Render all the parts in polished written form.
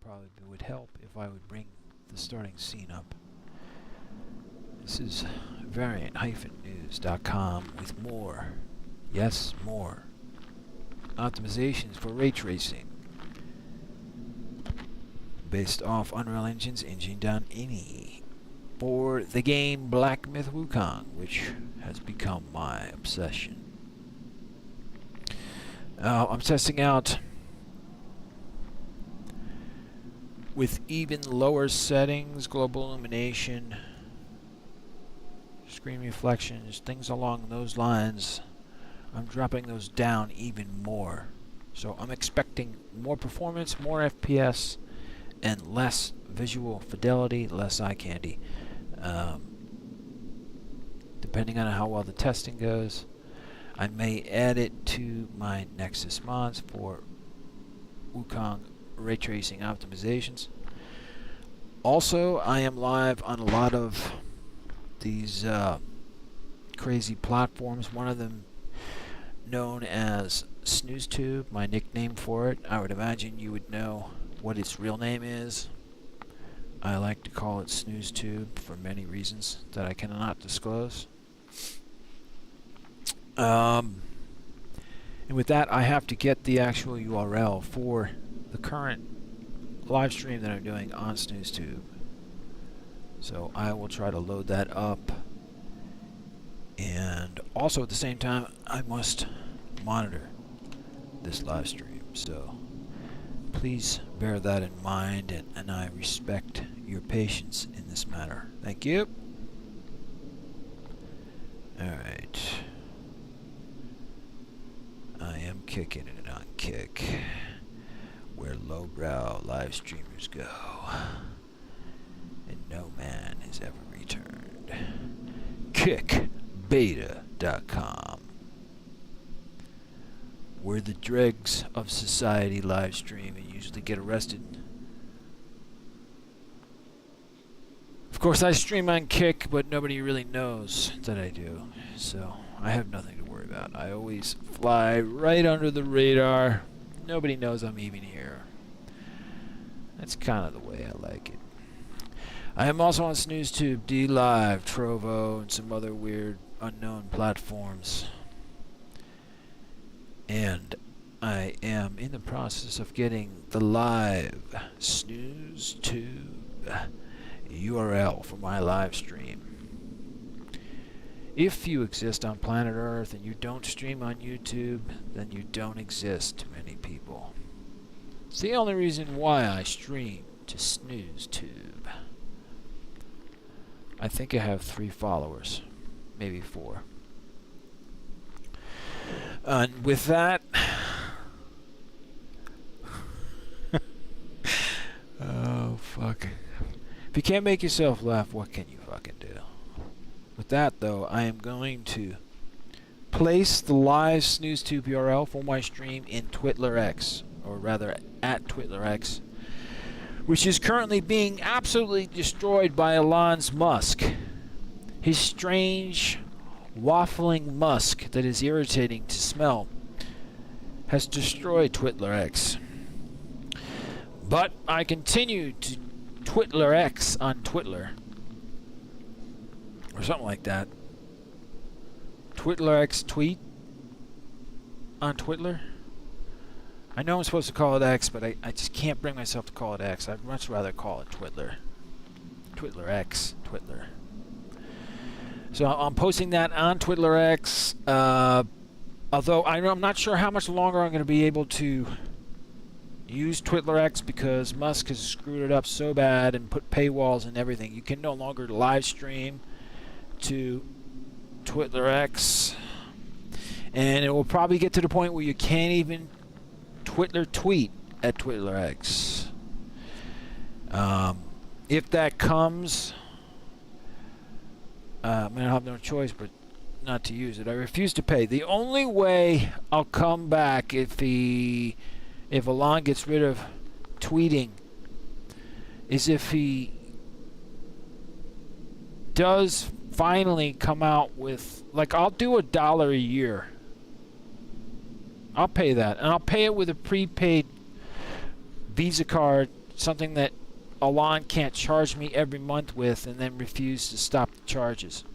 probably would help if I would bring the starting scene up. This is variant-news.com with more, yes, more, optimizations for ray tracing based off Unreal Engine's Engini.ini for the game Black Myth Wukong, which has become my obsession. I'm testing out with even lower settings, global illumination, screen reflections, things along those lines. I'm dropping those down even more. So I'm expecting more performance, more FPS, and less visual fidelity, less eye candy. Depending on how well the testing goes, I may add it to my Nexus mods for Wukong ray tracing optimizations. Also, I am live on a lot of these crazy platforms. One of them known as SnoozeTube, my nickname for it. I would imagine you would know what its real name is. I like to call it SnoozeTube for many reasons that I cannot disclose. And with that, I have to get the actual URL for the current live stream that I'm doing on SnoozeTube. So I will try to load that up. And also at the same time, I must monitor this live stream. So please bear that in mind, and I respect your patience in this matter. Thank you. Alright. I am kicking it on Kick, where lowbrow live streamers go, and no man has ever returned. Kickbeta.com, where the dregs of society live stream and usually get arrested. Of course, I stream on Kick, but nobody really knows that I do, so I have nothing to worry about. I always fly right under the radar. Nobody knows I'm even here. That's kind of the way I like it. I am also on SnoozeTube, DLive, Trovo, and some other weird unknown platforms. And I am in the process of getting the live SnoozeTube URL for my live stream. If you exist on planet Earth and you don't stream on YouTube, then you don't exist to many people. It's the only reason why I stream to SnoozeTube. I think I have 3 followers, maybe 4. And with that, oh fuck. If you can't make yourself laugh, what can you fucking do? With that though, I am going to place the live SnoozeTube URL for my stream in TwitlerX, or rather at TwitlerX, which is currently being absolutely destroyed by Elon Musk. His strange, waffling musk that is irritating to smell has destroyed TwitlerX. But I continue to TwitlerX on Twitter, or something like that. TwitlerX tweet on Twitter. I know I'm supposed to call it X, but I just can't bring myself to call it X. I'd much rather call it Twitter. TwitlerX, Twitter. So I'm posting that on TwitlerX. Although I'm not sure how much longer I'm going to be able to use TwitlerX, because Musk has screwed it up so bad and put paywalls and everything. You can no longer live stream to TwitlerX, and it will probably get to the point where you can't even tweet at TwitlerX. If that comes, I mean, I'll have no choice but not to use it. I refuse to pay. The only way I'll come back if Elon gets rid of tweeting is if he does finally come out with, like, I'll do $1 a year. I'll pay that, and I'll pay it with a prepaid Visa card something that Alon can't charge me every month with and then refuse to stop the charges.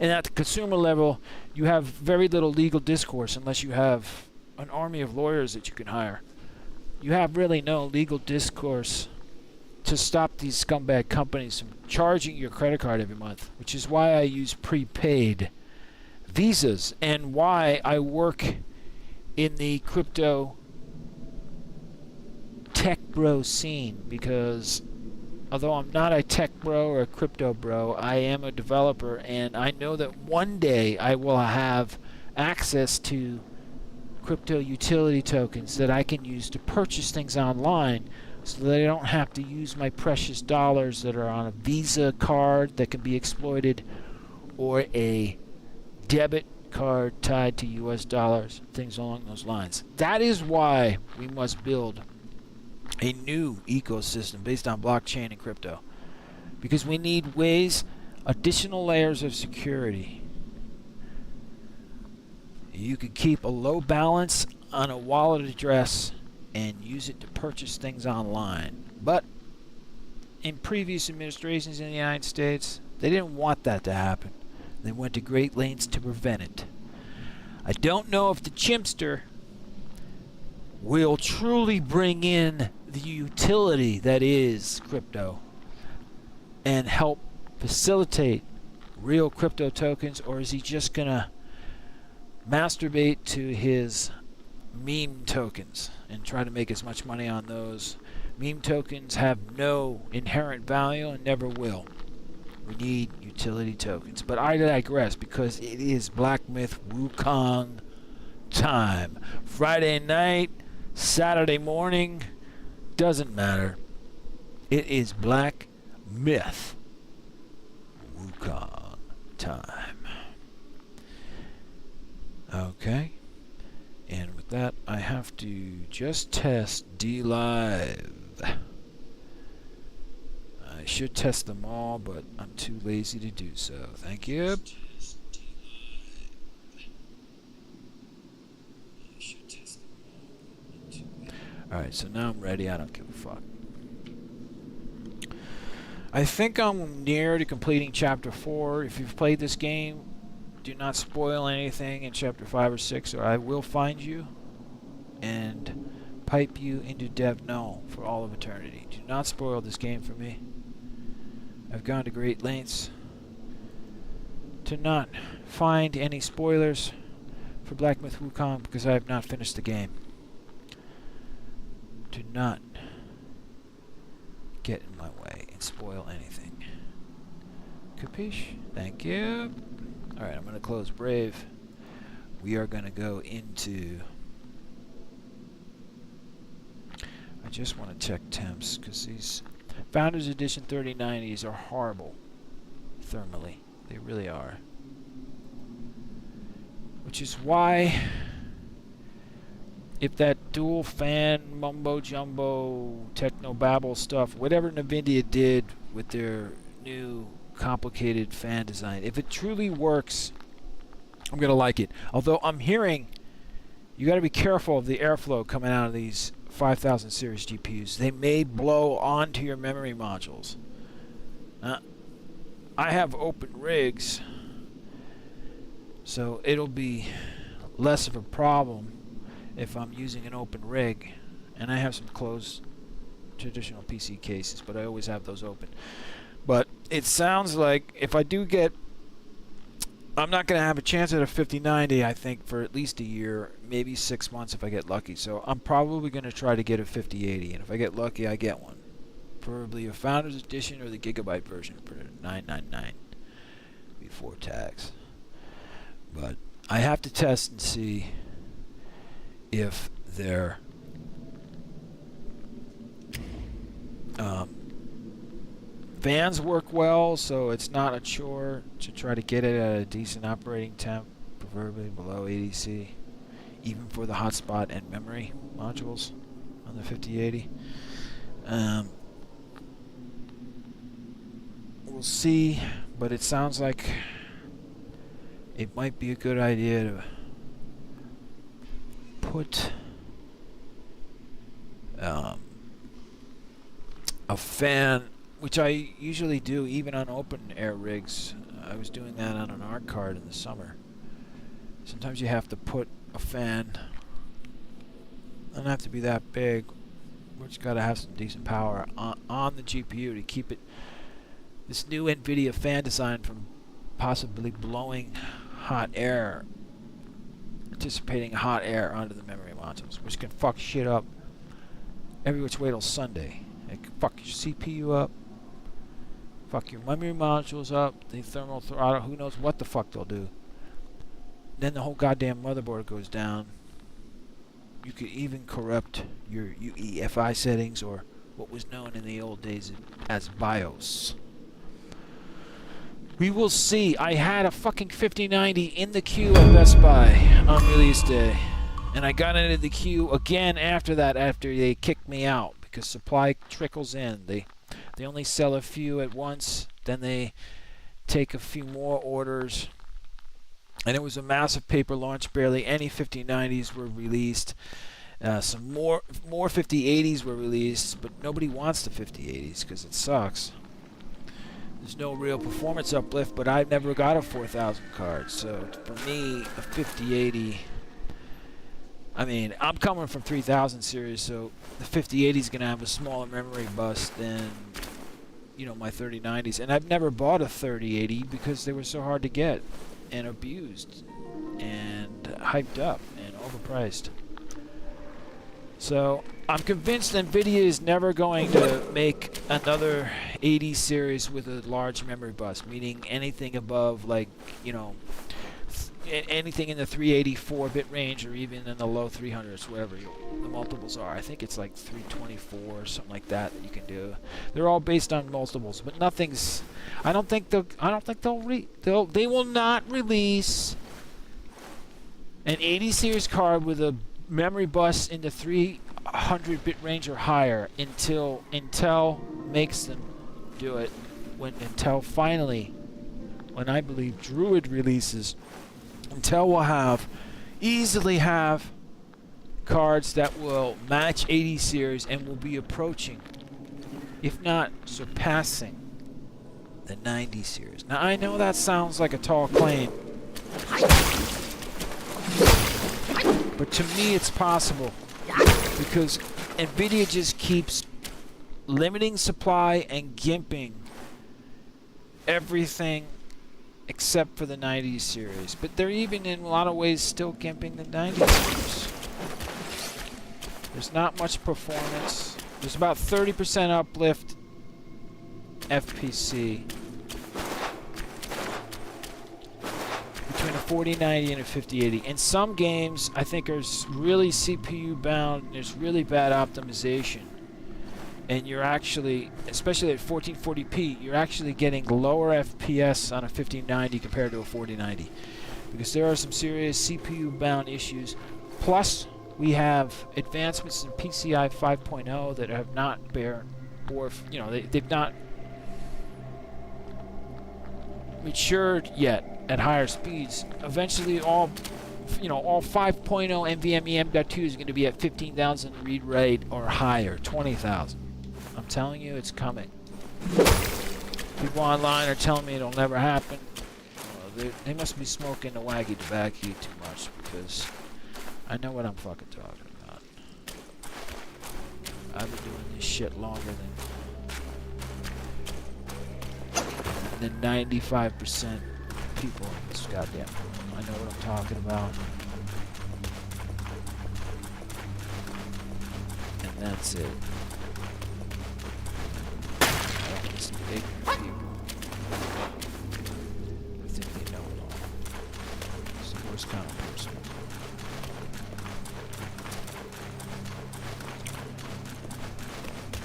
And at the consumer level, you have very little legal discourse unless you have an army of lawyers that you can hire. You have really no legal discourse to stop these scumbag companies from charging your credit card every month, which is why I use prepaid visas and why I work in the crypto tech bro scene, because although I'm not a tech bro or a crypto bro, I am a developer, and I know that one day I will have access to crypto utility tokens that I can use to purchase things online so that I don't have to use my precious dollars that are on a Visa card that can be exploited or a debit card tied to US dollars, things along those lines. That is why we must build a new ecosystem based on blockchain and crypto, because we need ways, additional layers of security. You could keep a low balance on a wallet address and use it to purchase things online. But in previous administrations in the United States, they didn't want that to happen. They went to great lengths to prevent it. I don't know if the chimpster will truly bring in the utility that is crypto and help facilitate real crypto tokens, or is he just gonna masturbate to his meme tokens and try to make as much money on those? Meme tokens have no inherent value and never will. We need utility tokens. But I digress, because it is Black Myth Wukong time. Friday night, Saturday morning, doesn't matter. It is Black Myth Wukong time. Okay. And with that, I have to just test D-Live. I should test them all, but I'm too lazy to do so. Thank you. Alright, so now I'm ready. I don't give a fuck. I think I'm near to completing Chapter 4. If you've played this game, do not spoil anything in Chapter 5 or 6, or I will find you and pipe you into Dev Null for all of eternity. Do not spoil this game for me. I've gone to great lengths to not find any spoilers for Black Myth Wukong because I have not finished the game. Do not get in my way and spoil anything. Capiche? Thank you. Alright, I'm going to close Brave. We are going to go into... I just want to check temps, because these Founders Edition 3090s are horrible thermally. They really are. Which is why, if that dual fan mumbo jumbo techno babble stuff, whatever NVIDIA did with their new complicated fan design, if it truly works, I'm gonna like it. Although I'm hearing you got to be careful of the airflow coming out of these 5000 series GPUs. They may blow onto your memory modules. I have open rigs, so it'll be less of a problem if I'm using an open rig, and I have some closed traditional PC cases, but I always have those open. But it sounds like if I do get, I'm not going to have a chance at a 5090, I think, for at least a year, maybe 6 months if I get lucky. So I'm probably going to try to get a 5080, and if I get lucky, I get one. Preferably a Founders Edition or the Gigabyte version for $999 before tax. But I have to test and see if they're fans work well, so it's not a chore to try to get it at a decent operating temp, preferably below 80°C, even for the hotspot and memory modules on the 5080. We'll see, but it sounds like it might be a good idea to put a fan, which I usually do even on open air rigs. I was doing that on an ARC card in the summer. Sometimes you have to put a fan, doesn't have to be that big, but it's got to have some decent power on the GPU to keep it, this new NVIDIA fan design, from possibly blowing hot air, anticipating hot air onto the memory modules, which can fuck shit up every which way till Sunday. It can fuck your CPU up, fuck your memory modules up, the thermal throttle, who knows what the fuck they'll do. Then the whole goddamn motherboard goes down. You could even corrupt your UEFI settings, or what was known in the old days as BIOS. We will see. I had a fucking 5090 in the queue at Best Buy on release day. And I got into the queue again after that, after they kicked me out, because supply trickles in. They only sell a few at once, then they take a few more orders. And it was a massive paper launch. Barely any 5090s were released. Some more 5080s were released, but nobody wants the 5080s because it sucks. There's no real performance uplift, but I've never got a 4000 card. So for me, a 5080, I mean, I'm coming from 3000 series, so the 5080 is going to have a smaller memory bus than, you know, my 3090s. And I've never bought a 3080 because they were so hard to get and abused and hyped up and overpriced. So I'm convinced NVIDIA is never going to make another 80 series with a large memory bus, meaning anything above, like, you know, anything in the 384-bit range, or even in the low 300s, whatever the multiples are. I think it's like 324 or something like that you can do. They're all based on multiples, but nothing's. They will not release an 80 series card with a memory bus in the 300-bit range or higher until Intel makes them do it. When Intel finally, when I believe Druid releases, Intel will easily have cards that will match 80 series and will be approaching, if not surpassing, the 90 series. Now I know that sounds like a tall claim, but to me it's possible, because NVIDIA just keeps limiting supply and gimping everything except for the 90 series. But they're even in a lot of ways still gimping the 90 series. There's not much performance. There's about 30% uplift FPC between a 4090 and a 5080. And some games I think are really CPU bound, and there's really bad optimization. And you're actually, especially at 1440p, you're actually getting lower FPS on a 5090 compared to a 4090. Because there are some serious CPU bound issues. Plus, we have advancements in PCI 5.0 that have not they've not matured yet at higher speeds. Eventually, all 5.0 NVMe M.2 is going to be at 15,000 read rate or higher, 20,000. I'm telling you, it's coming. People online are telling me it'll never happen. They must be smoking the waggy tobacco too much, because I know what I'm fucking talking about. I've been doing this shit longer than 95% people in this goddamn room. I know what I'm talking about. And that's it. It's ignorant people who think they know it all. It's the worst kind of person.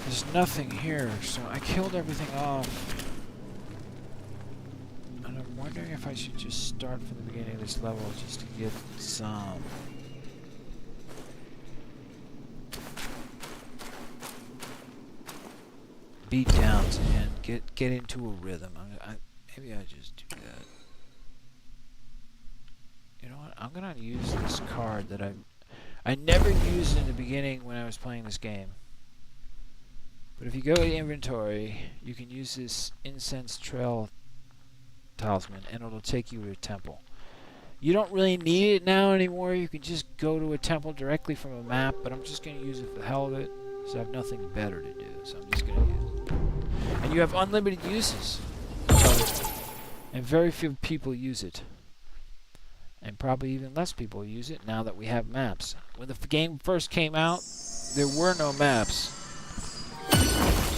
There's nothing here, so I killed everything off. And I'm wondering if I should just start from the beginning of this level just to get some. Beat downs and get into a rhythm. Maybe I just do that. You know what? I'm gonna use this card that I never used in the beginning when I was playing this game. But if you go to inventory, you can use this incense trail talisman and it'll take you to a temple. You don't really need it now anymore. You can just go to a temple directly from a map, but I'm just going to use it for the hell of it, because I have nothing better to do, so I'm just going to use it. And you have unlimited uses. And very few people use it. And probably even less people use it now that we have maps. When the game first came out, there were no maps.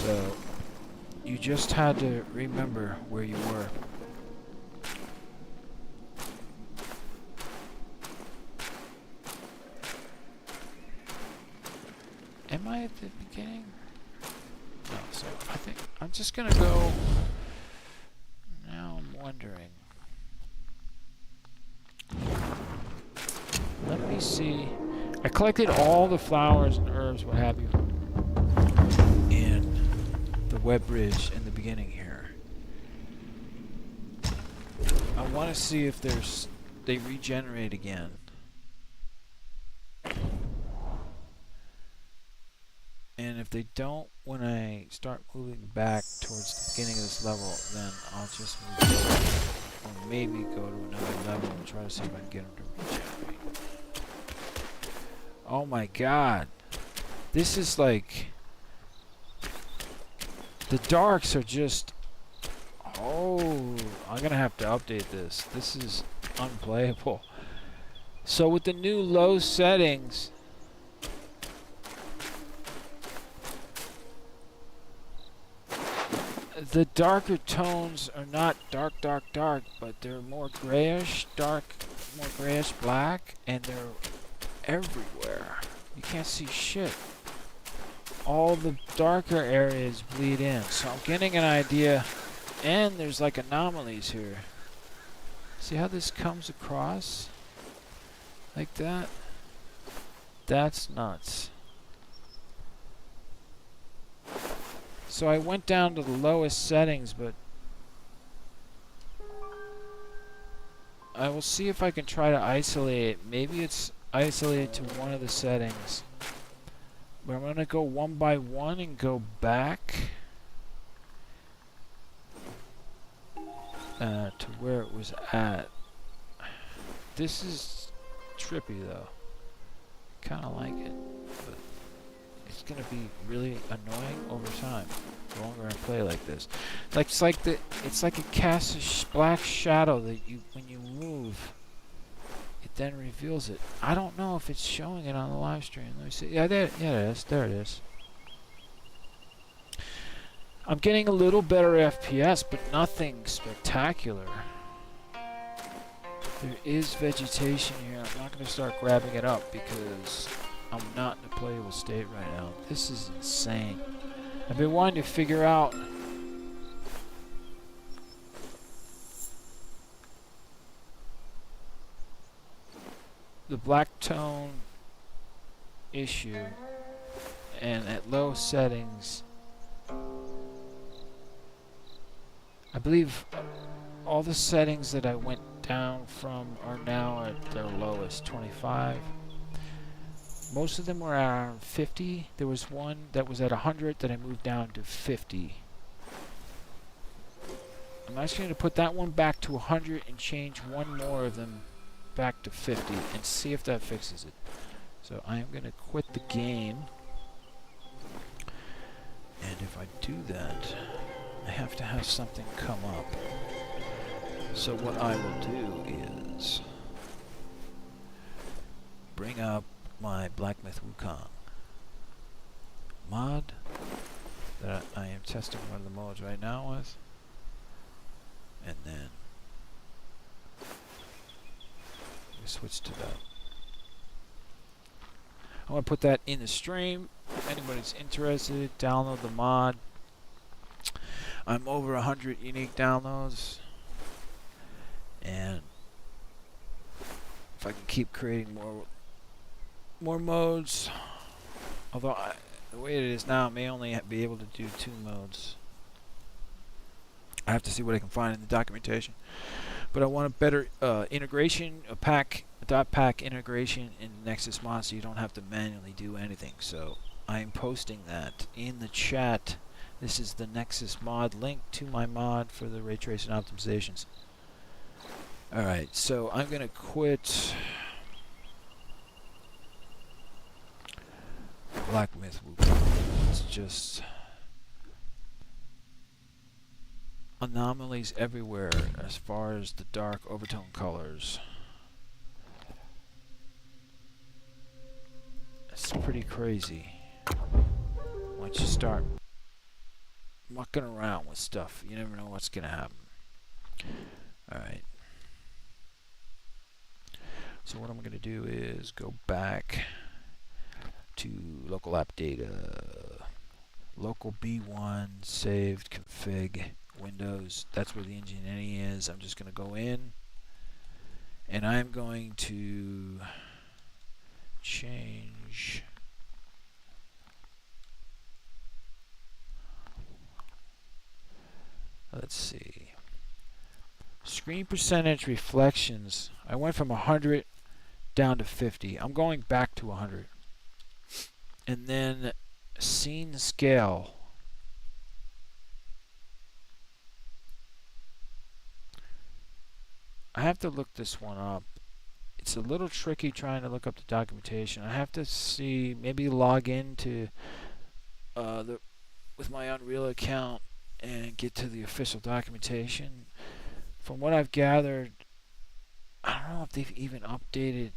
So you just had to remember where you were. Am I at the beginning? No, so I think I'm just gonna go. Now I'm wondering. Let me see. I collected all the flowers and herbs, what have you, in the web bridge in the beginning here. I want to see if they regenerate again. And if they don't, when I start moving back towards the beginning of this level, then I'll just move forward, or maybe go to another level and try to see if I can get them to regenerate. Oh my god. This is like... The darks are just... Oh, I'm gonna have to update this. This is unplayable. So with the new low settings... The darker tones are not dark, but they're more grayish, dark, more grayish black, and they're everywhere. You can't see shit. All the darker areas bleed in, so I'm getting an idea. And there's like anomalies here. See how this comes across? Like that? That's nuts. So I went down to the lowest settings, but I will see if I can try to isolate it. Maybe it's isolated to one of the settings. But I'm going to go one by one and go back to where it was at. This is trippy though. Kind of like it, but it's gonna be really annoying over time. The longer I play like this, it's like it casts a black shadow that when you move, it then reveals it. I don't know if it's showing it on the live stream. Let me see. Yeah, it is. There it is. I'm getting a little better FPS, but nothing spectacular. There is vegetation here. I'm not gonna start grabbing it up because I'm not in a playable state right now. This is insane. I've been wanting to figure out the black tone issue, and at low settings I believe all the settings that I went down from are now at their lowest, 25. Most of them were around 50. There was one that was at 100 that I moved down to 50. I'm actually going to put that one back to 100 and change one more of them back to 50 and see if that fixes it. So I am going to quit the game. And if I do that, I have to have something come up. So what I will do is bring up my Black Myth Wukong mod that I am testing one of the modes right now with, and then we switch to that. I want to put that in the stream. If anybody's interested, download the mod. I'm over 100 unique downloads, and if I can keep creating more modes, although the way it is now, I may only be able to do 2 modes. I have to see what I can find in the documentation. But I want a better integration, a dot pack integration in Nexus mod, so you don't have to manually do anything. So I'm posting that in the chat. This is the Nexus mod link to my mod for the ray tracing optimizations. Alright, so I'm going to quit Black Myth Wukong. It's just anomalies everywhere as far as the dark overtone colors. It's pretty crazy once you start mucking around with stuff. You never know what's going to happen. Alright. So what I'm going to do is go back to local app data, local B1, saved, config, Windows. That's where the Engini.ini is. I'm just going to go in and I'm going to change let's see, screen percentage reflections. I went from 100 down to 50. I'm going back to 100. And then scene scale. I have to look this one up. It's a little tricky trying to look up the documentation. I have to see, maybe log into with my Unreal account and get to the official documentation. From what I've gathered, I don't know if they've even updated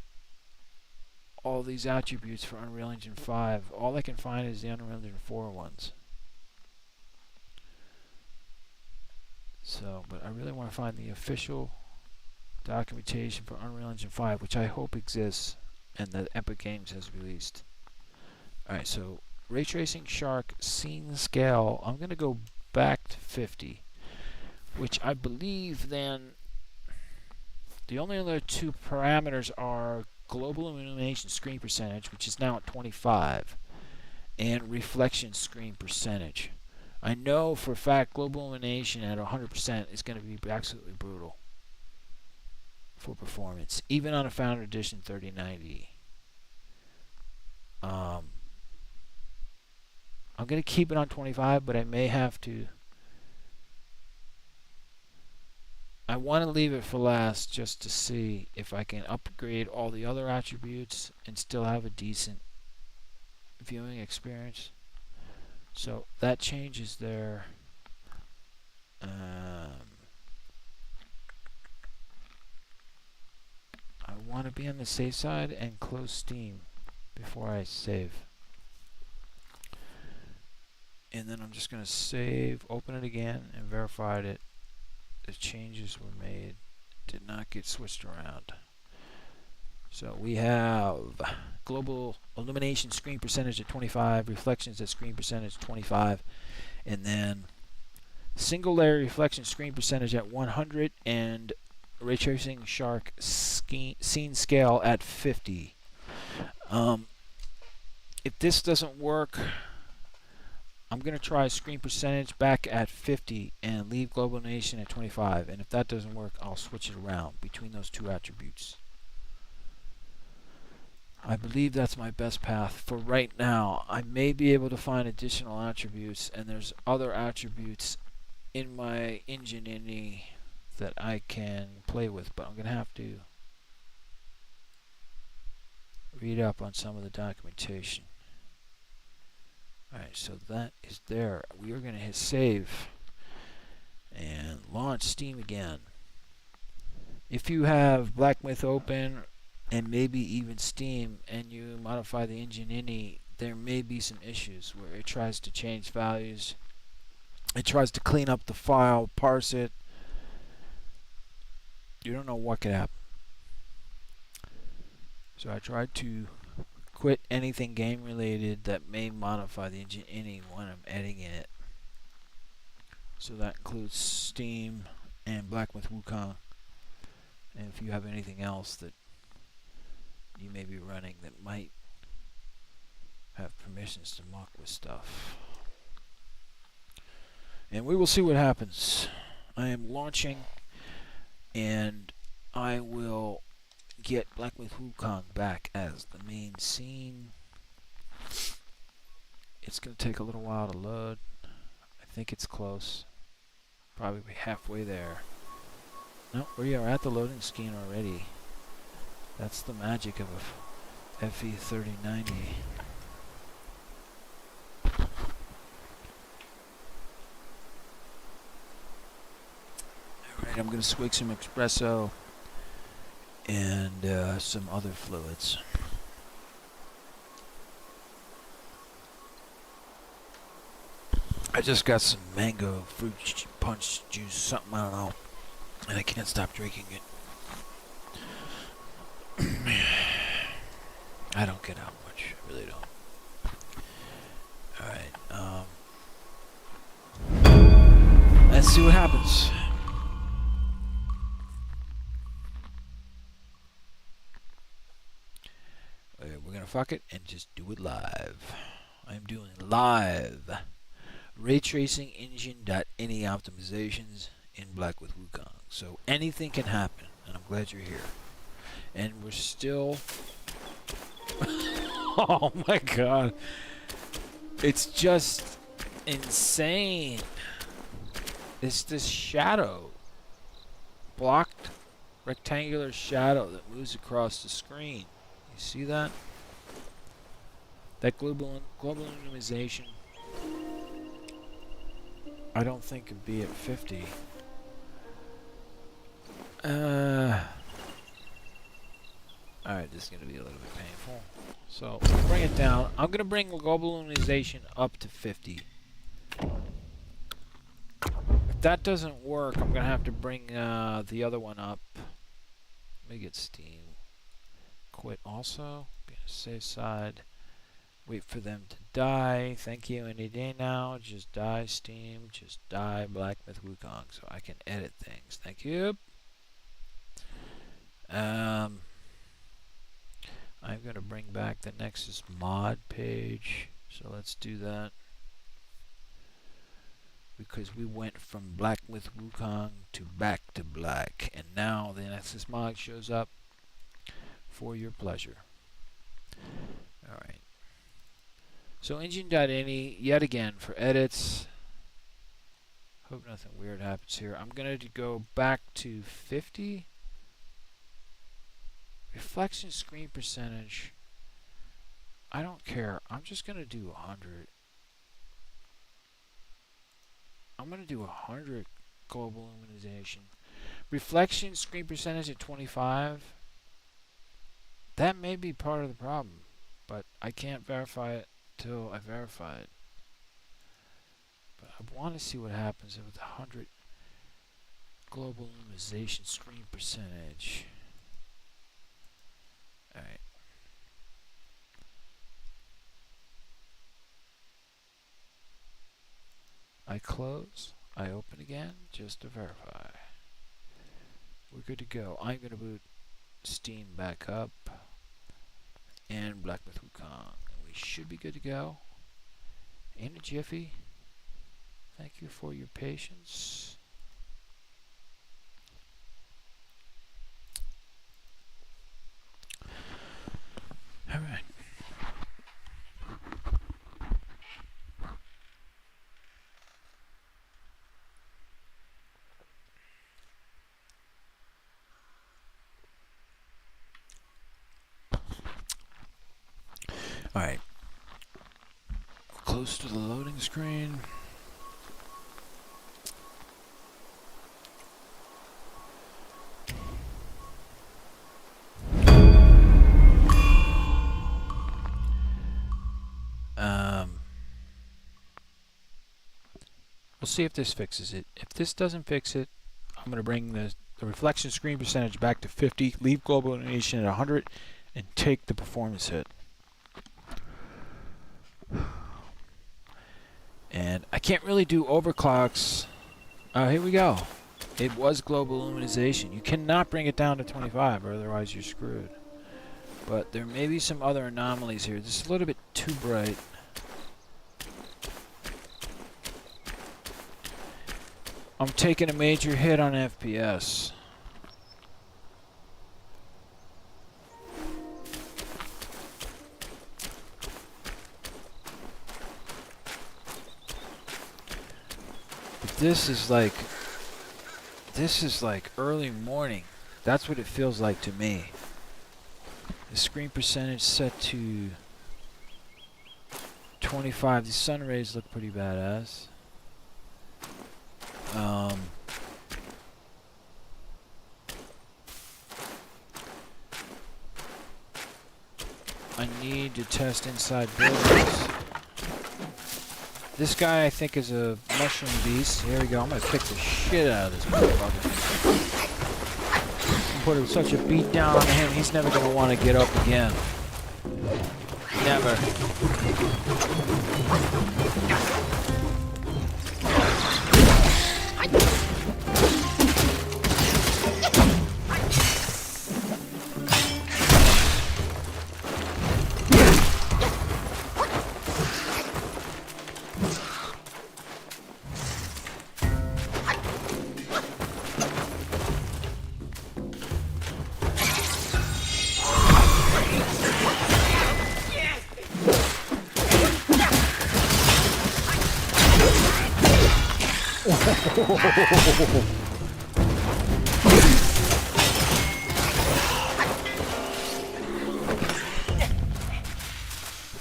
all these attributes for Unreal Engine 5. All I can find is the Unreal Engine 4 ones. So, but I really want to find the official documentation for Unreal Engine 5, which I hope exists and that Epic Games has released. Alright, so Ray Tracing Shark Scene Scale, I'm going to go back to 50, which I believe then the only other two parameters are global illumination screen percentage, which is now at 25, and reflection screen percentage. I know for a fact global illumination at 100% is going to be absolutely brutal for performance, even on a Founder Edition 3090. I'm going to keep it on 25, but I may have to. I want to leave it for last just to see if I can upgrade all the other attributes and still have a decent viewing experience. So that changes there. I want to be on the safe side and close Steam before I save. And then I'm just going to save, open it again, and verify that the changes were made, did not get switched around. So we have global illumination screen percentage at 25, reflections at screen percentage 25, and then single layer reflection screen percentage at 100, and Ray Tracing Shark scene scale at 50. If this doesn't work, I'm going to try screen percentage back at 50 and leave global illumination at 25. And if that doesn't work, I'll switch it around between those two attributes. I believe that's my best path for right now. I may be able to find additional attributes, and there's other attributes in my Engini.ini that I can play with, but I'm going to have to read up on some of the documentation. Alright, so that is there. We are going to hit save and launch Steam again. If you have Black Myth open and maybe even Steam and you modify the Engini.ini, there may be some issues where it tries to change values. It tries to clean up the file, parse it. You don't know what could happen. So I tried to quit anything game related that may modify the Engini.ini when I'm editing it. So that includes Steam and Black Myth Wukong. And if you have anything else that you may be running that might have permissions to muck with stuff. And we will see what happens. I am launching and I will get Black Myth Wukong back as the main scene. It's going to take a little while to load. I think it's close. Probably halfway there. No, we are at the loading screen already. That's the magic of a FE3090. Alright, I'm going to swig some espresso and some other fluids. I just got some mango fruit punch juice, something, I don't know, and I can't stop drinking it. I don't get out much, I really don't. Alright, let's see what happens. We're gonna fuck it and just do it live. I'm doing live ray tracing Engini.ini optimizations in black with Wukong. So anything can happen, and I'm glad you're here. And we're still... oh my god. It's just insane. It's this shadow. Blocked rectangular shadow that moves across the screen. You see that? That global illumination, I don't think it'd be at 50. Alright, this is going to be a little bit painful. So, bring it down. I'm going to bring global illumination up to 50. If that doesn't work, I'm going to have to bring the other one up. Let me get Steam. Quit also. Be on the safe side. Wait for them to die. Thank you. Any day now. Just die, Steam. Just die, Black Myth Wukong. So I can edit things. Thank you. I'm going to bring back the Nexus mod page. So let's do that. Because we went from Black Myth Wukong to back to black. And now the Nexus mod shows up for your pleasure. Alright. So Engini.ini, yet again, for edits. Hope nothing weird happens here. I'm going to go back to 50. Reflection screen percentage. I don't care. I'm just going to do 100. I'm going to do 100 global illumination. Reflection screen percentage at 25. That may be part of the problem, but I can't verify it till I verify it. But I want to see what happens with 100 global illumination screen percentage. Alright. I close. I open again just to verify. We're good to go. I'm going to boot Steam back up and Black Myth Wukong. We should be good to go in a jiffy. Thank you for your patience. All right. All right. Close to the loading screen. We'll see if this fixes it. If this doesn't fix it, I'm going to bring the reflection screen percentage back to 50, leave global illumination at 100, and take the performance hit. And I can't really do overclocks. Here we go. It was global illumination. You cannot bring it down to 25, or otherwise you're screwed. But there may be some other anomalies here. This is a little bit too bright. I'm taking a major hit on FPS. This is like early morning. That's what it feels like to me. The screen percentage set to 25. The sun rays look pretty badass. I need to test inside buildings. This guy, I think, is a mushroom beast. Here we go. I'm gonna kick the shit out of this motherfucker. Put such a beat down on him, he's never gonna want to get up again. Never.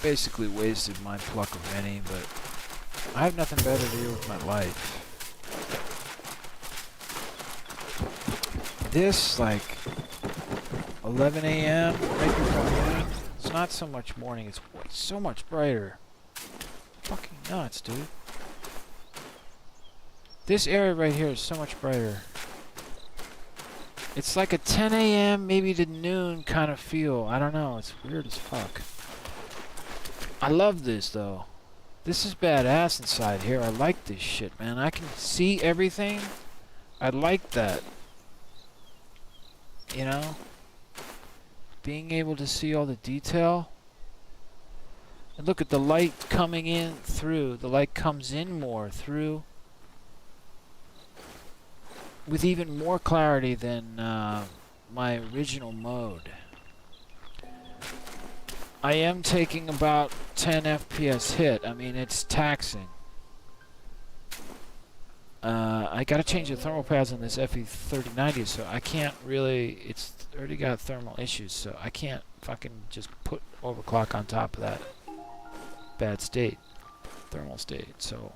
Basically wasted my pluck of any, but I have nothing better to do with my life. This, like, 11 a.m., right before noon, it's not so much morning, it's so much brighter. Fucking nuts, dude. This area right here is so much brighter. It's like a 10 a.m., maybe to noon kind of feel. I don't know, it's weird as fuck. I love this, though. This is badass inside here. I like this shit, man. I can see everything. I like that. You know? Being able to see all the detail. And look at the light coming in through. The light comes in more through. With even more clarity than my original mode. I am taking about 10 FPS hit. I mean, it's taxing. I gotta change the thermal pads on this FE3090, so I can't really... It's already got thermal issues, so I can't fucking just put overclock on top of that bad state, thermal state. So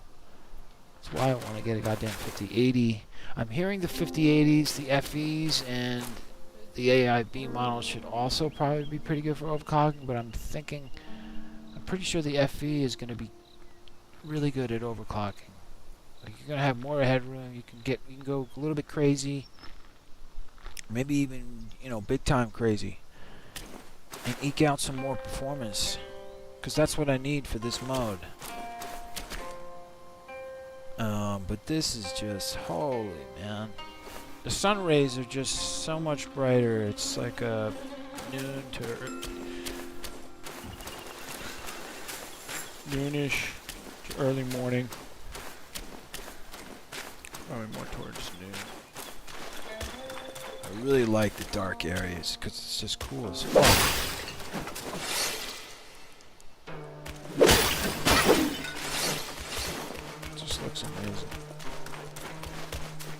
that's why I want to get a goddamn 5080. I'm hearing the 5080s, the FEs, and the AIB model should also probably be pretty good for overclocking, but I'm pretty sure the FE is going to be really good at overclocking. Like, you're going to have more headroom, you can go a little bit crazy, maybe even, you know, big time crazy, and eke out some more performance, because that's what I need for this mode. But this is just, holy man. The sun rays are just so much brighter. It's like a noon to noonish to early morning. Probably more towards noon. I really like the dark areas because it's just cool as fuck. It just looks amazing.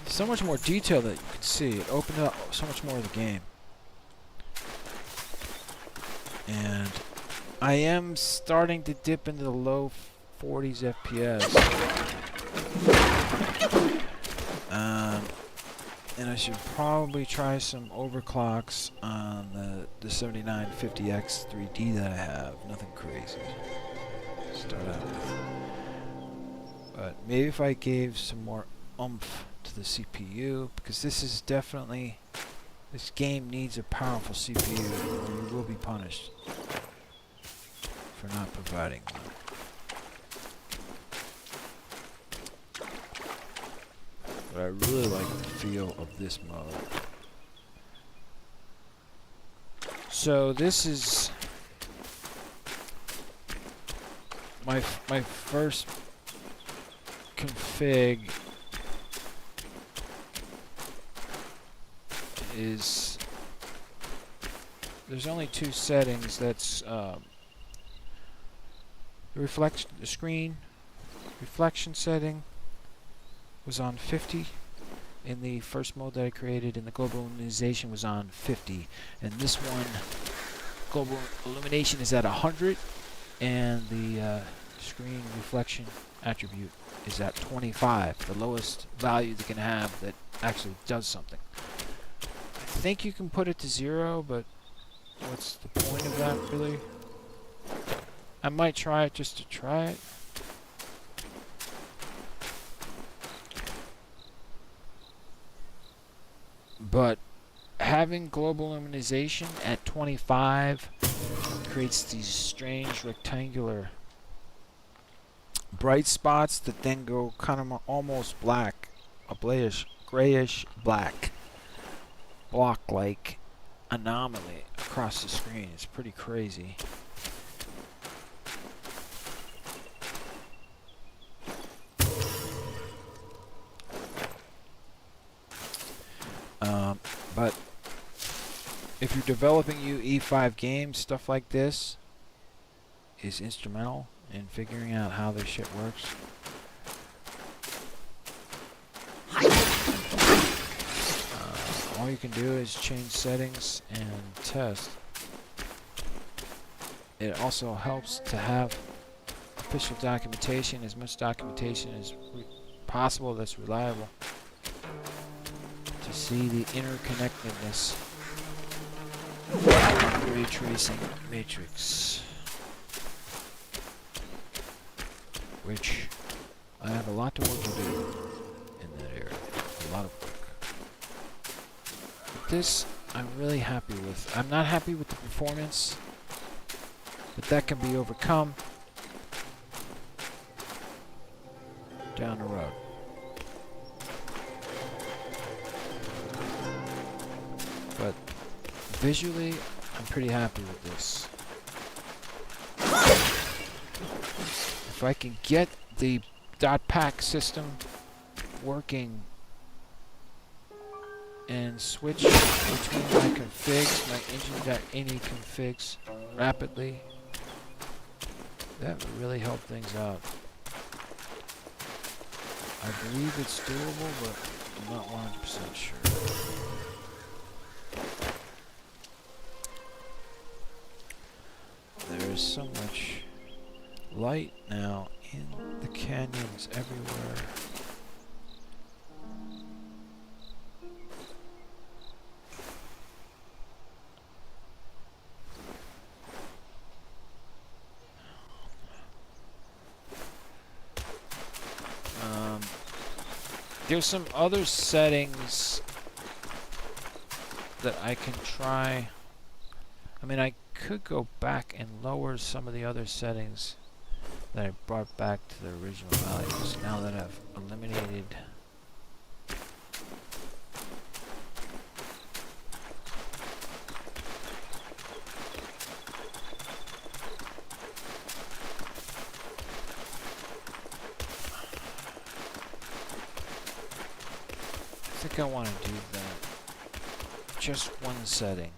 So much more detail that you can see. It opened up so much more of the game. And I am starting to dip into the low 40s FPS. And I should probably try some overclocks on the 7950X 3D that I have. Nothing crazy to start out with. But maybe if I gave some more oomph to the CPU, because this is definitely, this game needs a powerful CPU or you will be punished for not providing one. But I really like the feel of this mode. So this is my first config is, there's only two settings. That's the screen reflection setting was on 50. In the first mode that I created in the global illumination was on 50. And this one, global illumination, is at 100. And the screen reflection attribute is at 25, the lowest value they can have that actually does something. I think you can put it to 0, but what's the point of that, really? I might try it just to try it. But having global illumination at 25 creates these strange rectangular bright spots that then go kind of almost black, a grayish black block-like anomaly across the screen. It's pretty crazy. But if you're developing UE5 games, stuff like this is instrumental in figuring out how this shit works. All you can do is change settings and test. It also helps to have official documentation, as much documentation as possible that's reliable, to see the interconnectedness of the ray tracing matrix, which I have a lot of work to do in that area. A lot of work. But this I'm really happy with. I'm not happy with the performance, but that can be overcome down the road. But visually, I'm pretty happy with this. If I can get the .pack system working and switch between my configs, my Engini.ini configs rapidly, that would really help things out. I believe it's doable, but I'm not 100% sure. There is so much light now in the canyons everywhere. There's some other settings that I can try. I mean, I could go back and lower some of the other settings that I brought back to their original values now that I've eliminated I think I want to do that. Just one setting.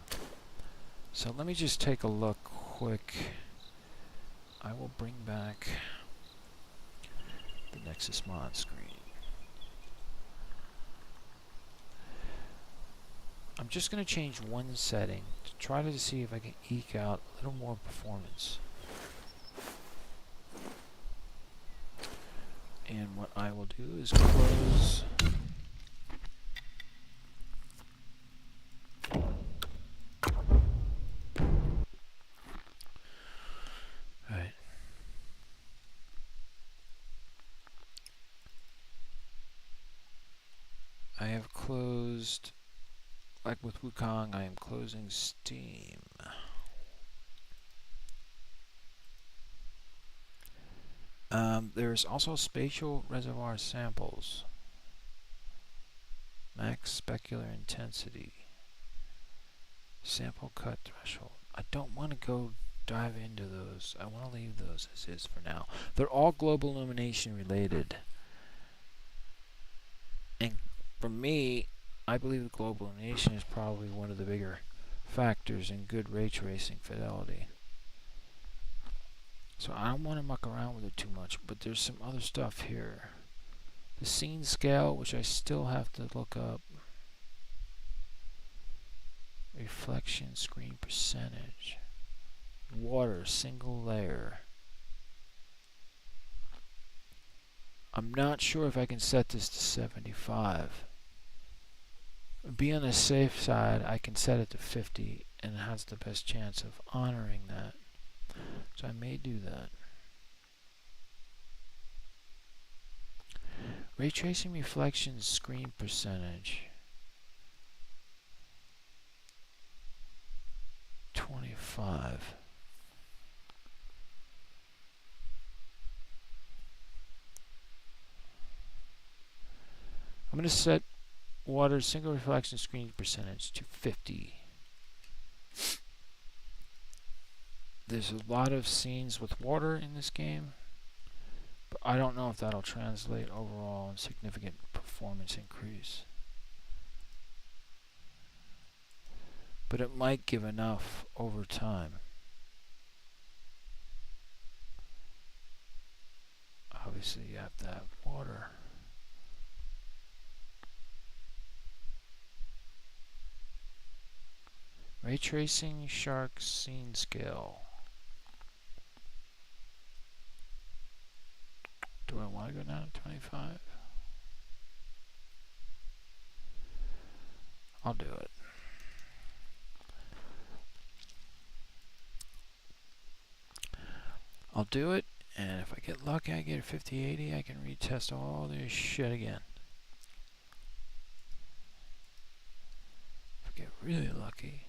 So let me just take a look quick. I will bring back the Nexus mod screen. I'm just going to change one setting to try to see if I can eke out a little more performance. And what I will do is close. I have closed, like with Wukong, I am closing Steam. There's also spatial reservoir samples, max specular intensity, sample cut threshold. I don't want to go dive into those. I want to leave those as is for now. They're all global illumination related. And for me, I believe the global illumination is probably one of the bigger factors in good ray tracing fidelity. So I don't want to muck around with it too much, but there's some other stuff here The scene scale, which I still have to look up. Reflection screen percentage. Water, single layer. I'm not sure if I can set this to 75. Be on the safe side, I can set it to 50 and it has the best chance of honoring that. So I may do that. Ray tracing reflection screen percentage. 25. I'm going to set water single reflection screen percentage to 50. There's a lot of scenes with water in this game, but I don't know if that'll translate overall in significant performance increase. But it might give enough over time. Obviously you have to have water. Ray tracing shark scene scale. Do I want to go down to 25? I'll do it. I'll do it, and if I get lucky, I get a 50-80, I can retest all this shit again. If I get really lucky,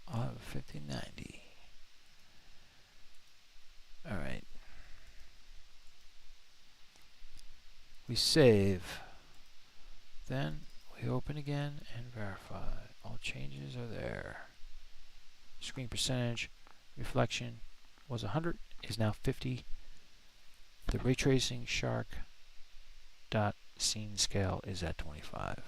I'll have a 50-90. Alright. We save. Then we open again and verify. All changes are there. Screen percentage, reflection was 100, is now 50. The ray tracing shark dot scene scale is at 25.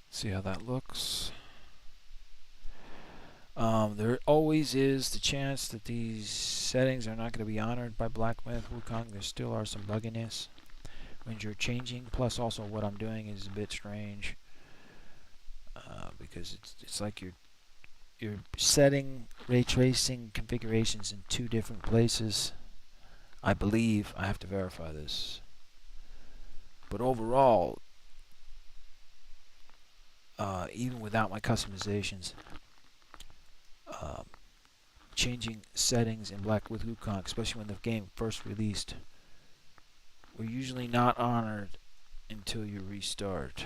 See how that looks. There always is the chance that these settings are not going to be honored by Blacksmith Wukong. There still are some bugginess when you're changing. Plus, also what I'm doing is a bit strange because it's like you're setting ray tracing configurations in two different places. I believe I have to verify this, but overall, even without my customizations. Changing settings in Blacksmith Wukong, especially when the game first released, were usually not honored until you restart.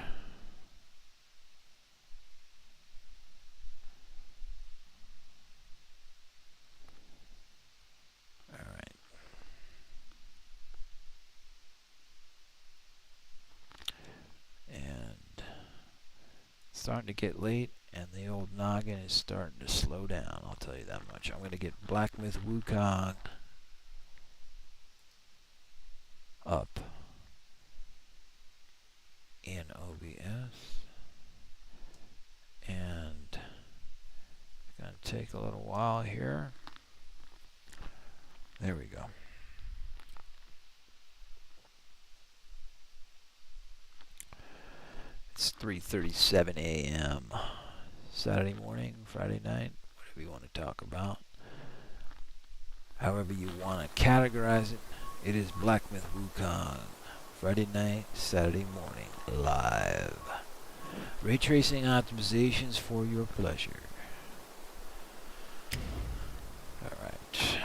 Alright. And it's starting to get late. And the old noggin is starting to slow down, I'll tell you that much. I'm going to get Blacksmith Wukong up in OBS. And it's going to take a little while here. There we go. It's 3:37 a.m. Saturday morning, Friday night, whatever you want to talk about. However you want to categorize it, it is Blacksmith Wukong. Friday night, Saturday morning, live. Ray tracing optimizations for your pleasure. Alright.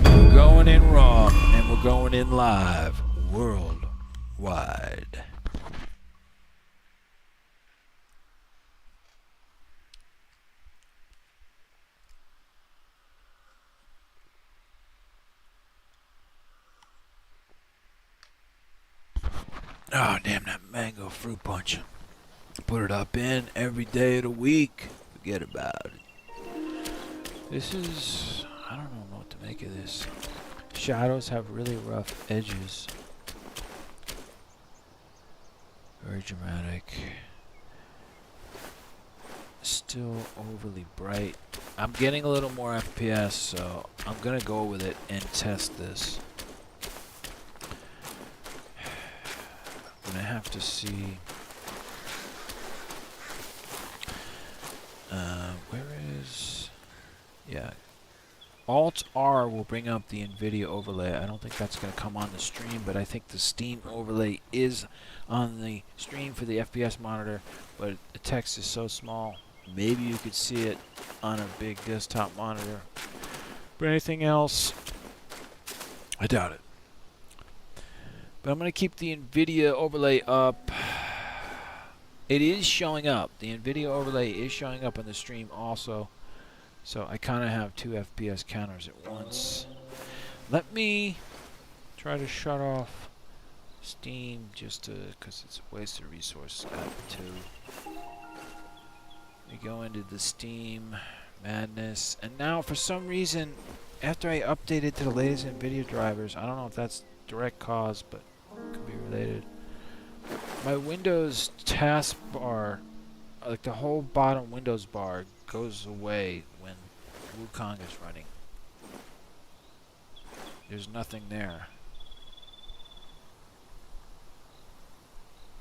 We're going in raw, and we're going in live, worldwide. Oh, damn that mango fruit punch. Put it up in every day of the week. Forget about it. This is... I don't know what to make of this. Shadows have really rough edges. Very dramatic. Still overly bright. I'm getting a little more FPS, so I'm gonna go with it and test this. I'm gonna have to see. Where is? Yeah. Alt R will bring up the NVIDIA overlay. I don't think that's gonna come on the stream, but I think the Steam overlay is on the stream for the FPS monitor. But the text is so small. Maybe you could see it on a big desktop monitor. But anything else, I doubt it. But I'm going to keep the NVIDIA overlay up. It is showing up. The NVIDIA overlay is showing up on the stream also. So I kind of have 2 FPS counters at once. Let me try to shut off Steam just because it's a waste of resources. We go into the Steam madness, and now for some reason, after I updated to the latest NVIDIA drivers, I don't know if that's direct cause, but it could be related. My Windows taskbar, like the whole bottom Windows bar, goes away when Wukong is running. There's nothing there.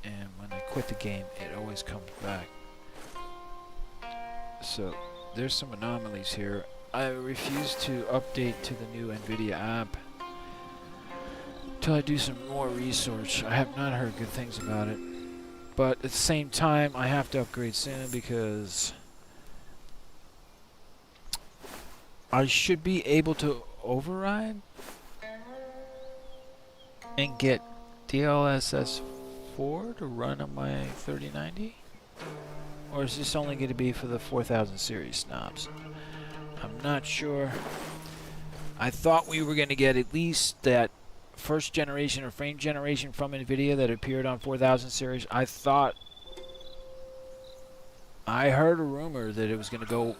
And when I quit the game, it always comes back. So there's some anomalies here. I refuse to update to the new NVIDIA app until I do some more research. I have not heard good things about it. But at the same time, I have to upgrade soon because I should be able to override and get DLSS 4 to run on my 3090. Or is this only going to be for the 4000 series snobs? I'm not sure. I thought we were going to get at least that first generation or frame generation from NVIDIA that appeared on 4000 series. I heard a rumor that it was going to go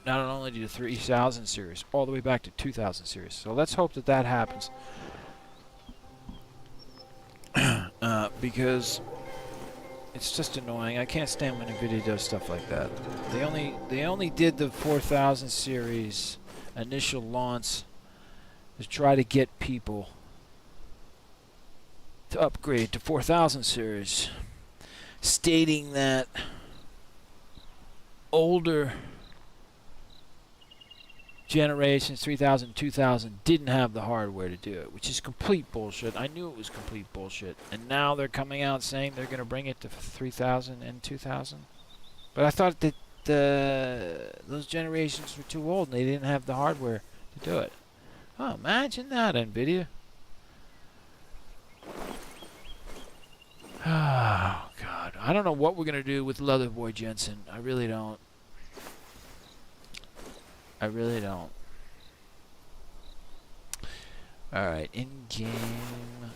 not only to the 3000 series, all the way back to 2000 series. So let's hope that that happens. Because it's just annoying. I can't stand when NVIDIA does stuff like that. They only did the 4000 series initial launch to try to get people to upgrade to 4000 series, stating that older generations 3000, 2000 didn't have the hardware to do it, which is complete bullshit. I knew it was complete bullshit, and now they're coming out saying they're going to bring it to 3000 and 2000. But I thought that those generations were too old and they didn't have the hardware to do it. Oh, imagine that, NVIDIA. Oh God, I don't know what we're going to do with Leatherboy Jensen. I really don't. I really don't. Alright, in game,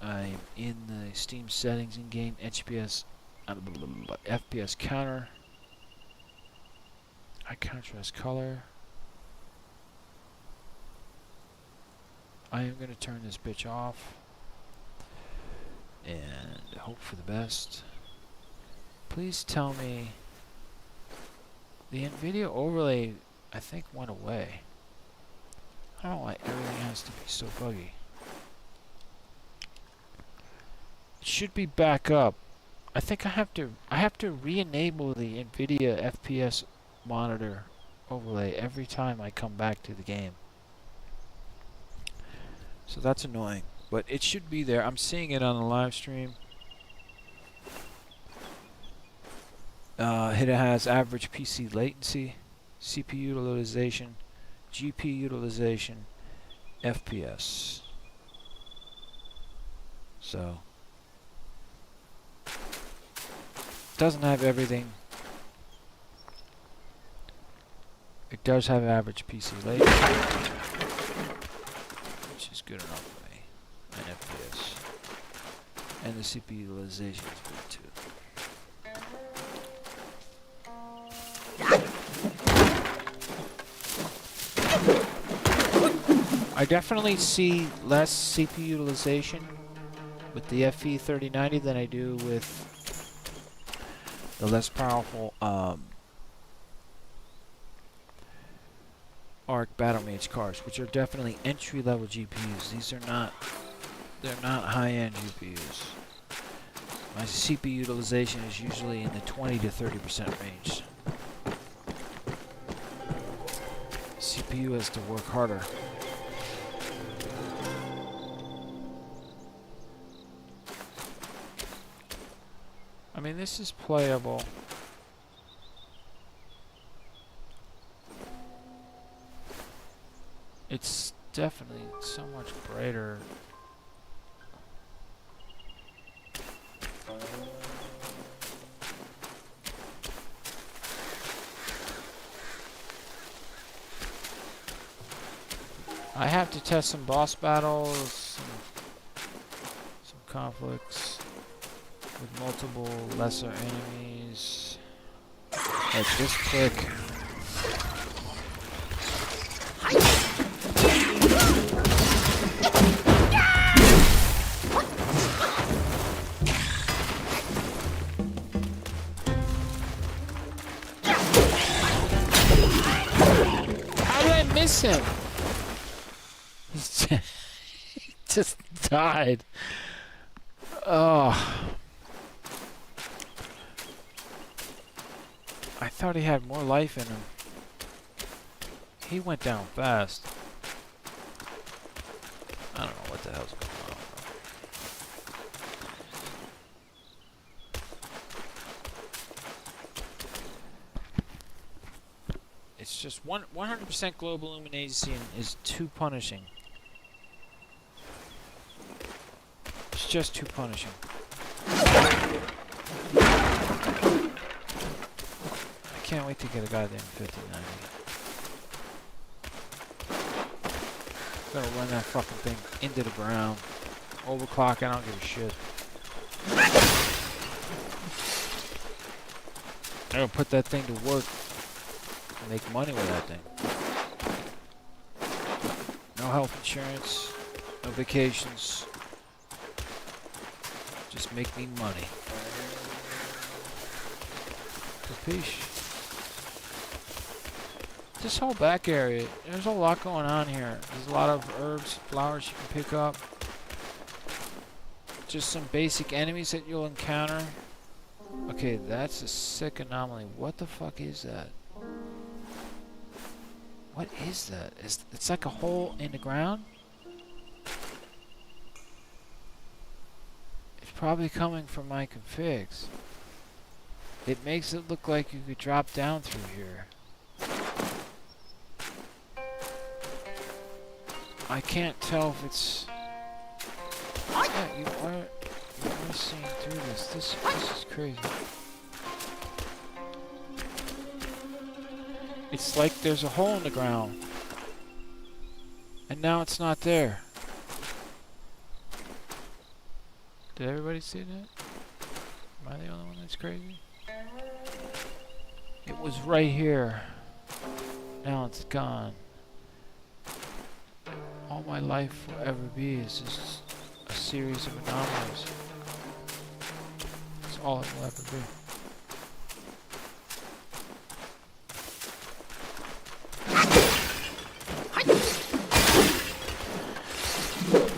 I'm in the Steam settings in game, FPS counter, high contrast color. I am going to turn this bitch off and hope for the best. Please tell me the NVIDIA overlay I think went away. I don't know why everything has to be so buggy. It should be back up. I think I have to re-enable the NVIDIA FPS monitor overlay every time I come back to the game. So that's annoying, but it should be there. I'm seeing it on the live stream. It has average PC latency, CPU utilization, GPU utilization, FPS. So doesn't have everything. It does have average PC latency, which is good enough for me, and FPS. And the CPU utilization is good too. I definitely see less CPU utilization with the FE3090 than I do with the less powerful ARC Battle Mage cards, which are definitely entry-level GPUs. These are not, they're not high-end GPUs. My CPU utilization is usually in the 20 to 30% range. CPU has to work harder. I mean, this is playable. It's definitely so much brighter. I have to test some boss battles, some conflicts with multiple lesser enemies. Like this click. How did I miss him? He just died. Oh. I thought he had more life in him. He went down fast. I don't know what the hell's going on. It's just 100% global illumination is too punishing. It's just too punishing. I can't wait to get a goddamn 5090. Gotta run that fucking thing into the ground. Overclock, I don't give a shit. I'm gonna put that thing to work and make money with that thing. No health insurance, no vacations. Just make me money. Capiche? This whole back area, there's a lot going on here. There's a lot of herbs, flowers you can pick up. Just some basic enemies that you'll encounter. Okay, that's a sick anomaly. What the fuck is that? What is that? It's like a hole in the ground? It's probably coming from my configs. It makes it look like you could drop down through here. I can't tell if it's... Yeah, you are seeing through this. This is crazy. It's like there's a hole in the ground. And now it's not there. Did everybody see that? Am I the only one that's crazy? It was right here. Now it's gone. All my life will ever be is just a series of anomalies. That's all it will ever be.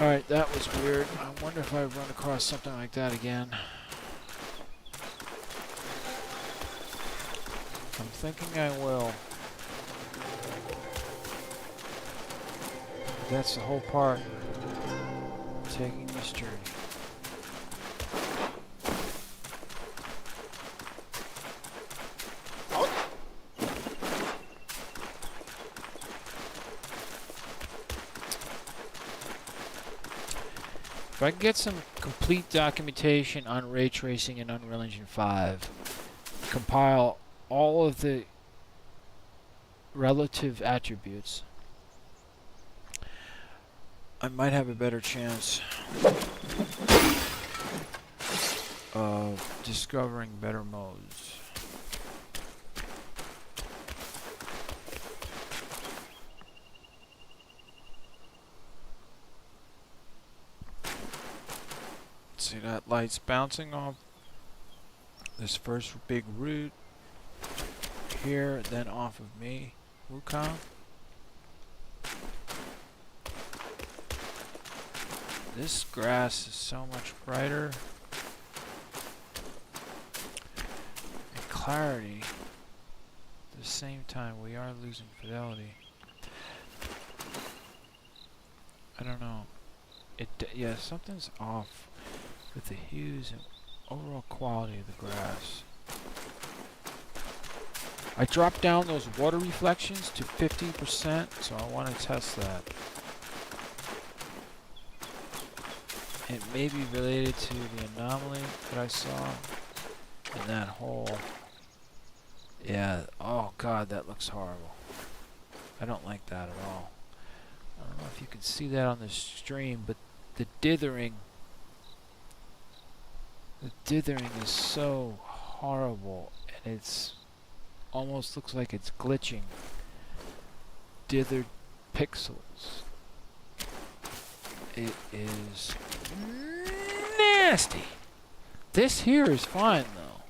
Alright, that was weird. I wonder if I run across something like that again. I'm thinking I will. That's the whole part of taking this journey. If I can get some complete documentation on ray tracing in Unreal Engine 5, compile all of the relative attributes, I might have a better chance of discovering better modes. See that light's bouncing off this first big root here, then off of me, Wukong. This grass is so much brighter. And clarity. At the same time, we are losing fidelity. I don't know. Yeah, something's off with the hues and overall quality of the grass. I dropped down those water reflections to 50%, so I want to test that. It may be related to the anomaly that I saw in that hole. Yeah, oh god, that looks horrible. I don't like that at all. I don't know if you can see that on the stream, but the dithering is so horrible, and it's almost looks like it's glitching. Dithered pixels. It is nasty. This here is fine though.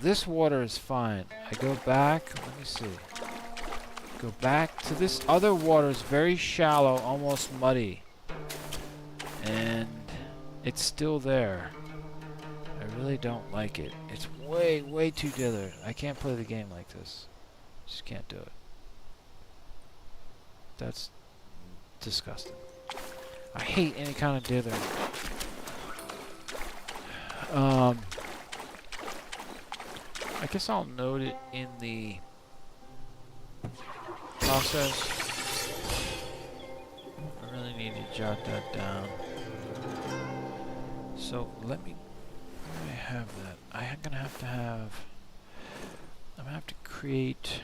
This water is fine. I go back, let me see. Go back to this other water is very shallow, almost muddy. And it's still there. I really don't like it. It's way too dithered. I can't play the game like this. Just can't do it. That's disgusting. I hate any kind of dithering. I guess I'll note it in the process. I really need to jot that down. So let me have that. I'm gonna have to create,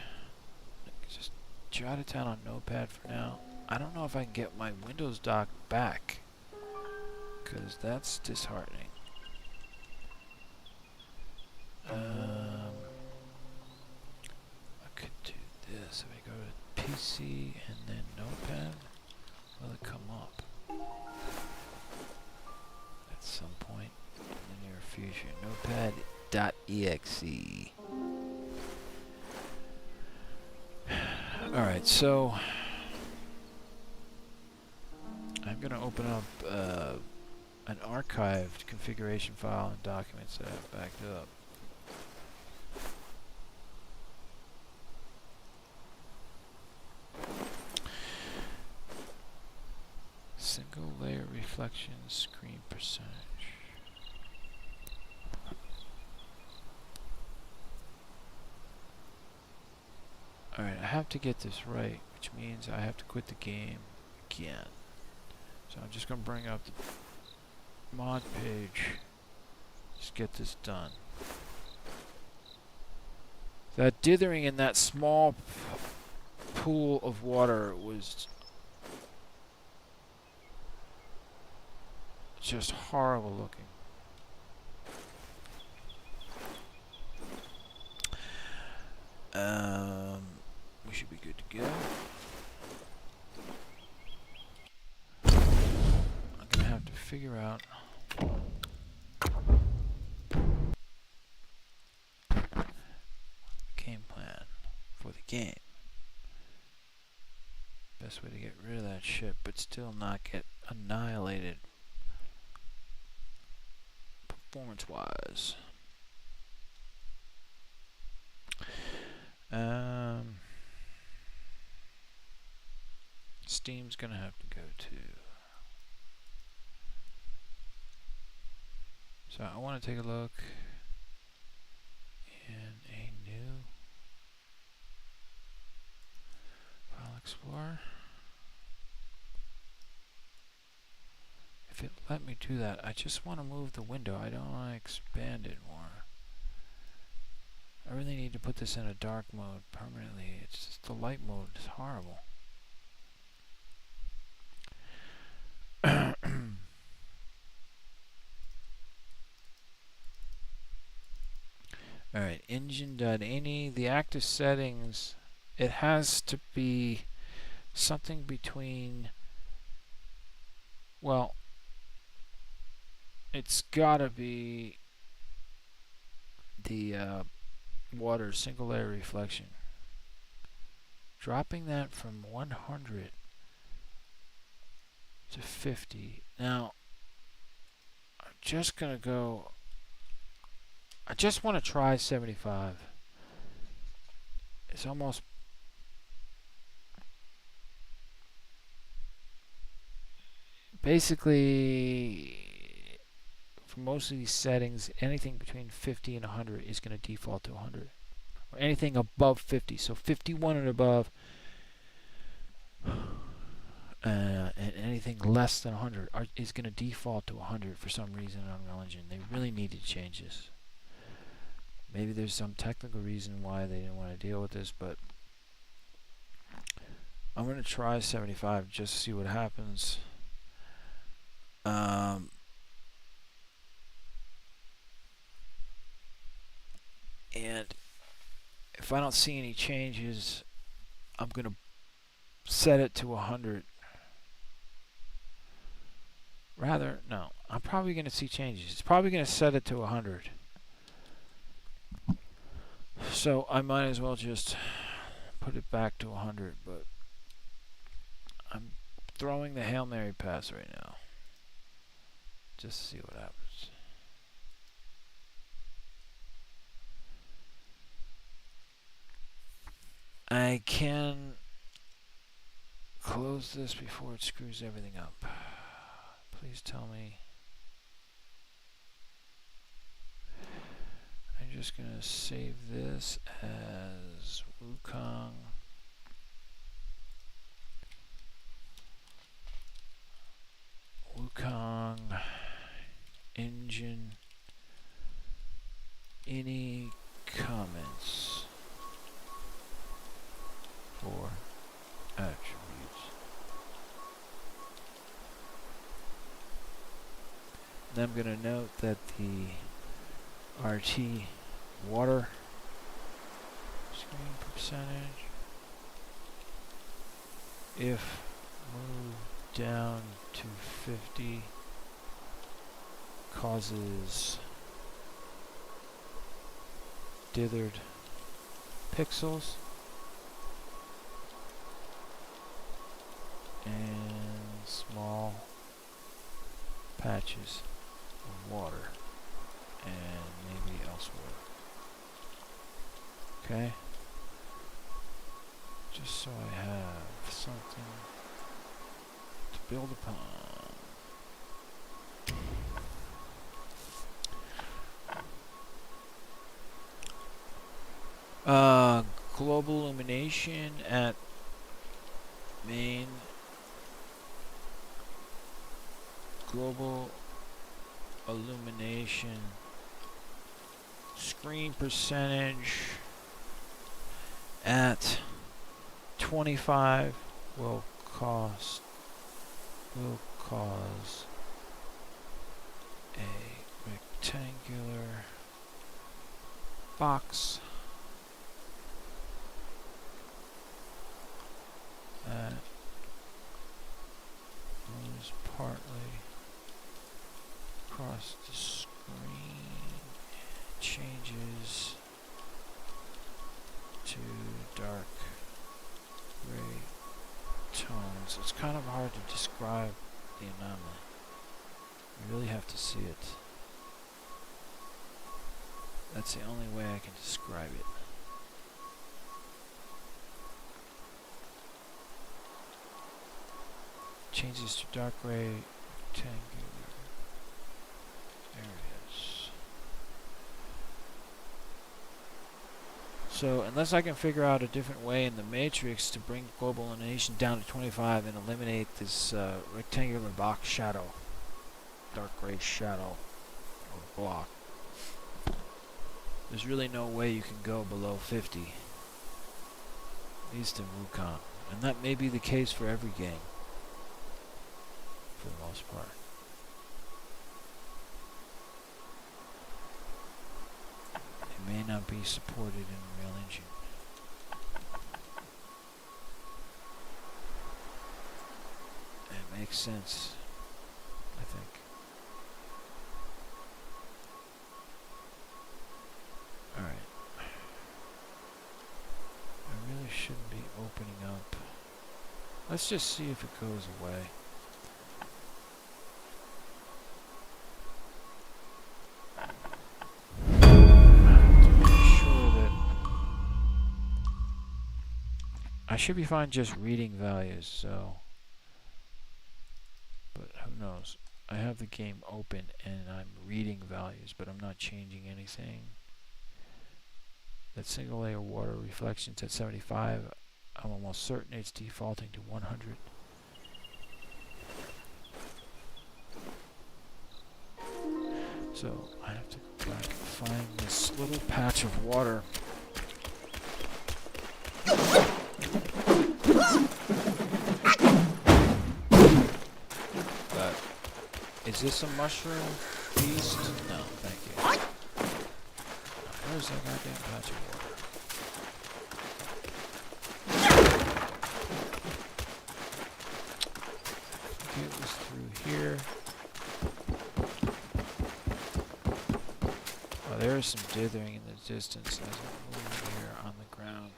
just jot it down on Notepad for now. I don't know if I can get my Windows dock back, because that's disheartening. I could do this. If I go to PC and then Notepad, will it come up at some point in the near future? Notepad.exe. Alright, so I'm going to open up an archived configuration file and documents that I've backed up. Single layer reflection screen percentage. Alright, I have to get this right, which means I have to quit the game again. So I'm just going to bring up the mod page. Just get this done. That dithering in that small pool of water was just horrible looking. We should be good to go. I'm gonna have to figure out game plan for the game. Best way to get rid of that shit, but still not get annihilated performance-wise. Steam's gonna have to go too. So I want to take a look in a new File Explorer. If it let me do that, I just want to move the window. I don't want to expand it more. I really need to put this in a dark mode permanently. It's just the light mode is horrible. Alright, Engini.ini, the active settings, it has to be something between, well, it's gotta be the water single layer reflection. dropping that from 100 to 50. Now, I'm just going to go... I just want to try 75. It's almost... Basically, for most of these settings, anything between 50 and 100 is going to default to 100. Or anything above 50. So 51 and above, and anything less than 100 is going to default to 100 for some reason on Unreal Engine. They really needed changes. Maybe there's some technical reason why they didn't want to deal with this, but I'm going to try 75 just to see what happens. And if I don't see any changes, I'm going to set it to 100. Rather, no, I'm probably going to see changes. It's probably going to set it to 100. So I might as well just put it back to 100, but I'm throwing the Hail Mary pass right now. Just to see what happens. I can close this before it screws everything up. Please tell me. I'm just going to save this as Wukong. Wukong Engini comments for attributes. And I'm going to note that the RT water screen percentage, if moved down to 50, causes dithered pixels and small patches of water, and maybe elsewhere. Okay? Just so I have something to build upon. Global illumination at main. Global illumination screen percentage at 25 will cause a rectangular box that moves partly across the screen, changes to dark gray tones. It's kind of hard to describe the anomaly. You really have to see it. That's the only way I can describe it. Changes to dark gray rectangular areas. So unless I can figure out a different way in the matrix to bring global illumination down to 25 and eliminate this rectangular box shadow, dark gray shadow or block, there's really no way you can go below 50, at least in Wukong. And that may be the case for every game, for the most part. It may not be supported in Unreal Engine. It makes sense, I think. Alright. I really shouldn't be opening opening up. Let's just see if it goes away. To make sure that I should be fine just reading values, so, but who knows. I have the game open and I'm reading values, but I'm not changing anything. That single layer water reflections at 75. I'm almost certain it's defaulting to 100. So I have to go back and find this little patch of water. But is this a mushroom beast? No, thank you. Where's that goddamn patch of water? Okay, it was through here. Oh, there is some dithering in the distance as I move here on the ground.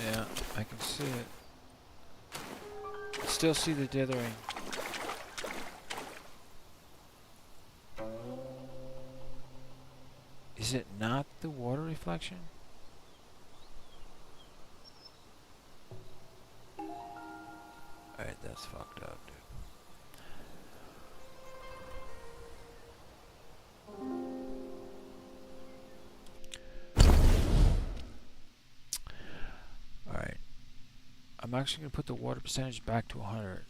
Yeah, I can see it. I still see the dithering. Is it not the water reflection? Alright, that's fucked up, dude. Alright. I'm actually going to put the water percentage back to 100.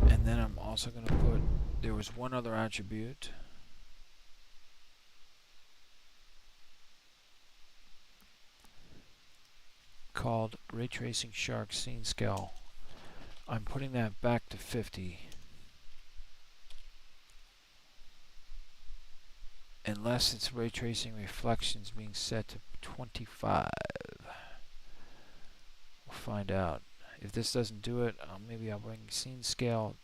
And then I'm also going to put, there was one other attribute. Called Ray Tracing Shark Scene Scale. I'm putting that back to 50. Unless it's Ray Tracing Reflections being set to 25. We'll find out. If this doesn't do it, maybe I'll bring Scene Scale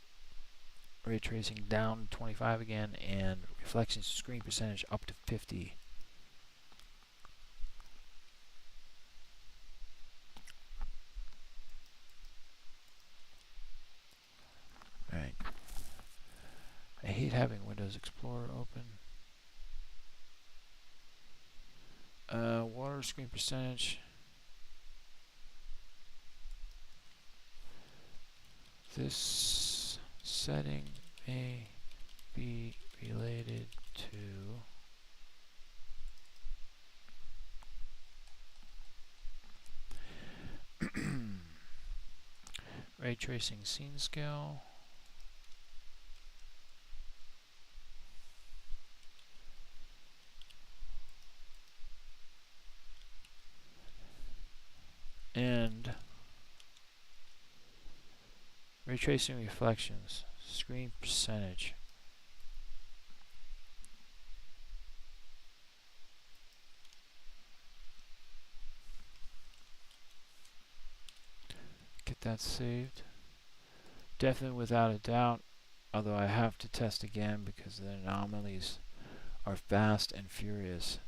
Ray Tracing down to 25 again and Reflections Screen Percentage up to 50. Alright. I hate having Windows Explorer open. Water screen percentage. This setting may be related to Ray Tracing Scene Scale. And Ray Tracing Reflections, Screen Percentage. Get that saved. Definitely without a doubt, although I have to test again because the anomalies are fast and furious.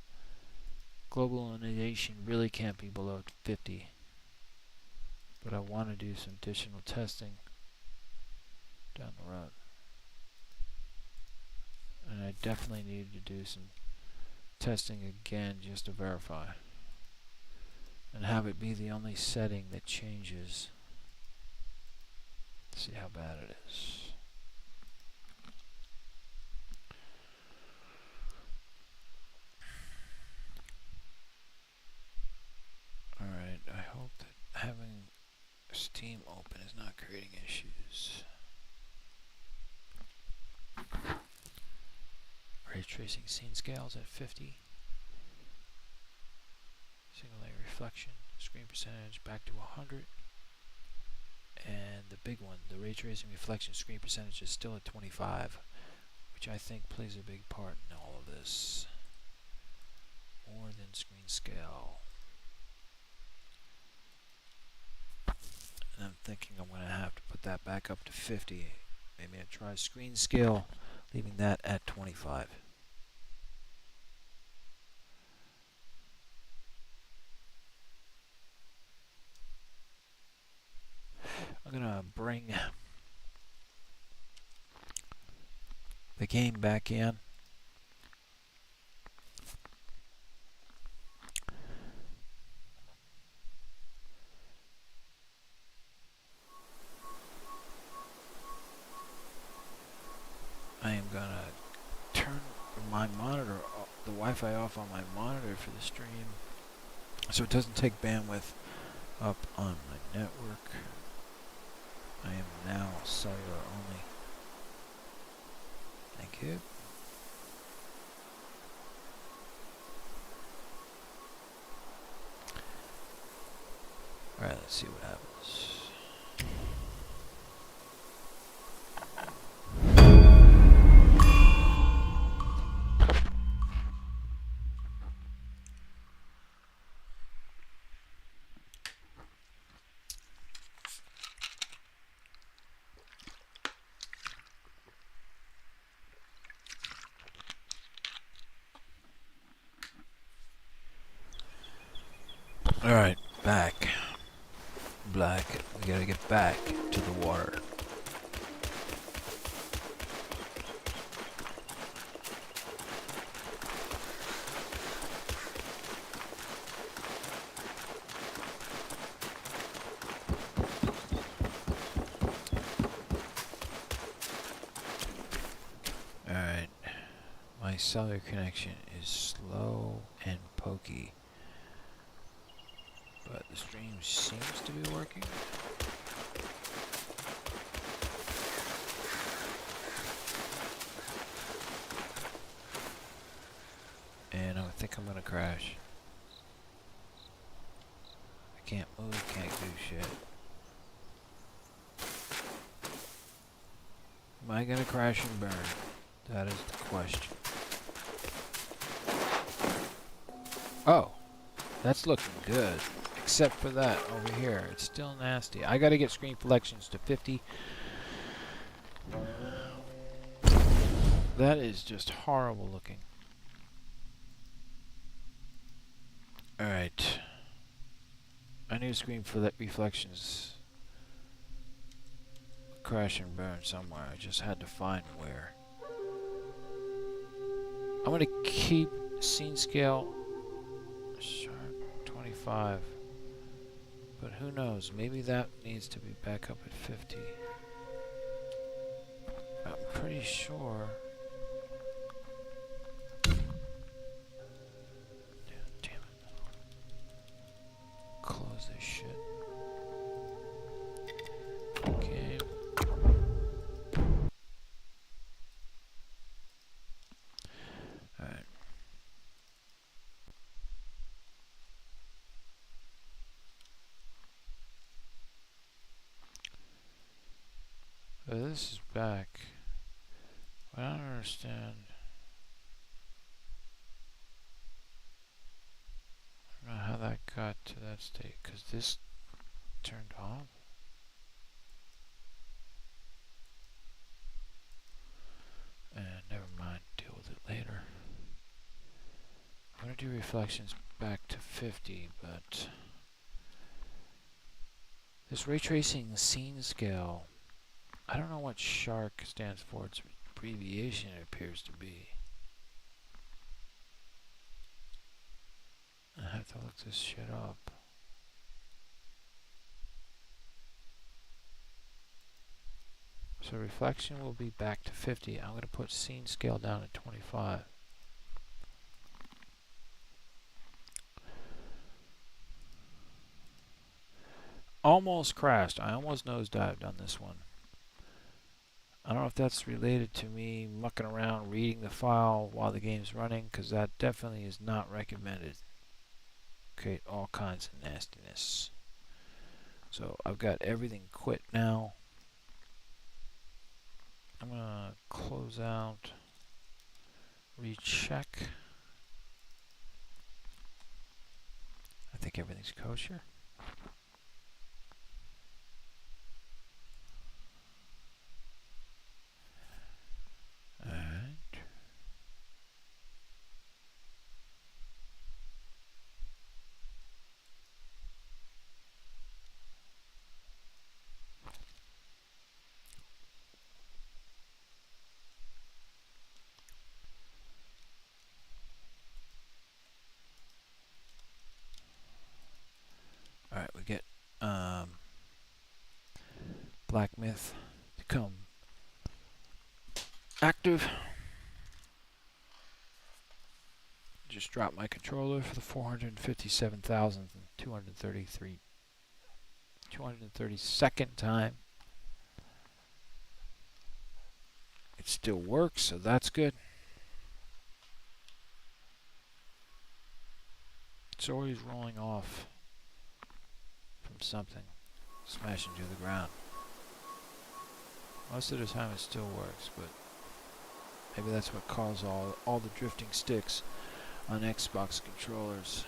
Global illumination really can't be below 50. But I want to do some additional testing down the road. And I definitely need to do some testing again just to verify. And have it be the only setting that changes. See how bad it is. Alright, I hope that having Steam open is not creating issues. Ray Tracing Scene Scales at 50. Single layer reflection, screen percentage back to 100. And the big one, the Ray Tracing Reflection screen percentage is still at 25, which I think plays a big part in all of this. more than screen scale. And I'm thinking I'm going to have to put that back up to 50. Maybe I try screen scale, leaving that at 25. I'm going to bring the game back in. I am going to turn my monitor, the Wi-Fi off on my monitor for the stream, so it doesn't take bandwidth up on my network. I am now cellular only. Thank you. Alright, let's see what happens. Alright, back. Black. We gotta get back to the water. Alright. My cellular connection is slow and pokey, but the stream seems to be working. And I think I'm gonna crash. I can't move, can't do shit. Am I gonna crash and burn? That is the question. Oh, that's looking good. Except for that over here. It's still nasty. I gotta get screen selections to 50. That is just horrible looking. Alright. I need screen reflections. Crash and burn somewhere. I just had to find where. I'm gonna keep scene scale sharp 25. But who knows? Maybe that needs to be back up at 50. I'm pretty sure. Damn it. Close this shit. Okay. Alright. This is back. I don't understand. I don't know how that got to that state, because this turned off. And never mind, deal with it later. I'm going to do reflections back to 50, but this ray tracing scene scale, I don't know what SHARC stands for. Its abbreviation, it appears to be. I have to look this shit up. So reflection will be back to 50. I'm going to put scene scale down at 25. Almost crashed. I almost nosedived on this one. I don't know if that's related to me mucking around reading the file while the game's running, because that definitely is not recommended. Create all kinds of nastiness. So I've got everything quit now. I'm gonna close out, recheck. I think everything's kosher. Alright. Alright, we get Black Myth to come active. Just dropped my controller for the 232,232nd time. It still works, so that's good. It's always rolling off from something, smashing to the ground. Most of the time it still works, but maybe that's what caused all the drifting sticks on Xbox controllers.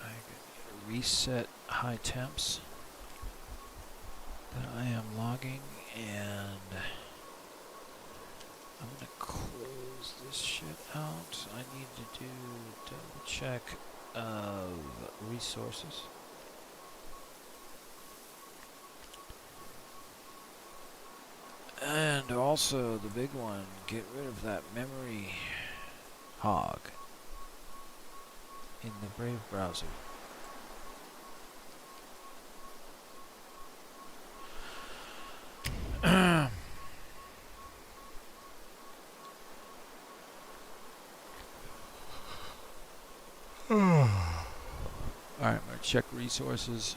I could reset high temps that I am logging, and I'm gonna close this shit out. I need to do double check of resources. And also the big one, get rid of that memory hog in the Brave browser. Alright, I'm gonna check resources.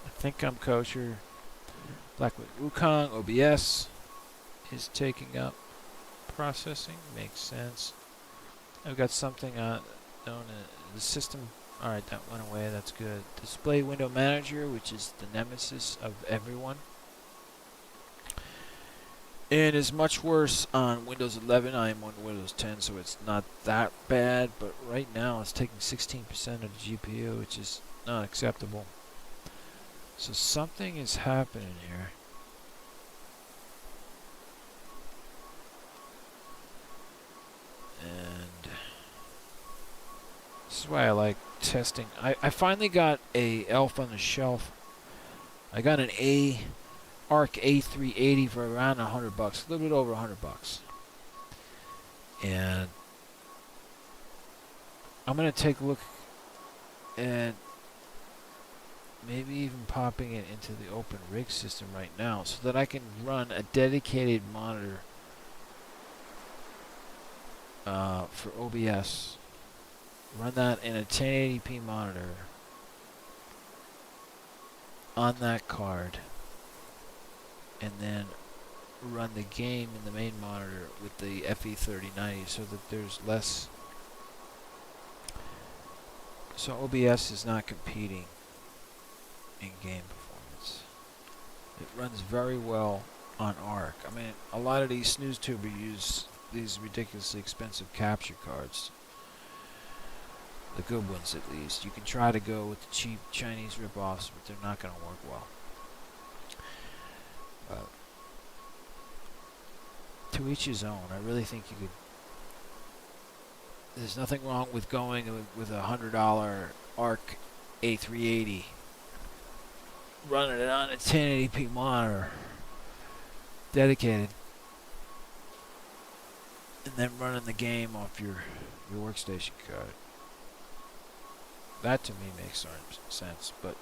I think I'm kosher. Blackwood Wukong OBS is taking up processing. Makes sense. I've got something known as the system. Alright, that went away. That's good. Display Window Manager, which is the nemesis of everyone. It is much worse on Windows 11. I am on Windows 10, so it's not that bad. But right now, it's taking 16% of the GPU, which is not acceptable. So something is happening here. And this is why I like testing. I finally got a elf on the shelf. I got an ARC A380 for around $100, a little bit over $100. And I'm gonna take a look at maybe even popping it into the open rig system right now so that I can run a dedicated monitor for OBS. Run that in a 1080p monitor on that card, and then run the game in the main monitor with the FE3090 so that there's less. So OBS is not competing in game performance. It runs very well on ARC. I mean, a lot of these snooze tubers use these ridiculously expensive capture cards. The good ones, at least. You can try to go with the cheap Chinese ripoffs, but they're not going to work well. To each his own. I really think you could. There's nothing wrong with going with a $100 ARC A380, running it on a 1080p monitor, dedicated, and then running the game off your workstation card. That to me makes sense. But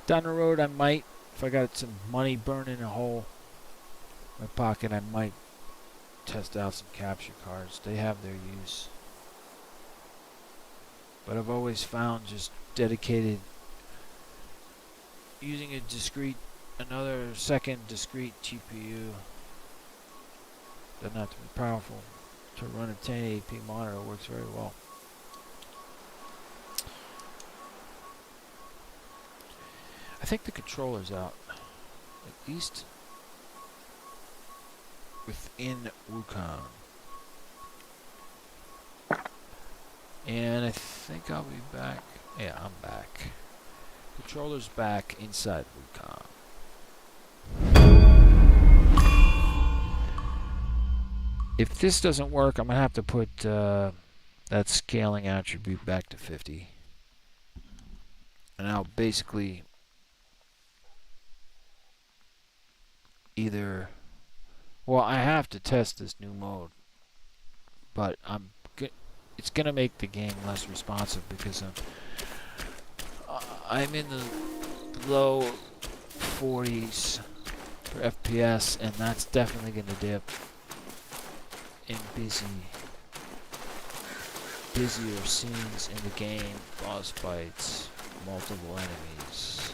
down the road, I might, if I got some money burning a hole in my pocket, I might test out some capture cards. They have their use. But I've always found just dedicated, using another second discrete GPU, doesn't have to be powerful, to run a 1080p monitor works very well. I think the controller's out. At least within Wukong. And I think I'll be back. Yeah, I'm back. Controller's back inside Wukong. If this doesn't work, I'm going to have to put that scaling attribute back to 50. And I'll basically either... Well, I have to test this new mode. But it's going to make the game less responsive because I'm in the low 40s for FPS, and that's definitely going to dip in busier scenes in the game, boss fights, multiple enemies,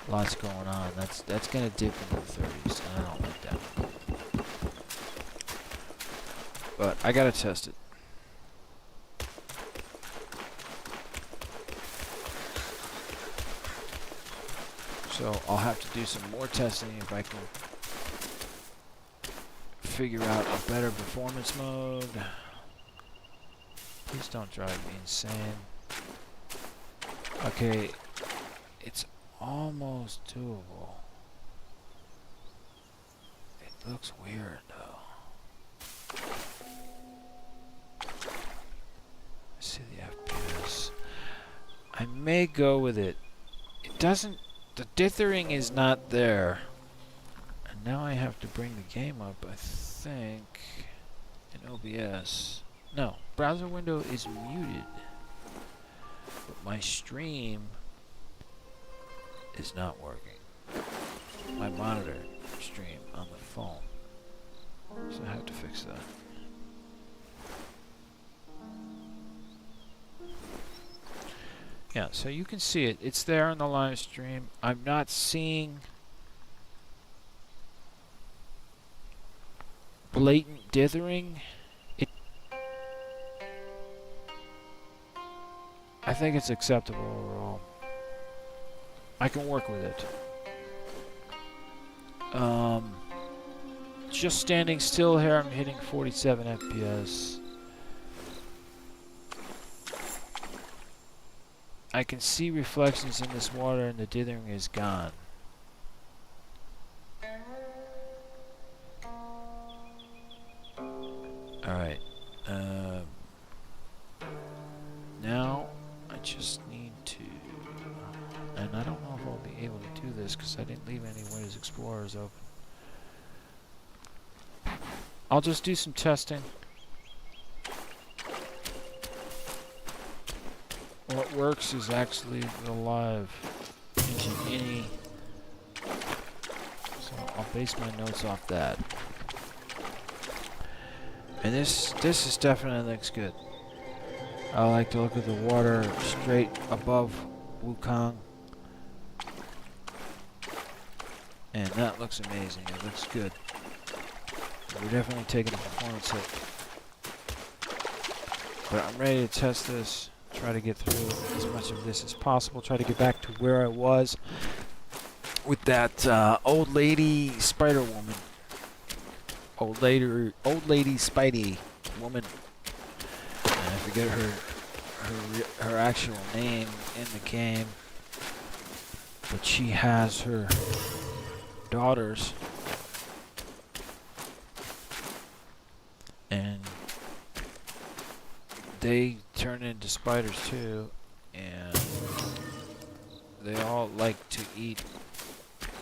lots going on. That's gonna dip into the 30s, and I don't like that. But I gotta test it. So I'll have to do some more testing if I can figure out a better performance mode. Please don't drive me insane. Okay, it's almost doable. It looks weird though. Let's see the FPS. I may go with it. It doesn't, the dithering is not there. And now I have to bring the game up, I think, in OBS. No, browser window is muted. But my stream is not working. My monitor stream on the phone. So I have to fix that. Yeah, so you can see it. It's there on the live stream. I'm not seeing blatant dithering. I think it's acceptable overall. I can work with it. Just standing still here, I'm hitting 47 FPS. I can see reflections in this water and the dithering is gone. Alright. Now I just need to, and I don't know if I'll be able to do this because I didn't leave any Windows Explorers open. I'll just do some testing. What works is actually the live Engini.ini, so I'll base my notes off that. And this is definitely looks good. I like to look at the water straight above Wukong. And that looks amazing. It looks good. We're definitely taking a performance hit. But I'm ready to test this. Try to get through as much of this as possible. Try to get back to where I was with that old lady spider woman. Old lady Spidey woman. And I forget her actual name in the game, but she has her daughters, and they turn into spiders too, and they all like to eat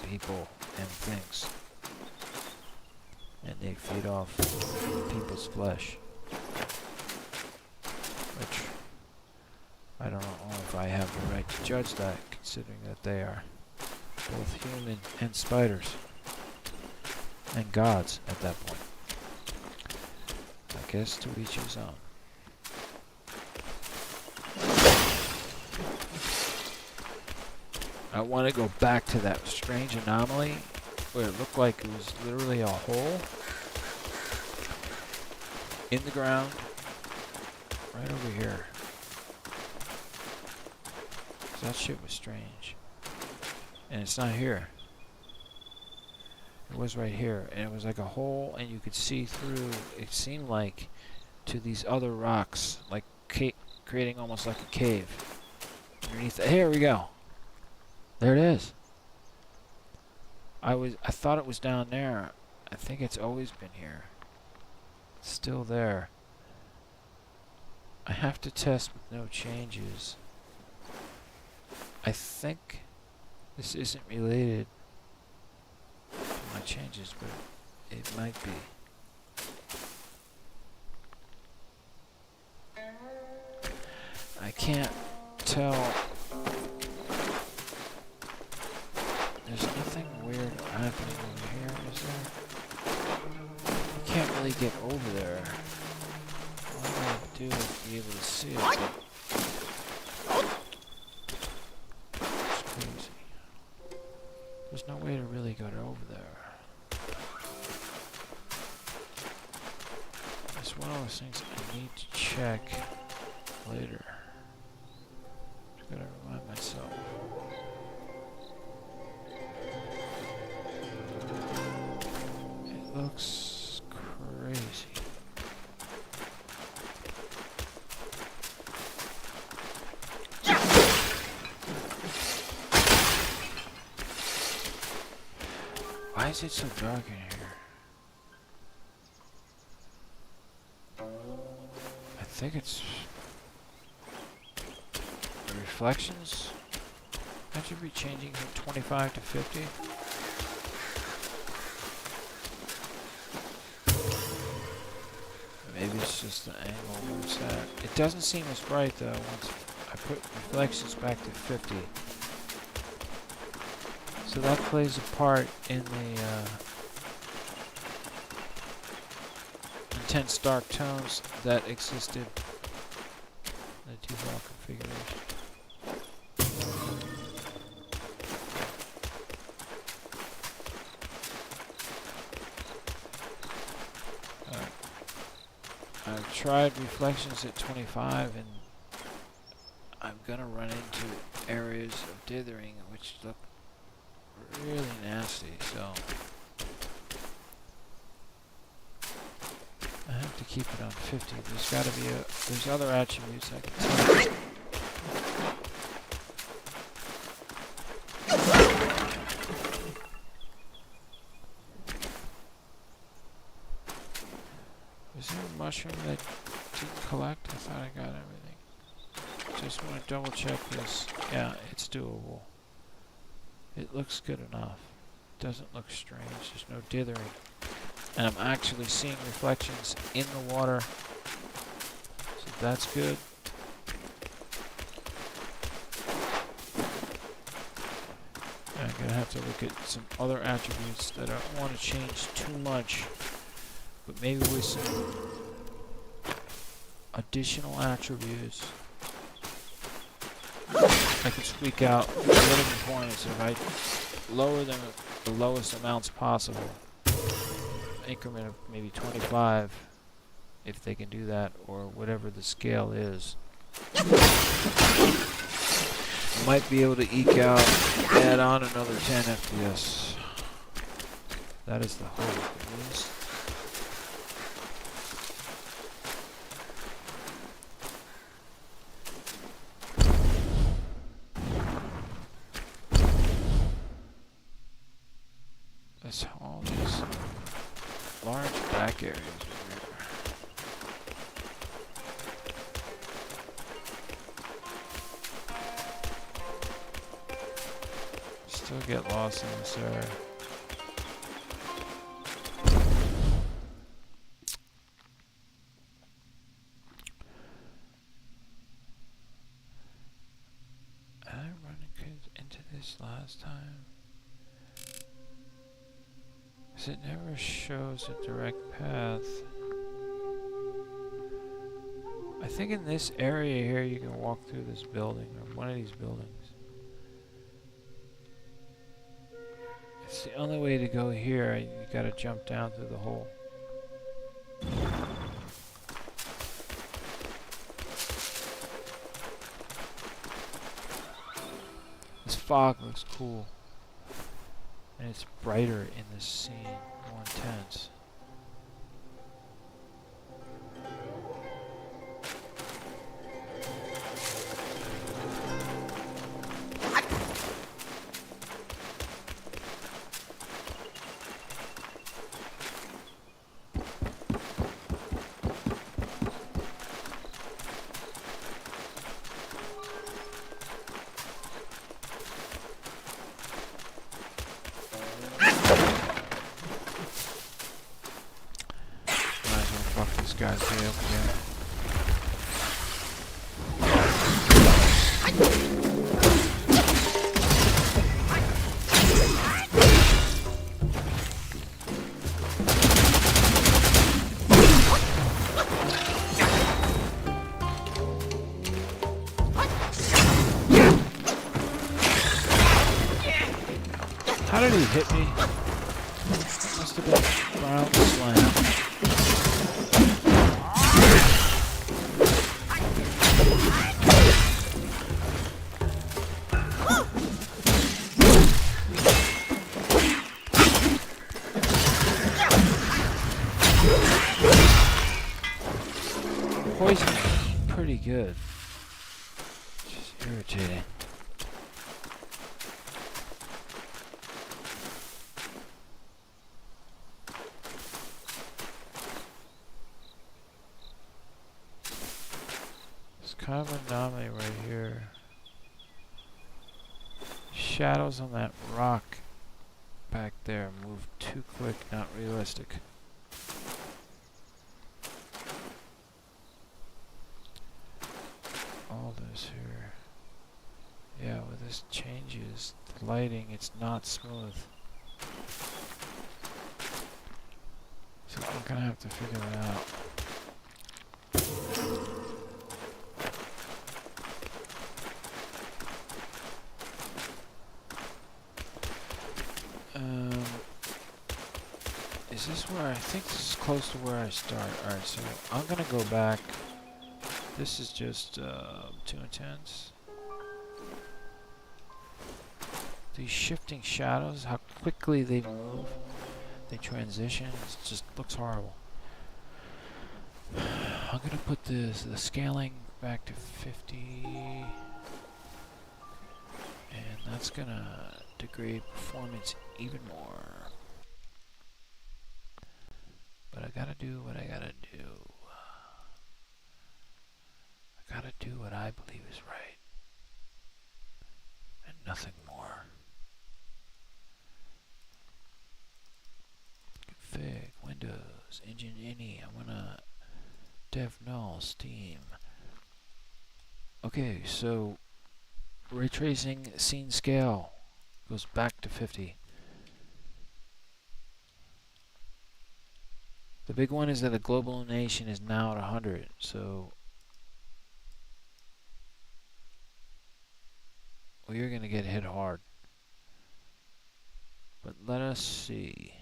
people and things, and they feed off people's flesh, which I don't know if I have the right to judge that, considering that they are both human and spiders, and gods at that point. I guess to each his own. I want to go back to that strange anomaly where it looked like it was literally a hole in the ground right over here. That shit was strange. And it's not here. It was right here, and it was like a hole, and you could see through. It seemed like to these other rocks, like creating almost like a cave underneath. Here we go. There it is. I thought it was down there. I think it's always been here. It's still there. I have to test with no changes. I think this isn't related to my changes, but it might be. I can't tell. There's nothing weird happening over here, is there? You can't really get over there. All I gotta do is be able to see it. It's crazy. There's no way to really get over there. It's one of those things I need to check later. Just gotta remind myself. It looks crazy. Why is it so dark in here? I think it's the reflections. That should be changing from 25 to 50. Maybe it's just the angle where it's at. It doesn't seem as bright though once I put reflections back to 50. So that plays a part in the intense dark tones that existed in the default configuration. I've tried reflections at 25 and I'm gonna run into areas of dithering which look really nasty, so I have to keep it on 50. There's gotta be there's other attributes I can tell. Is there a mushroom that didn't collect? I thought I got everything. Just want to double check this. Yeah, it's doable. It looks good enough. Doesn't look strange. There's no dithering. And I'm actually seeing reflections in the water. So that's good. I'm going to have to look at some other attributes that I don't want to change too much. But maybe with some additional attributes, I can squeak out living points if I lower them at the lowest amounts possible. Increment of maybe 25, if they can do that, or whatever the scale is. Might be able to eke out, add on another 10 FPS. That is the hope, at least. All these large back areas over here. Still get lost in this area. I run into this last time. It never shows a direct path. I think in this area here you can walk through this building, or one of these buildings. It's the only way to go here. You gotta jump down through the hole. This fog looks cool. And it's brighter in this scene, more intense. Guys, stay up again. How did he hit me? Must have been ground slam. Poison is pretty good. Just irritating. It's kind of an anomaly right here. Shadows on that rock back there move too quick, not realistic. All this here. Yeah, with this changes the lighting, it's not smooth. So I'm gonna have to figure it out. Is this where I think this is close to where I start? Alright, so I'm gonna go back. This is just too intense. These shifting shadows, how quickly they move, they transition, it just looks horrible. I'm gonna put the scaling back to 50, and that's gonna degrade performance even more. But I gotta do what I gotta do. I gotta do what I believe is right, and nothing more. Config, Windows, Engine.ini, I wanna dev null, Steam. Okay, so ray tracing scene scale goes back to 50. The big one is that the global illumination is now at 100, so well, you're gonna get hit hard. But let us see.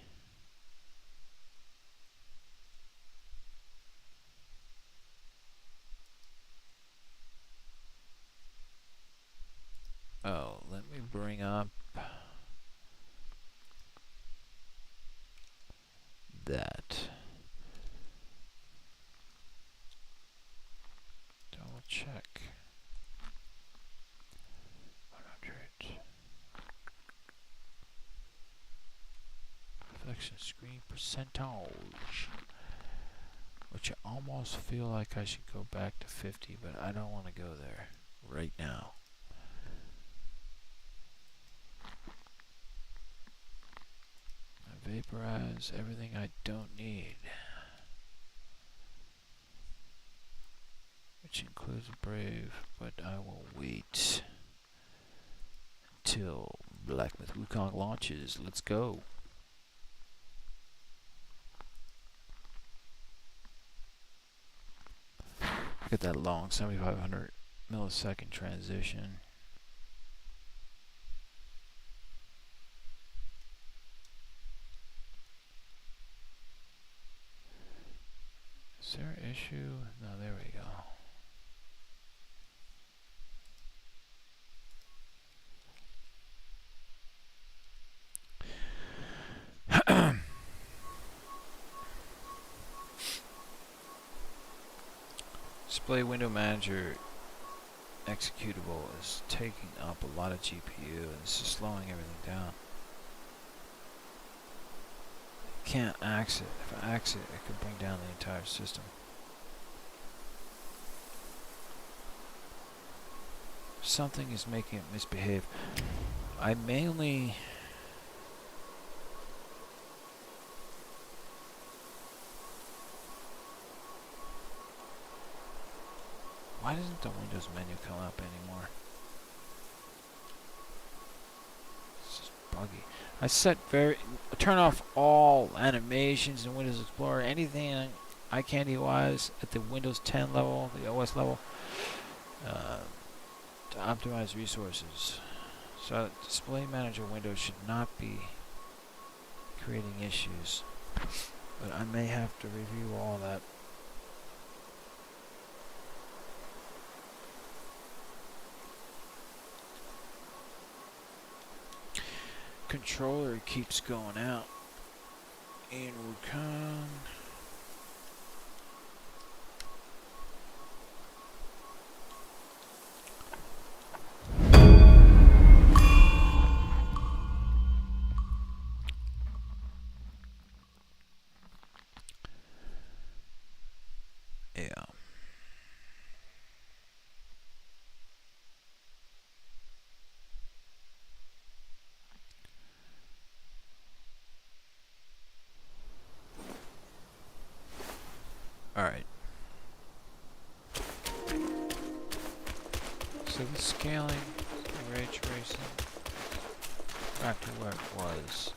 Oh, let me bring up that. Double check. 100. Reflection screen percentage. Which I almost feel like I should go back to 50, but I don't want to go there right now. I vaporize everything I don't need. Which includes Brave, but I will wait until Black Myth Wukong launches. Let's go. Look at that long 7500 millisecond transition. Is there an issue? No, there we go. display window manager executable is taking up a lot of GPU and this is slowing everything down. Can't axe it. If I axe it, it could bring down the entire system. Something is making it misbehave. I mainly why doesn't the Windows menu come up anymore? It's just buggy. I turn off all animations in Windows Explorer, anything eye candy wise at the Windows 10 level, the OS level, to optimize resources. So display manager window should not be creating issues, but I may have to review all that. Controller keeps going out in Wukong. Yeah. Alright. So the scaling, the ray tracing, back to where it was.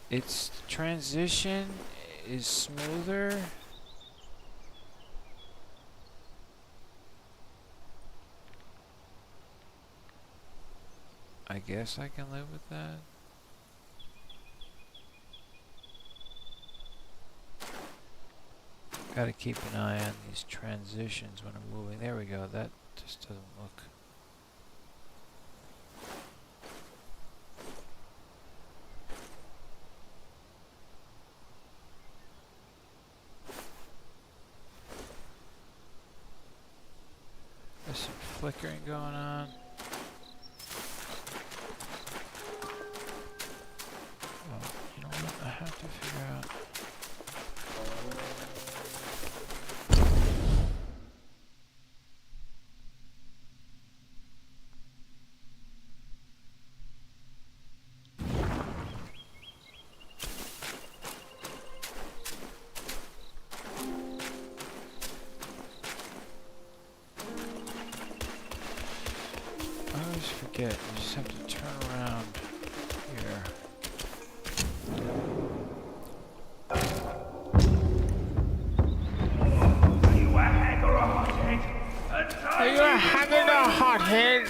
Its transition is smoother. I guess I can live with that. Gotta keep an eye on these transitions when I'm moving. There we go. That just doesn't look. There's some flickering going on. Oh, you know what? I have to figure out. Forget, you just have to turn around here. Are you a hag or a hothead? Are you a hag or a hothead?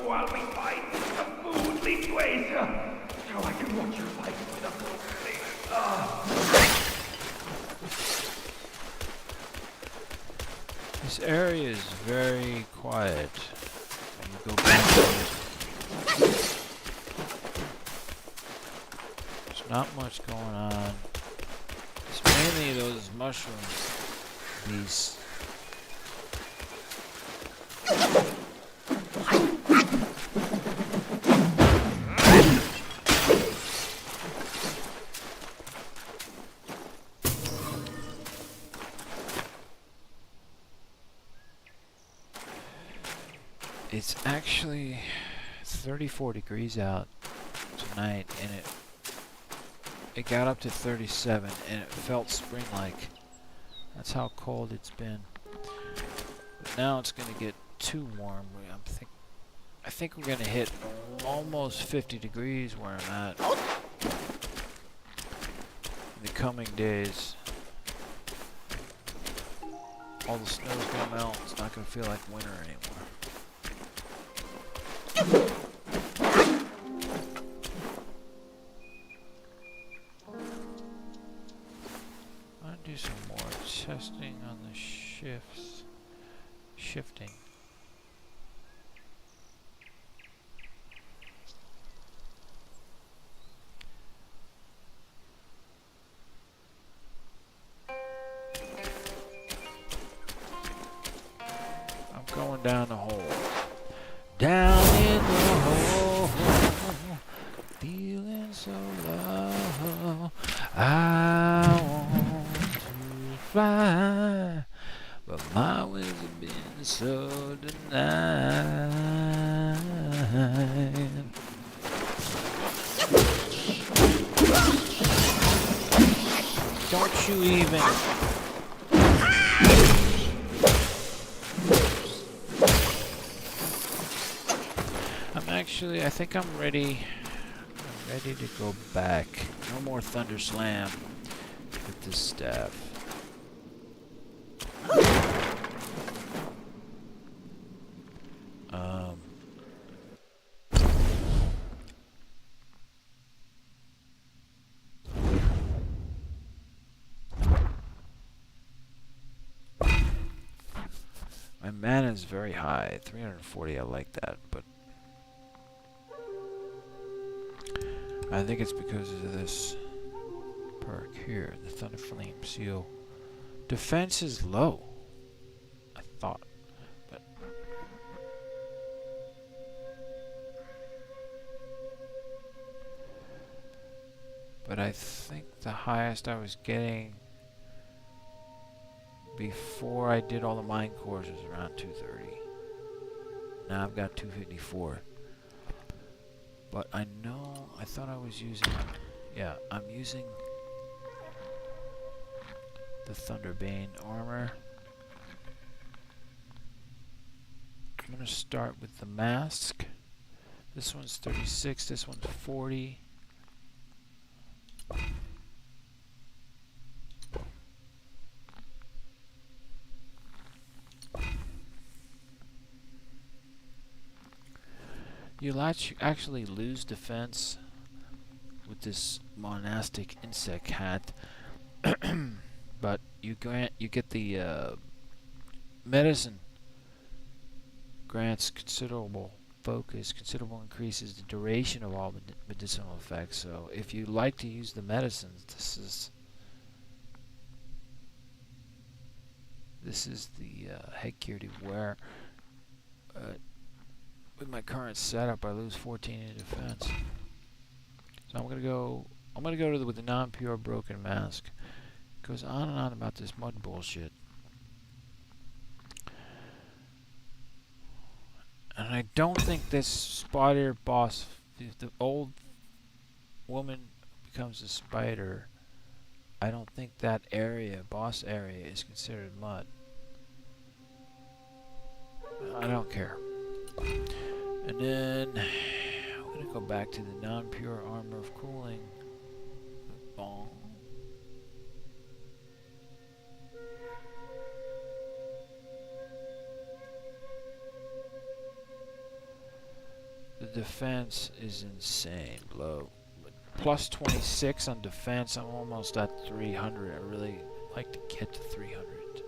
While we fight, the food leads ways. So I can watch you fight with a This area is very quiet. Go back to it. There's not much going on. It's mainly those mushrooms. These. It's actually 34 degrees out tonight, and it got up to 37, and it felt spring-like. That's how cold it's been. But now it's going to get too warm. I think we're going to hit almost 50 degrees where I'm at in the coming days. All the snow's going to melt. It's not going to feel like winter anymore. I'll do some more testing on the shifting. down the hole. Down in the hole, feeling so low. I want to fly, but my wings have been so denied. Don't you even. I think I'm ready. I'm ready to go back. No more Thunder Slam with this staff. My mana is very high, 340. I like that, but I think it's because of this perk here, the Thunder Flame Seal. Defense is low, I thought, but I think the highest I was getting before I did all the mine cores was around 230. Now I've got 254. But I know, I thought I was using, yeah, I'm using the Thunderbane armor. I'm going to start with the mask. This one's 36, this one's 40. You'll actually lose defense with this monastic insect hat, but you get the medicine grants considerable focus, considerable increases the duration of all medicinal effects. So if you like to use the medicines, this is the headgear to wear. With my current setup, I lose 14 in defense. So I'm gonna go with the non-pure broken mask. It goes on and on about this mud bullshit. And I don't think this spider boss, if the old woman becomes a spider, I don't think that area, boss area, is considered mud. I don't care. And then I'm going to go back to the non-pure armor of cooling. Bong. The defense is insane low. Plus 26 on defense. I'm almost at 300. I really like to get to 300.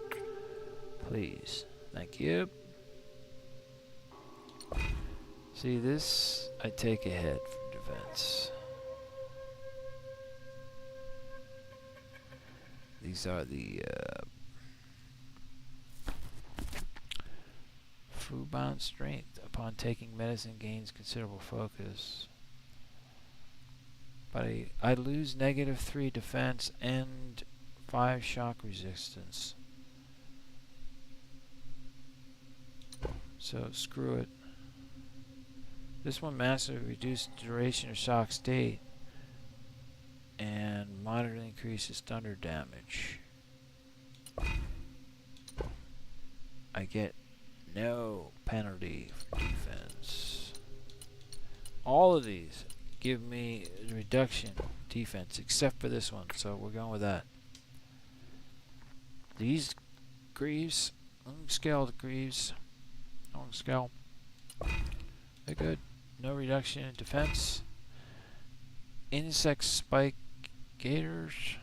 Please. Thank you. See this? I take a hit from defense. These are the food-bound strength. Upon taking medicine gains considerable focus. But I lose -3 defense and 5 shock resistance. So screw it. This one massively reduces duration of shock state and moderately increases thunder damage. I get no penalty for defense. All of these give me a reduction defense except for this one, so we're going with that. These greaves, unscaled greaves, unscaled, they're good. No reduction in defense. Insect spike gators.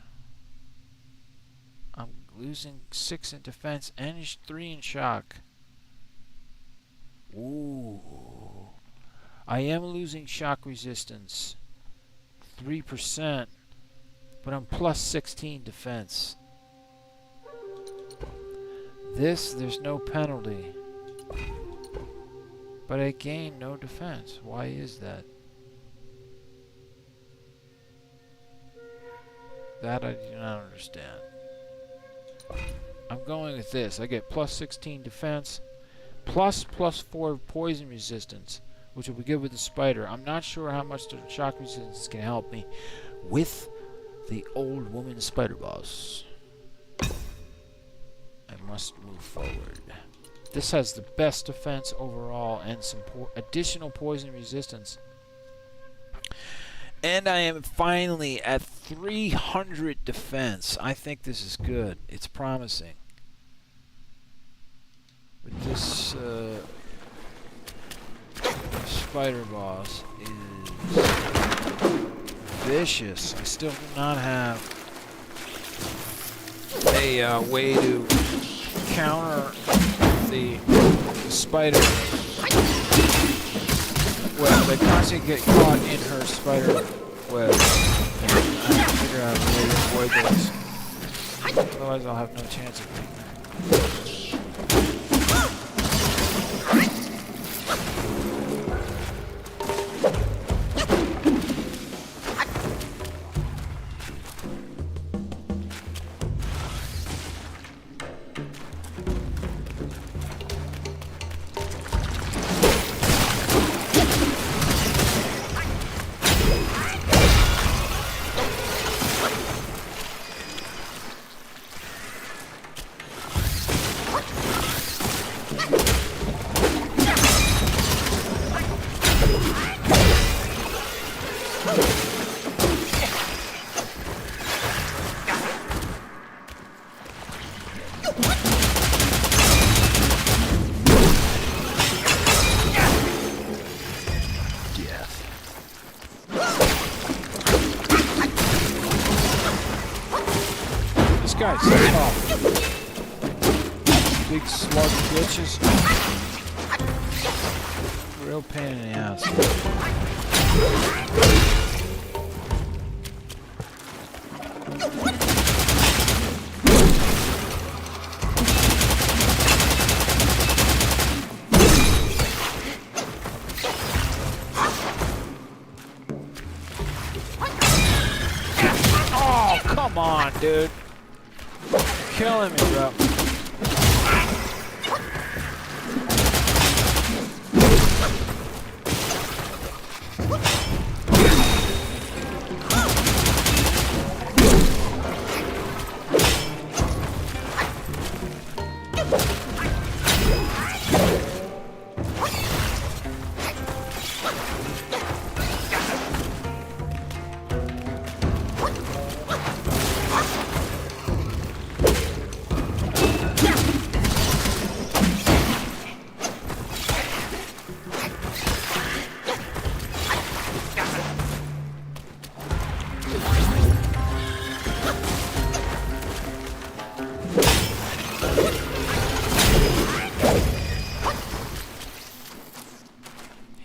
I'm losing 6 in defense and 3 in shock. Ooh. I am losing shock resistance. 3%. But I'm plus 16 defense. This, there's no penalty. But I gain no defense. Why is that? That I do not understand. I'm going with this. I get plus 16 defense, plus 4 poison resistance, which will be good with the spider. I'm not sure how much the shock resistance can help me with the old woman spider boss. I must move forward. This has the best defense overall and some additional poison resistance. And I am finally at 300 defense. I think this is good. It's promising. But this spider boss is vicious. I still do not have a way to counter the spider web. I constantly get caught in her spider web. I have to figure out a way to avoid this. Otherwise I'll have no chance of beating her. Guys, that's off. Big slug glitches. Real pain in the ass. Oh, come on, dude. Killing me, bro.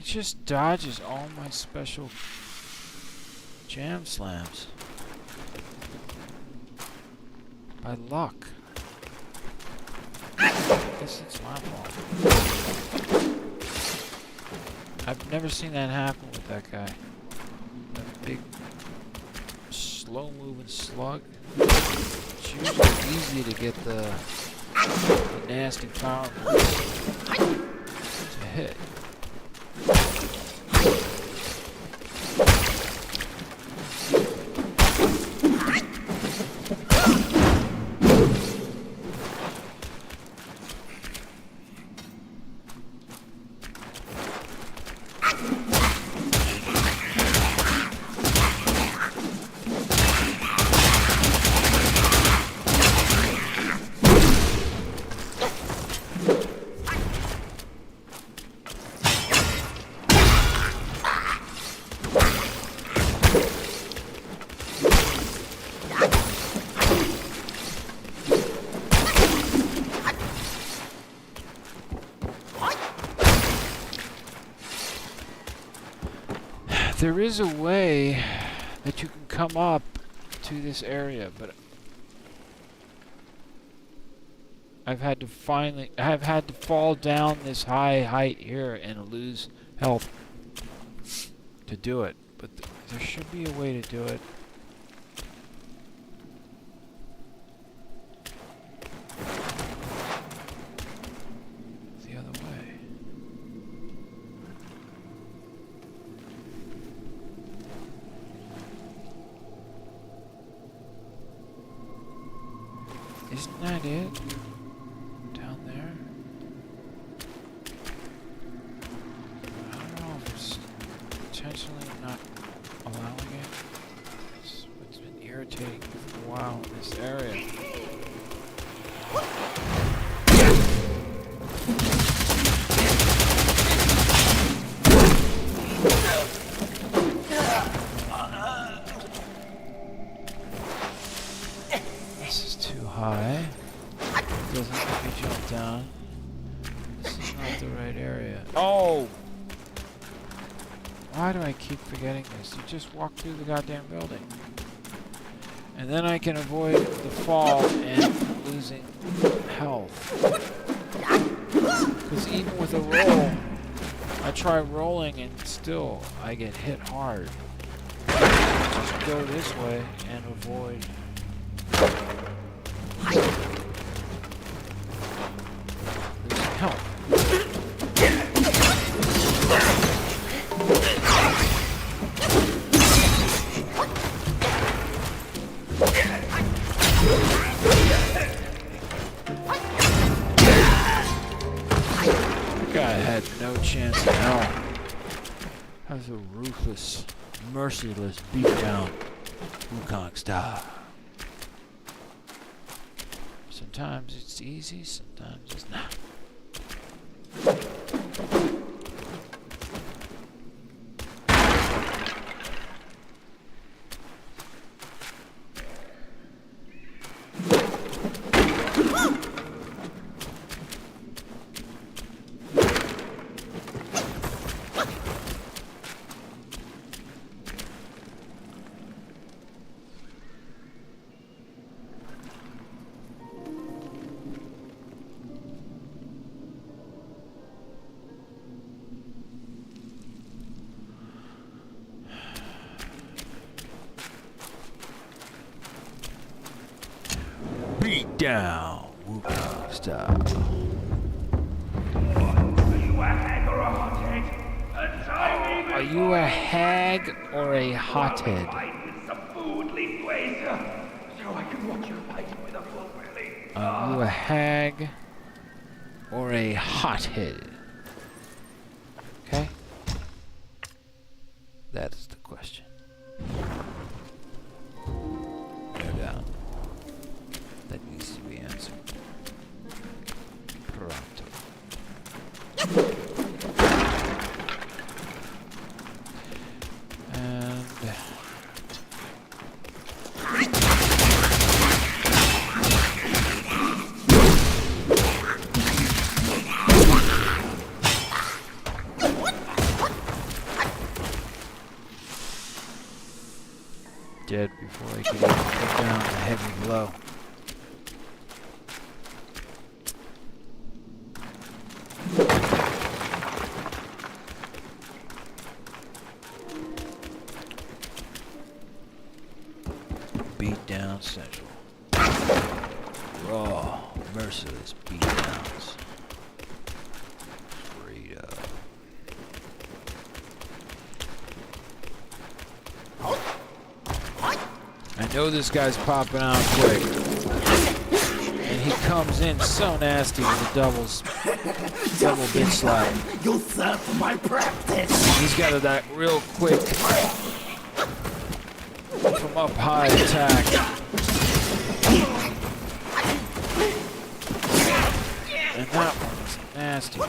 Just dodges all my special jam slams by luck. I guess it's my fault. I've never seen that happen with that guy. That big, slow-moving slug. It's usually easy to get the nasty power to hit. There is a way that you can come up to this area, but I've had to fall down this high height here and lose health to do it. But there should be a way to do it. The other way. Isn't that it? Down there? I don't know if it's intentionally not allowing it. It's been irritating me for a while in this area. This is too high. Doesn't let me jump down. This is not the right area. Oh! Why do I keep forgetting this? You just walk through the goddamn building. And then I can avoid the fall and losing health. Because even with a roll, I try rolling and still I get hit hard. Just go this way and avoid. Losing health. Guy had no chance in hell. That was a ruthless, merciless beatdown. Wukong style. Sometimes it's easy, sometimes it's not. Beat down, Wukong style. Are you a hag or a hothead? Are you a hag or a hothead? With some food leastways, so I can watch your fight with a full belly. Are you a hag or a hothead? Okay? That is the question. No doubt. That needs to be answered. Pronto. And dead before I could even put down the heavy blow. Beat down central. Raw, merciless beat downs. Straight up. I know this guy's popping out quick. And he comes in so nasty with a double bitch slap. You'll serve for my practice. He's got that real quick from up high attack. And that one's nasty.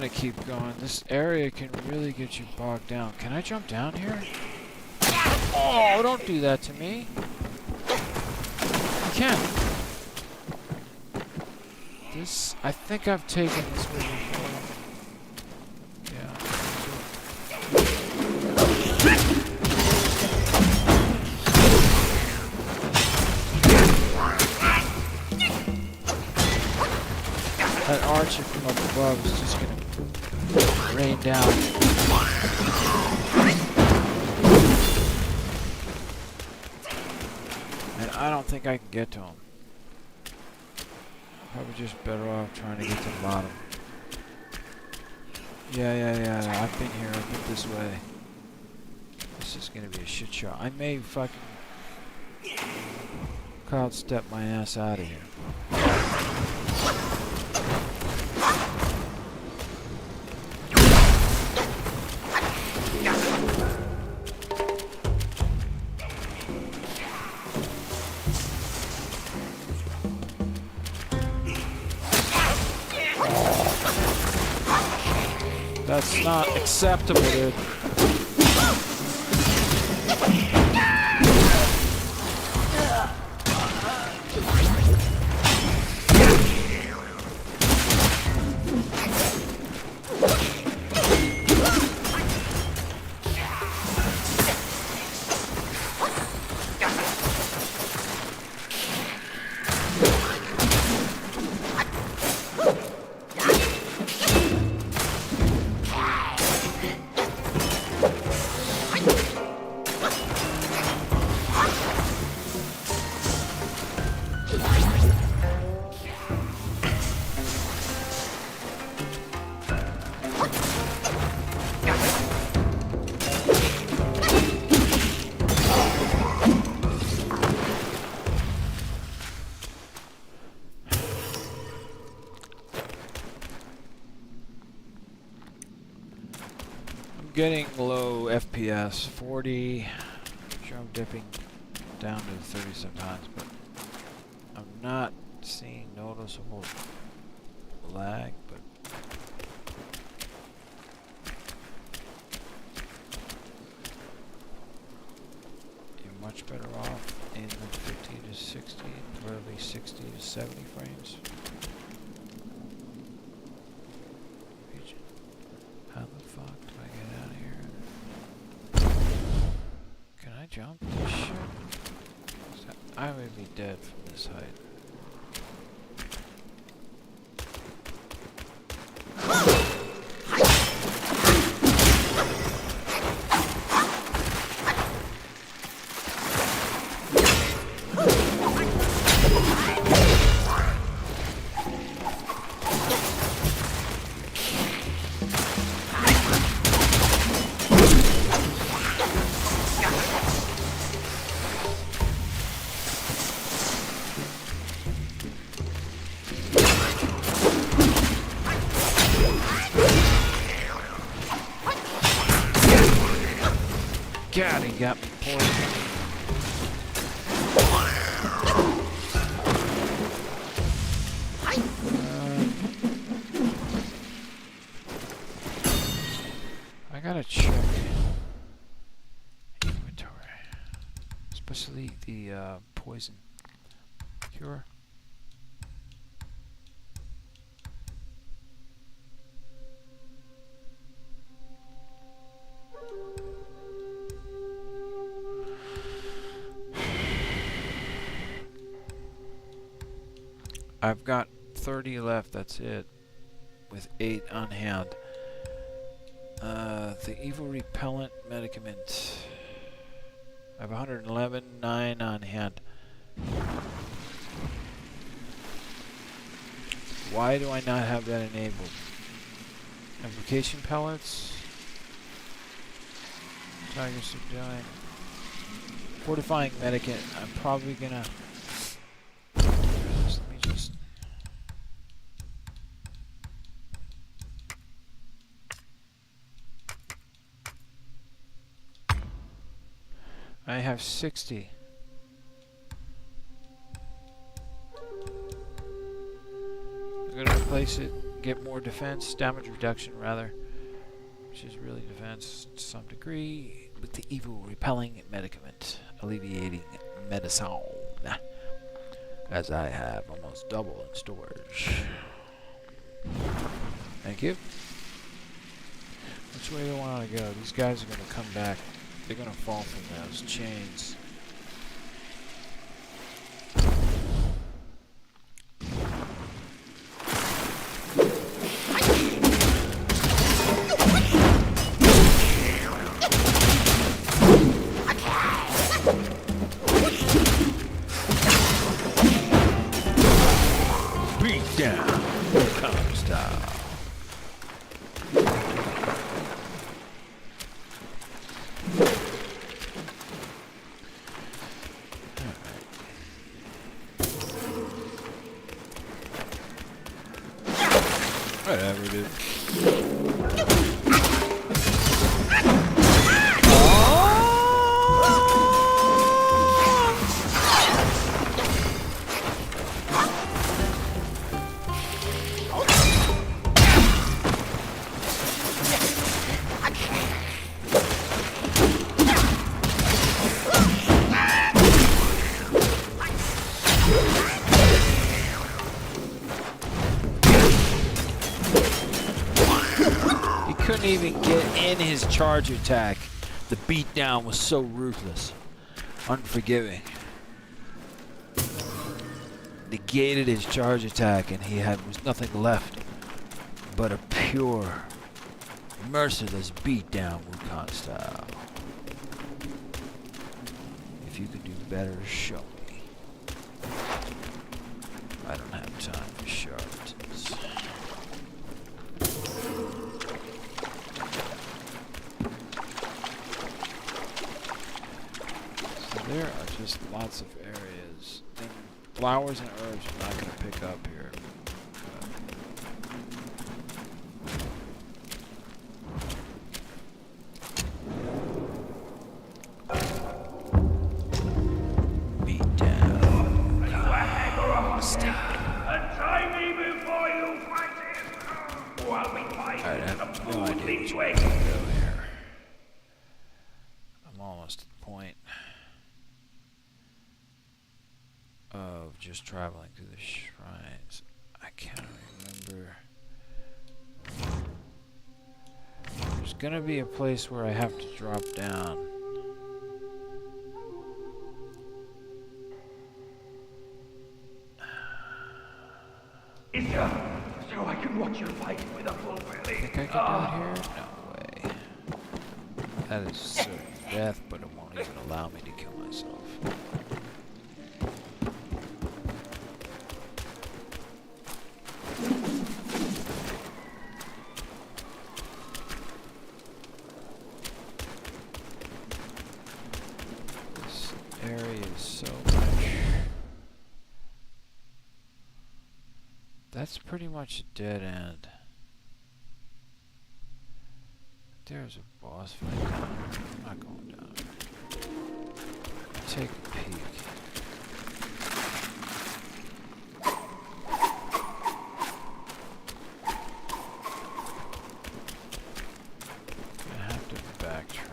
gonna keep going. This area can really get you bogged down. Can I jump down here? Oh, don't do that to me. You can. This, I think I've taken this way before. Yeah. That archer from up above is just gonna rain down. And I don't think I can get to him. Probably just better off trying to get to the bottom. Yeah. I've been here. I've been this way. This is gonna be a shit show. I may fucking cloud step my ass out of here. That's not acceptable, dude. Getting low FPS, 40. Sure, I'm dipping down to 30 sometimes, but I'm not seeing noticeable lag. But you're much better off in the 50 to 60, probably 60 to 70 frames. How the fuck do I get out of here? Can I jump this shit? I would be dead from this height. God, he got me poisoned. I gotta check inventory, especially the poison cure. I've got 30 left, that's it, with 8 on hand. The evil repellent medicament. I have 111, 9 on hand. Why do I not have that enabled? Application pellets. Tiger subduing. Fortifying medicament. I'm probably gonna... I have 60. I'm gonna replace it, get more defense, damage reduction rather, which is really defense to some degree, with the evil repelling medicament, alleviating medicine, as I have almost double in storage. Thank you. Which way do I want to go? These guys are going to come back. They're going to fall from those chains. Beat down. Wukong style. Whatever, dude. Couldn't even get in his charge attack. The beatdown was so ruthless, unforgiving. Negated his charge attack, and he was nothing left but a pure, merciless beatdown, Wukong style. If you could do better, show me. I don't have time for charlatans. There are just lots of areas, and flowers and herbs we're not going to pick up here. Beat down. Are you a hag or a hostage? Untie me before you fight him! While we fight, I have the no idea food which leads way way. to go here. I'm almost at the point of just traveling through the shrines. I can't remember. There's gonna be a place where I have to drop down. Is so I can watch you fight with a full belly. Think I can do it here? No way. That is certain death, but it won't even allow me to kill myself. This area is so much. That's pretty much a dead end. There's a boss fight down there. I'm not going down there. Take a peek. Gonna have to backtrack.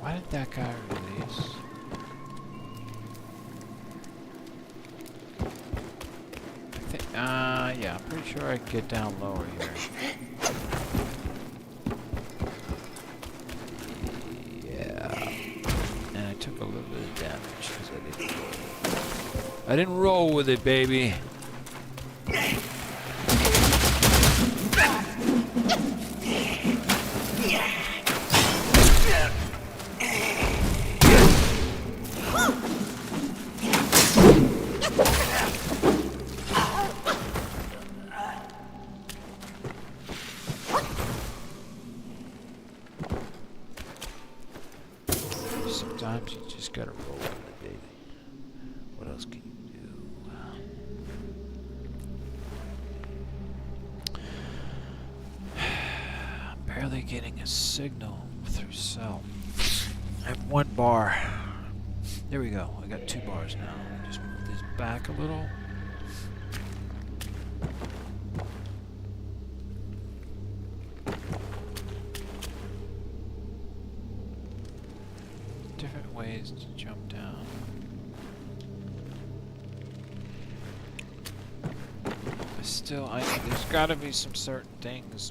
Why did that guy release? I think, yeah, I'm pretty sure I can get down lower here. Yeah. And I took a little bit of damage because I didn't roll with it, baby. Sometimes you just gotta roll with it, baby. What else can you do? I'm barely getting a signal through cell. I have 1 bar. There we go. I got 2 bars now. Just move this back a little. Different ways to jump down. But still, there's gotta be some certain things.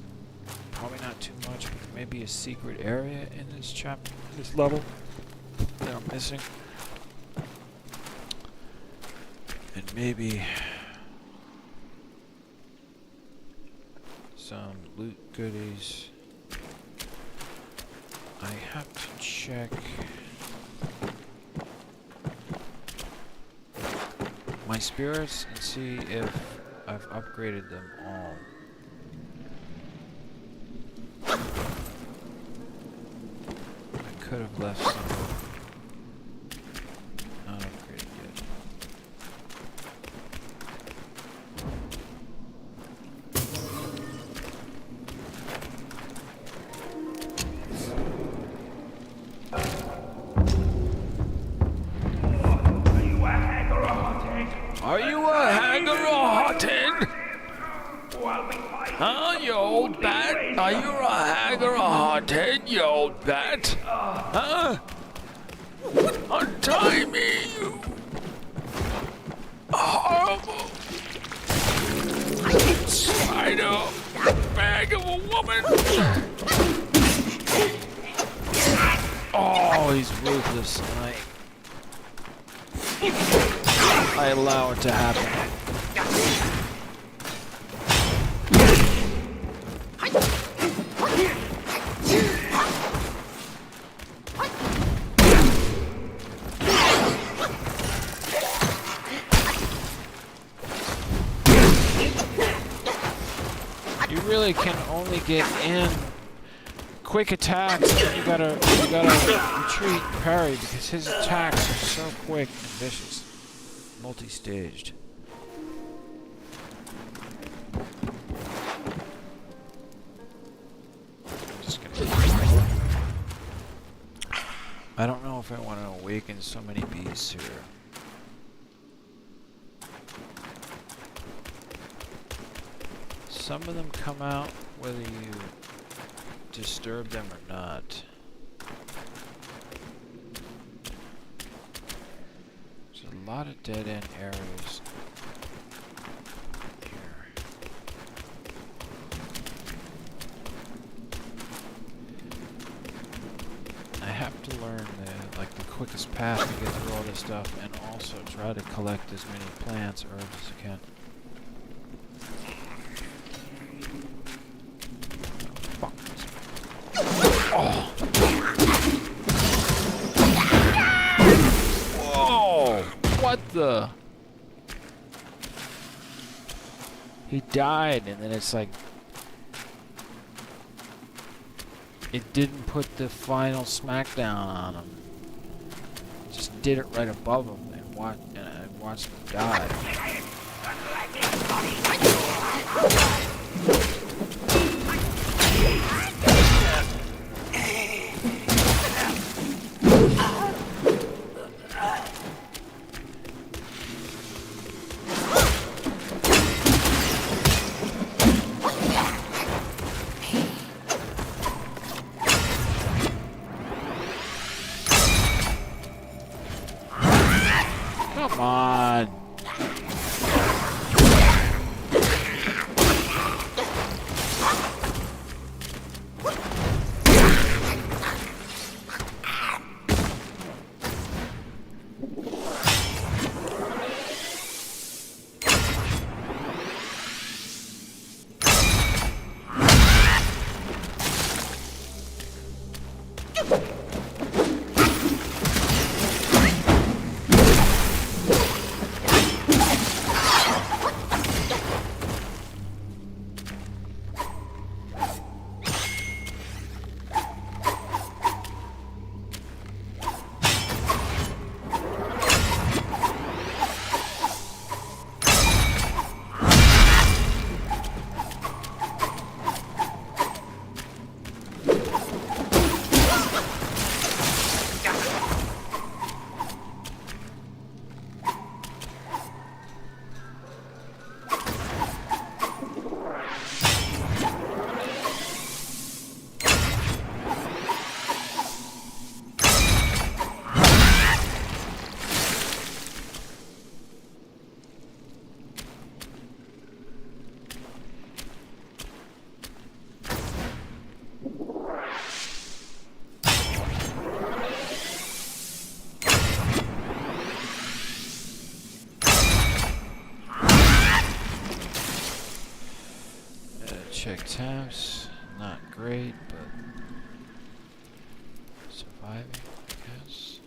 Probably not too much, but maybe a secret area in this chapter, this level that I'm missing. And maybe some loot goodies. I have to check my spirits and see if I've upgraded them all. I could have left some not upgraded yet. Are you a hag or a hothead? Huh, you old bat? Are you a hag or a hothead, you old bat? Huh? Untie me, you horrible spider bag of a woman. Oh, he's ruthless tonight. I allow it to happen. You really can only get in quick attacks, and then you gotta retreat and parry because his attacks are so quick and vicious. Multi-staged. Just gonna. I don't know if I want to awaken so many beasts here. Some of them come out whether you disturb them or not. There's a lot of dead-end areas here. I have to learn the quickest path to get through all this stuff, and also try to collect as many plants, herbs as I can. Oh. Whoa! What the? He died, and then it's like it didn't put the final smackdown on him. It just did it right above him, and I watched him die. Come on. Unchecked tabs. Not great, but surviving, I guess.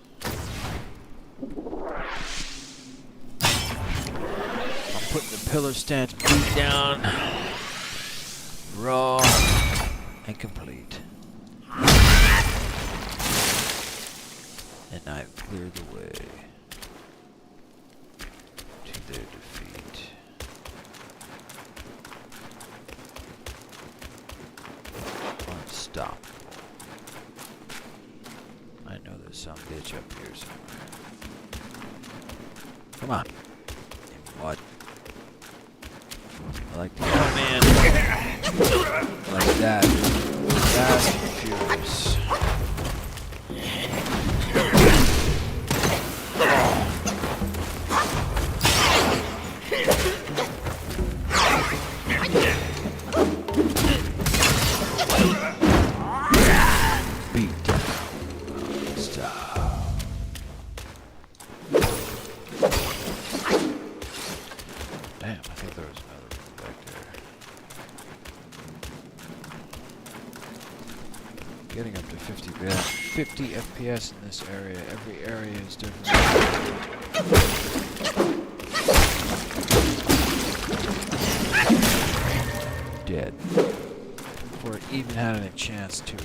I'm putting the pillar stance boot down. Raw and complete. And I've cleared the way to their defeat. Unstoppable. I know there's some bitch up here somewhere. Come on. In what? I like to come in like that. Fast and furious. Beat down. Stop. Damn, I think there was another one back there. Getting up to 50 FPS in this area. Every area is different. Dead. Before it even had any chance to.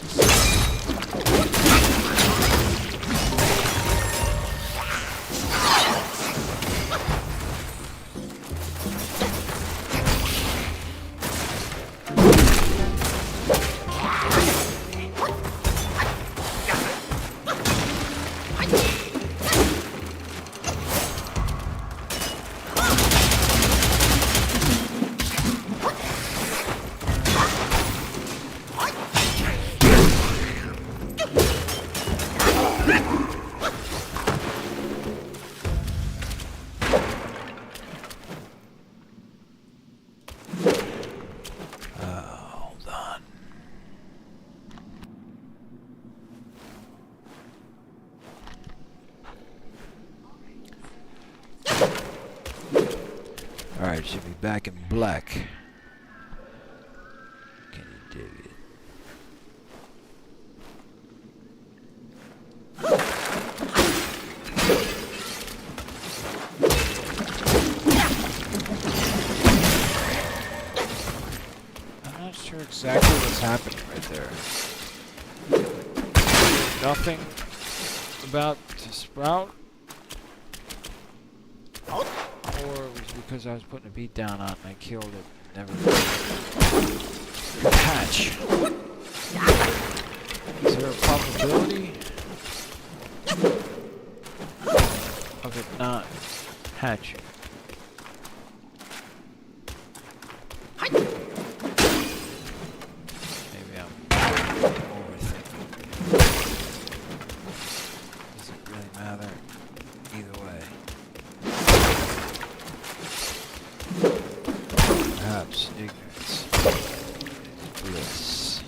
Alright, should be back in black. Can you dig it? I'm not sure exactly what's happening right there. Nothing about to sprout? Or it was because I was putting a beat down on it and I killed it. Never hatch. Is there a probability of it not hatching? Maybe I'm overthinking. Does it really matter? Either way. Perhaps ignorance is bliss.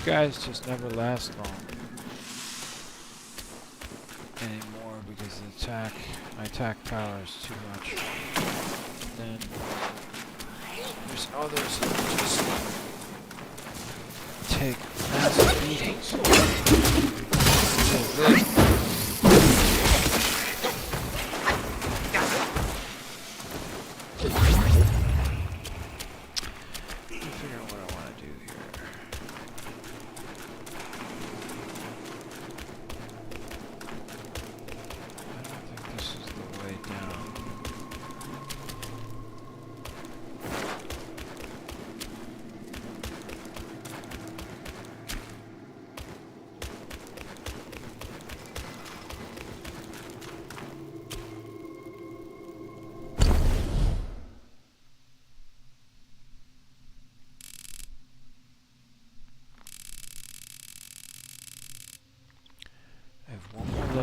Guys just never last long anymore because my attack power is too much. Then there's others that just take massive beatings. So good. Figure out what I want to do here.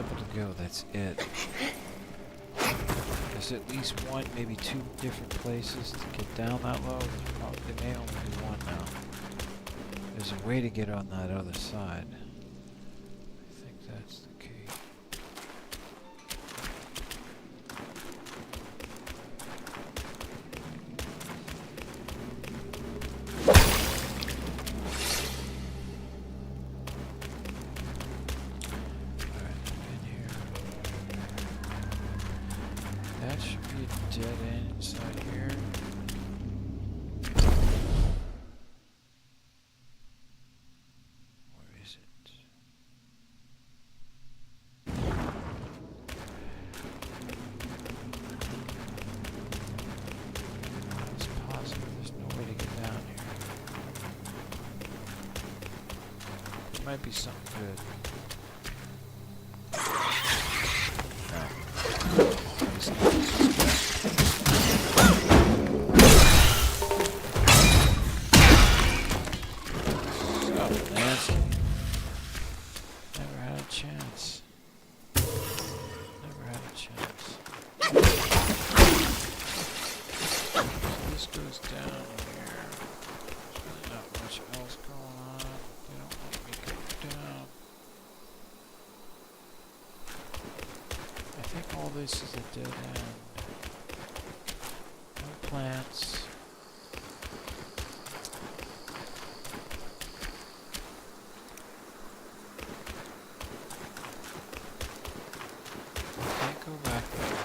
level to go, that's it. There's at least one, maybe two different places to get down that low. There may only be one now. There's a way to get on that other side. I think that's the key. That should be a dead end inside here. Where is it? It's possible there's no way to get down here. There might be something good. This is a dead end. No plants. Can't go back there.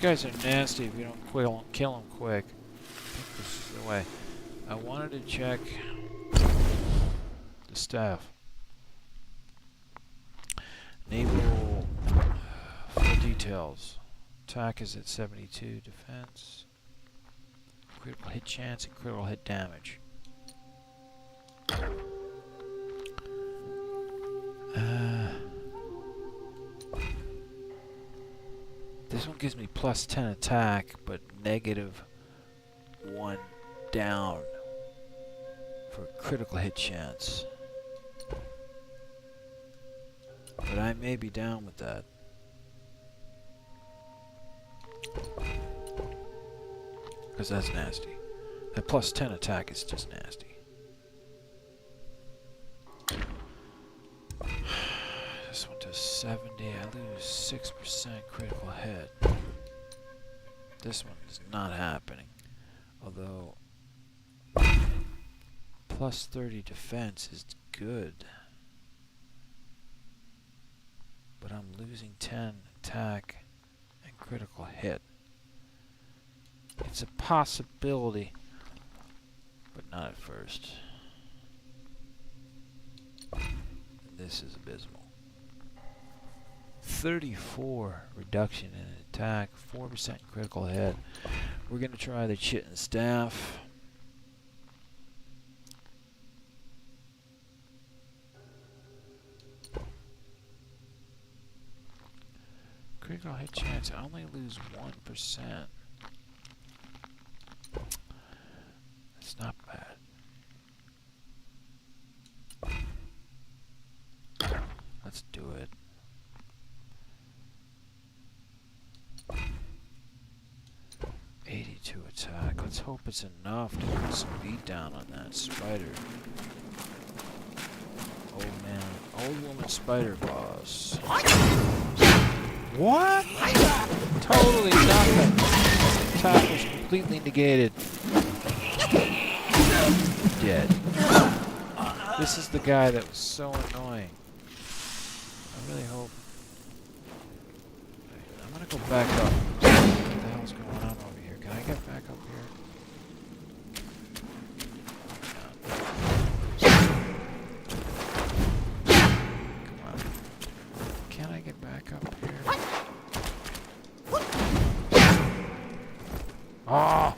These guys are nasty if you don't kill them quick. I think this is the way. I wanted to check the staff. Naval full details. Attack is at 72. Defense. Critical hit chance and critical hit damage. This one gives me plus 10 attack, but negative 1 down for critical hit chance. But I may be down with that. Because that's nasty. That plus 10 attack is just nasty. This one does 70. I lose 6% critical hit. This one is not happening. Although plus 30 defense is good. But I'm losing 10 attack and critical hit. It's a possibility, but not at first. This is abysmal. 34 reduction in attack, 4% critical hit. We're going to try the chitin staff. Critical hit chance. I only lose 1%. It's not bad. Let's do it. '82 attack. Let's hope it's enough to put some beat down on that spider. Old man, old woman spider boss. What? Totally nothing. Attack was completely negated. Dead. This is the guy that was so annoying. I really hope. I'm gonna go back up. What the hell's going on over here? Can I get back up here? Come on. Can I get back up here? Ah!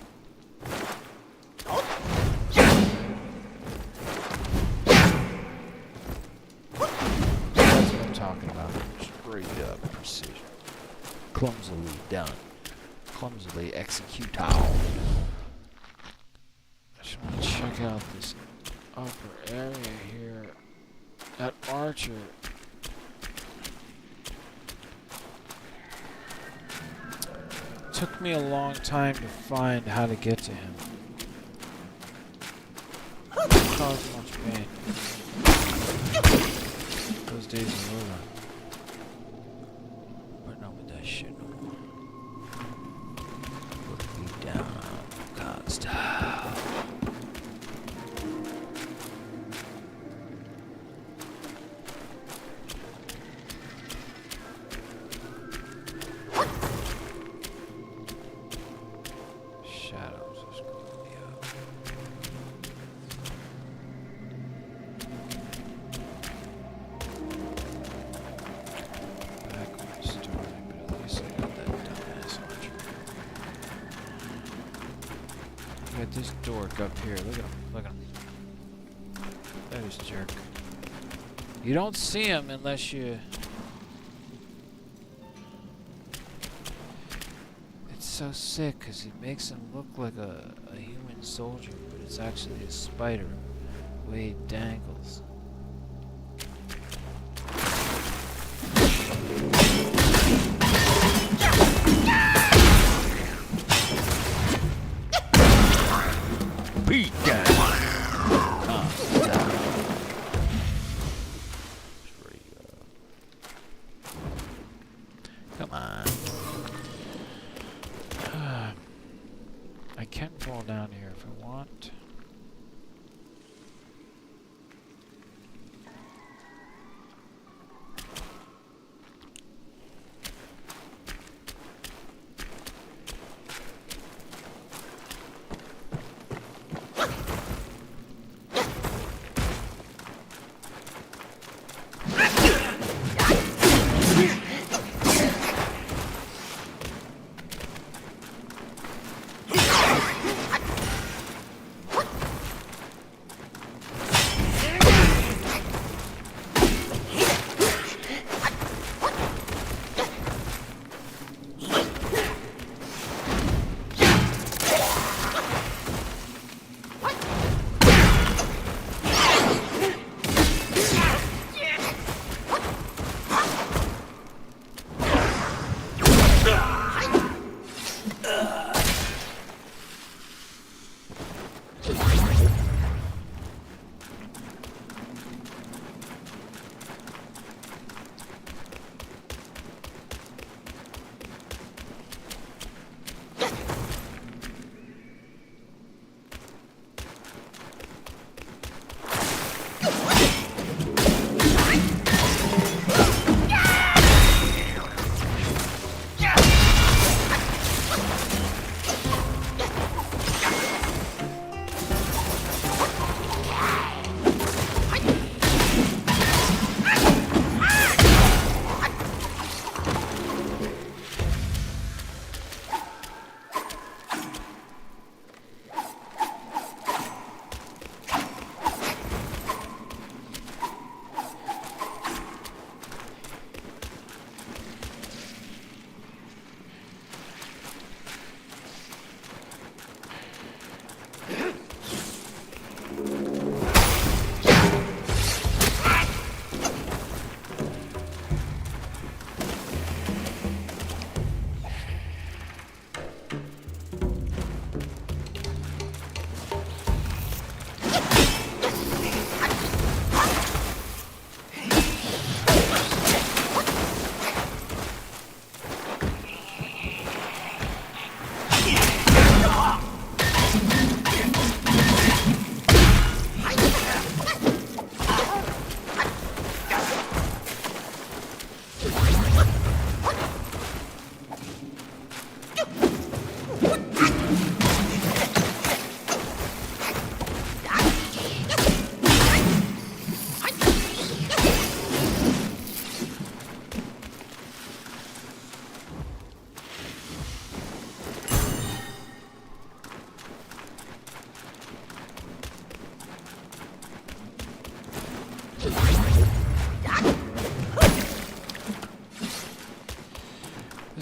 That's what I'm talking about. Straight up precision. Clumsily done. Clumsily executable. I just want to check out this upper area here at Archer. Took me a long time to find how to get to him. It caused much pain. Those days are over. Putting up with that shit no more. Put me down, God style. Shadows are screwing me up. Back when I started, but at least I got that dumbass archer. Look at this dork up here. Look at him. Look at him. There's a jerk. You don't see him unless you... It's so sick because he makes him look like a human soldier, but it's actually a spider the way he dangles. Beat down. Calm down. Straight up. Come on. I can fall down here if I want.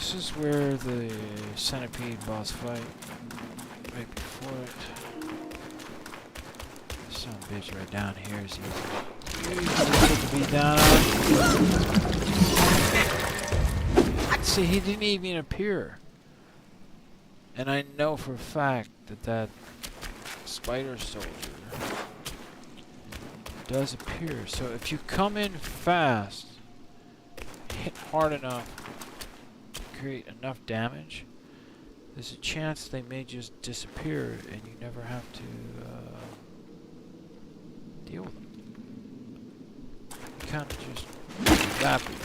this is where the centipede boss fight. Right before it. Some bitch right down here is easy to be done. See, he didn't even appear. And I know for a fact that that spider soldier does appear. So if you come in fast, hit hard enough, create enough damage, there's a chance they may just disappear and you never have to deal with them. You kind of just evaporate.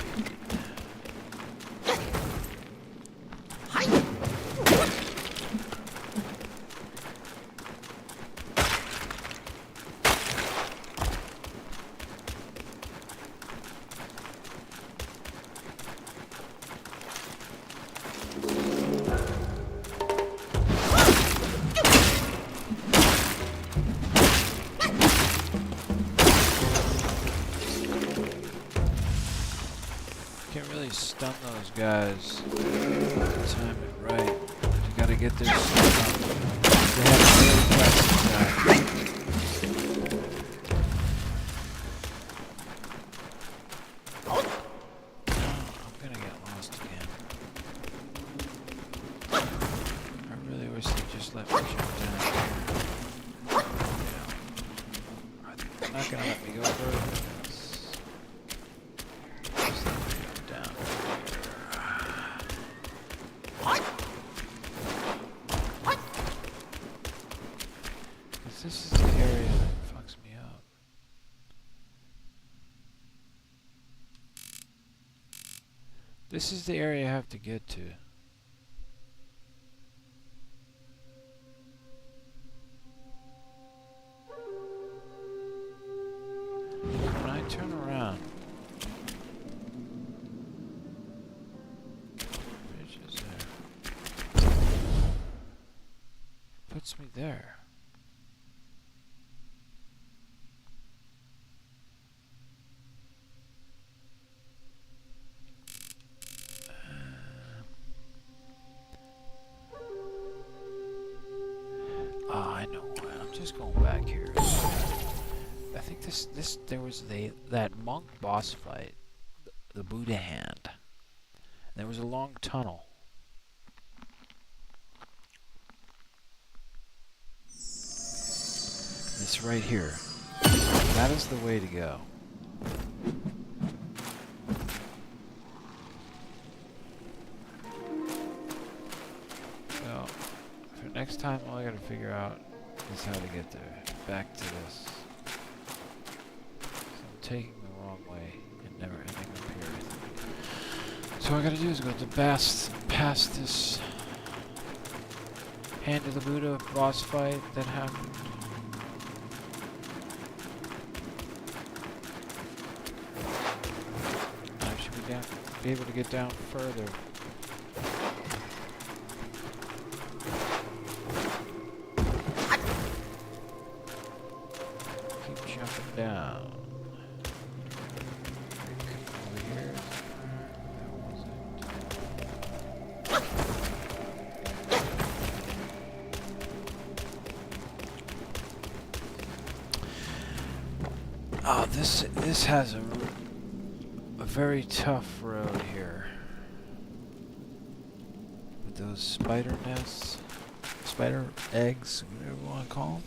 Stun those guys. Time it right. You gotta get their stun up. They have a really fast attack. Oh, I'm gonna get lost again. I really wish they just let me jump down here. Yeah. They're not gonna let me go further. This is the area that fucks me up. This is the area I have to get to. When I turn around, bridge is there. Puts me there. Just going back here. I think there was that monk boss fight, the Buddha hand. There was a long tunnel. It's right here. That is the way to go. So, for next time, all I gotta figure out is how to get there. Back to this. So I'm taking the wrong way and never ending up here. So what I gotta do is go to past this Hand of the Buddha boss fight that happened. I should be able to get down further. Down. Over here. That was it. Oh, this has a very tough road here. With those spider nests, spider eggs, whatever you want to call them.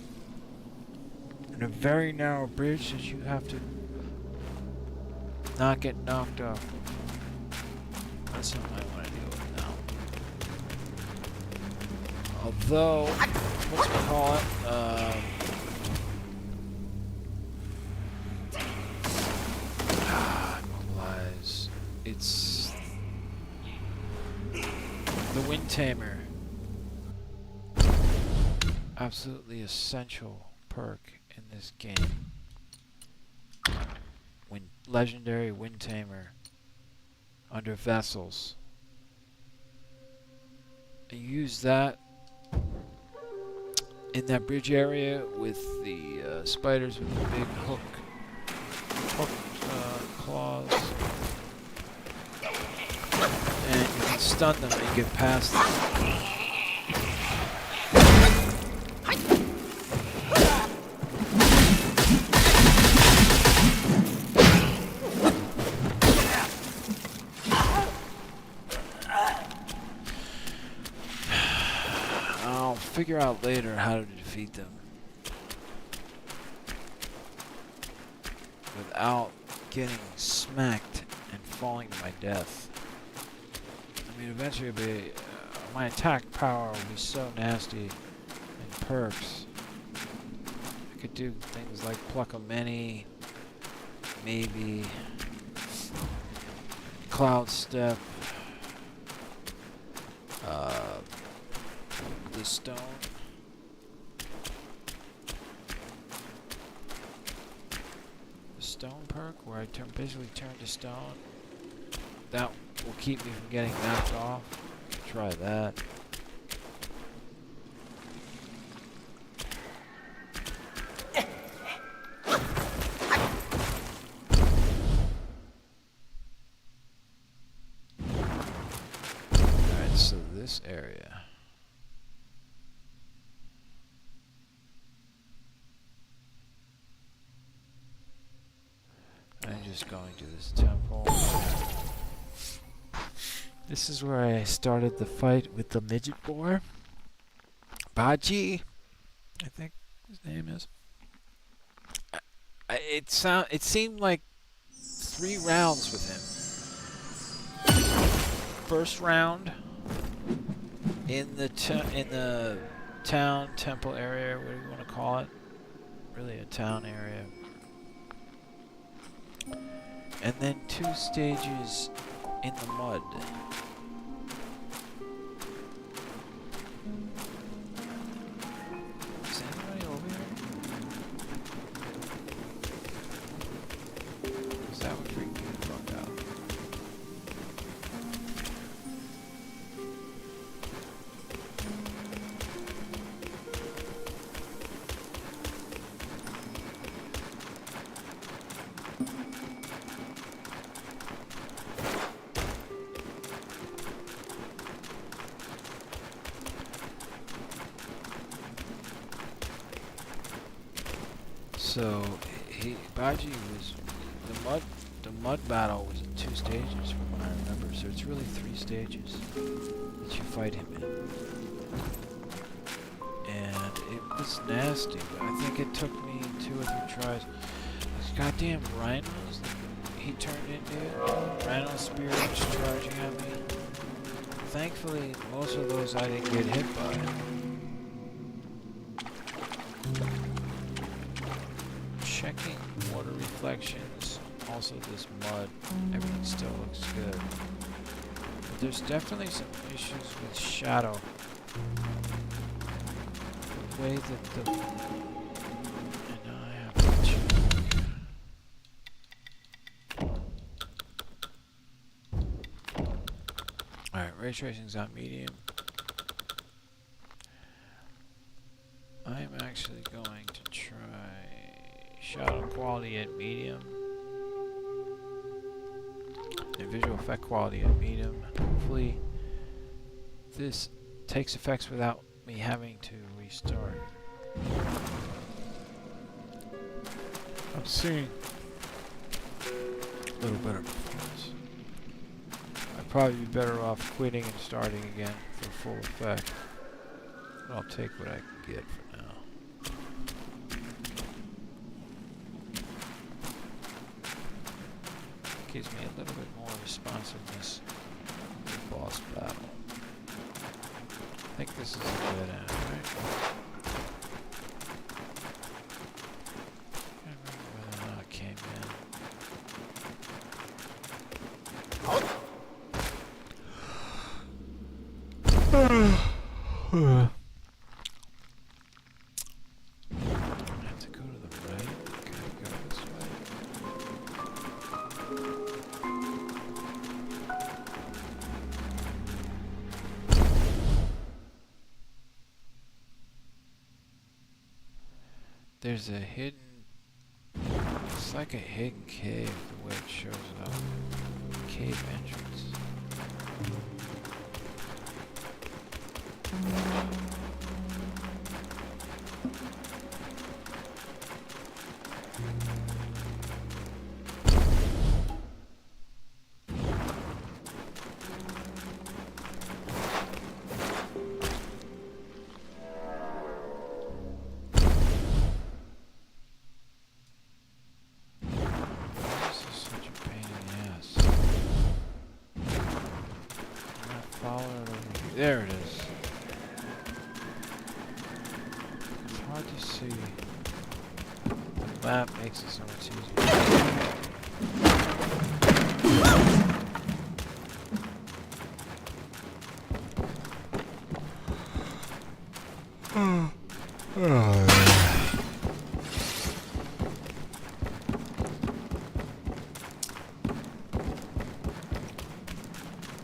And a very narrow bridge that you have to not get knocked off. That's something I want to deal with now. Although, mobilize. It's the Wind Tamer. Absolutely essential perk in this game. Legendary Wind Tamer under vessels. I use that in that bridge area with the spiders with the big hook claws, and you can stun stun them and get past them. I'll figure out later how to defeat them without getting smacked and falling to my death. I mean, eventually it'll be, my attack power will be so nasty and perks. I could do things like pluck a many, maybe cloud step, the stone. Stone perk where I basically turn to stone. That will keep me from getting knocked off. Try that. Alright, so this area. I'm just going to this temple. This is where I started the fight with the midget boar. Baji, I think his name is. It seemed like 3 rounds with him. First round in the town temple area. What do you want to call it? Really a town area. And then 2 stages in the mud. Is anybody over here? Because that would freak me the fuck out. So Baji was the mud battle was in 2 stages from what I remember. So it's really 3 stages that you fight him in, and it was nasty. But I think it took me 2 or 3 tries. Those goddamn rhinos he turned into, rhino spirits charging at me. Thankfully, most of those I didn't get hit by. Checking water reflections, also this mud, everything still looks good. But there's definitely some issues with shadow. The way that the... And now I have to check. Alright, ray tracing's on medium. I'm actually going to try shadow quality at medium and visual effect quality at medium. Hopefully this takes effects without me having to restart. I'm seeing a little better performance. I'd probably be better off quitting and starting again for full effect. But I'll take what I can get for now. Gives me a little bit more responsiveness to the boss battle. I think this is a dead end, right? I can't remember whether or not it came in. I have to go to the right. Can I go this way? There's a hidden, it's like a hidden cave the way it shows up. Cave entrance. There it is. It's hard to see. The map makes it so much easier.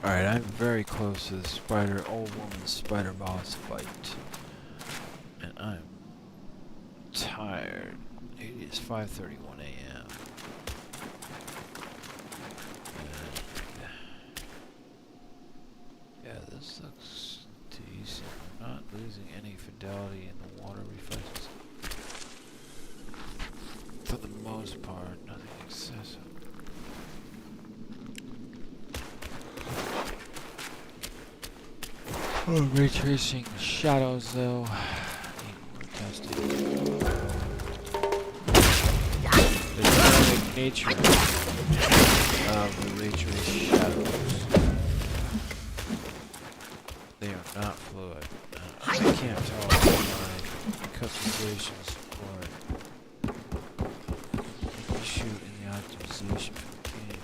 Alright, I'm very close to the old woman spider boss fight. And I'm tired. It is 5:31 a.m. Yeah, this looks decent. I'm not losing any fidelity in the water reflexes. For the most part, nothing excessive. Oh, ray tracing shadows though. Need more testing. The dynamic nature of the ray trace shadows. They are not fluid. I can't tell my customizations for it. Let me shoot in the optimization for the game.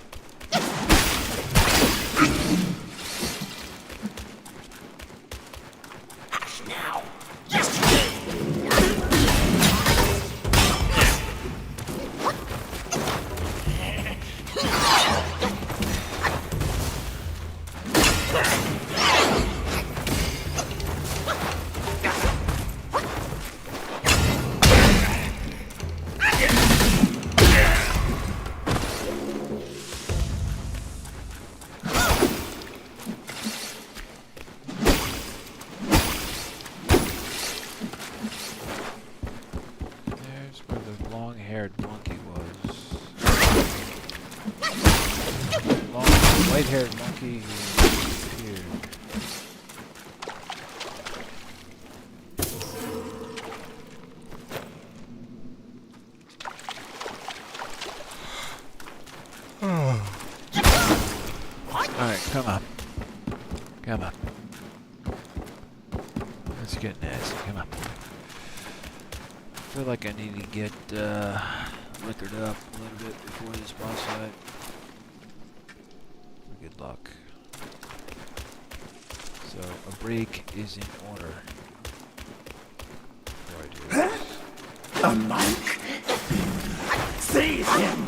Monkey was. Long, white-haired monkey who disappeared. Alright, come on. Come on. Let's get nasty, come on. I feel like I need to get liquored up a little bit before this boss fight. For good luck. So a break is in order. Before I do this. A monk? Seize him!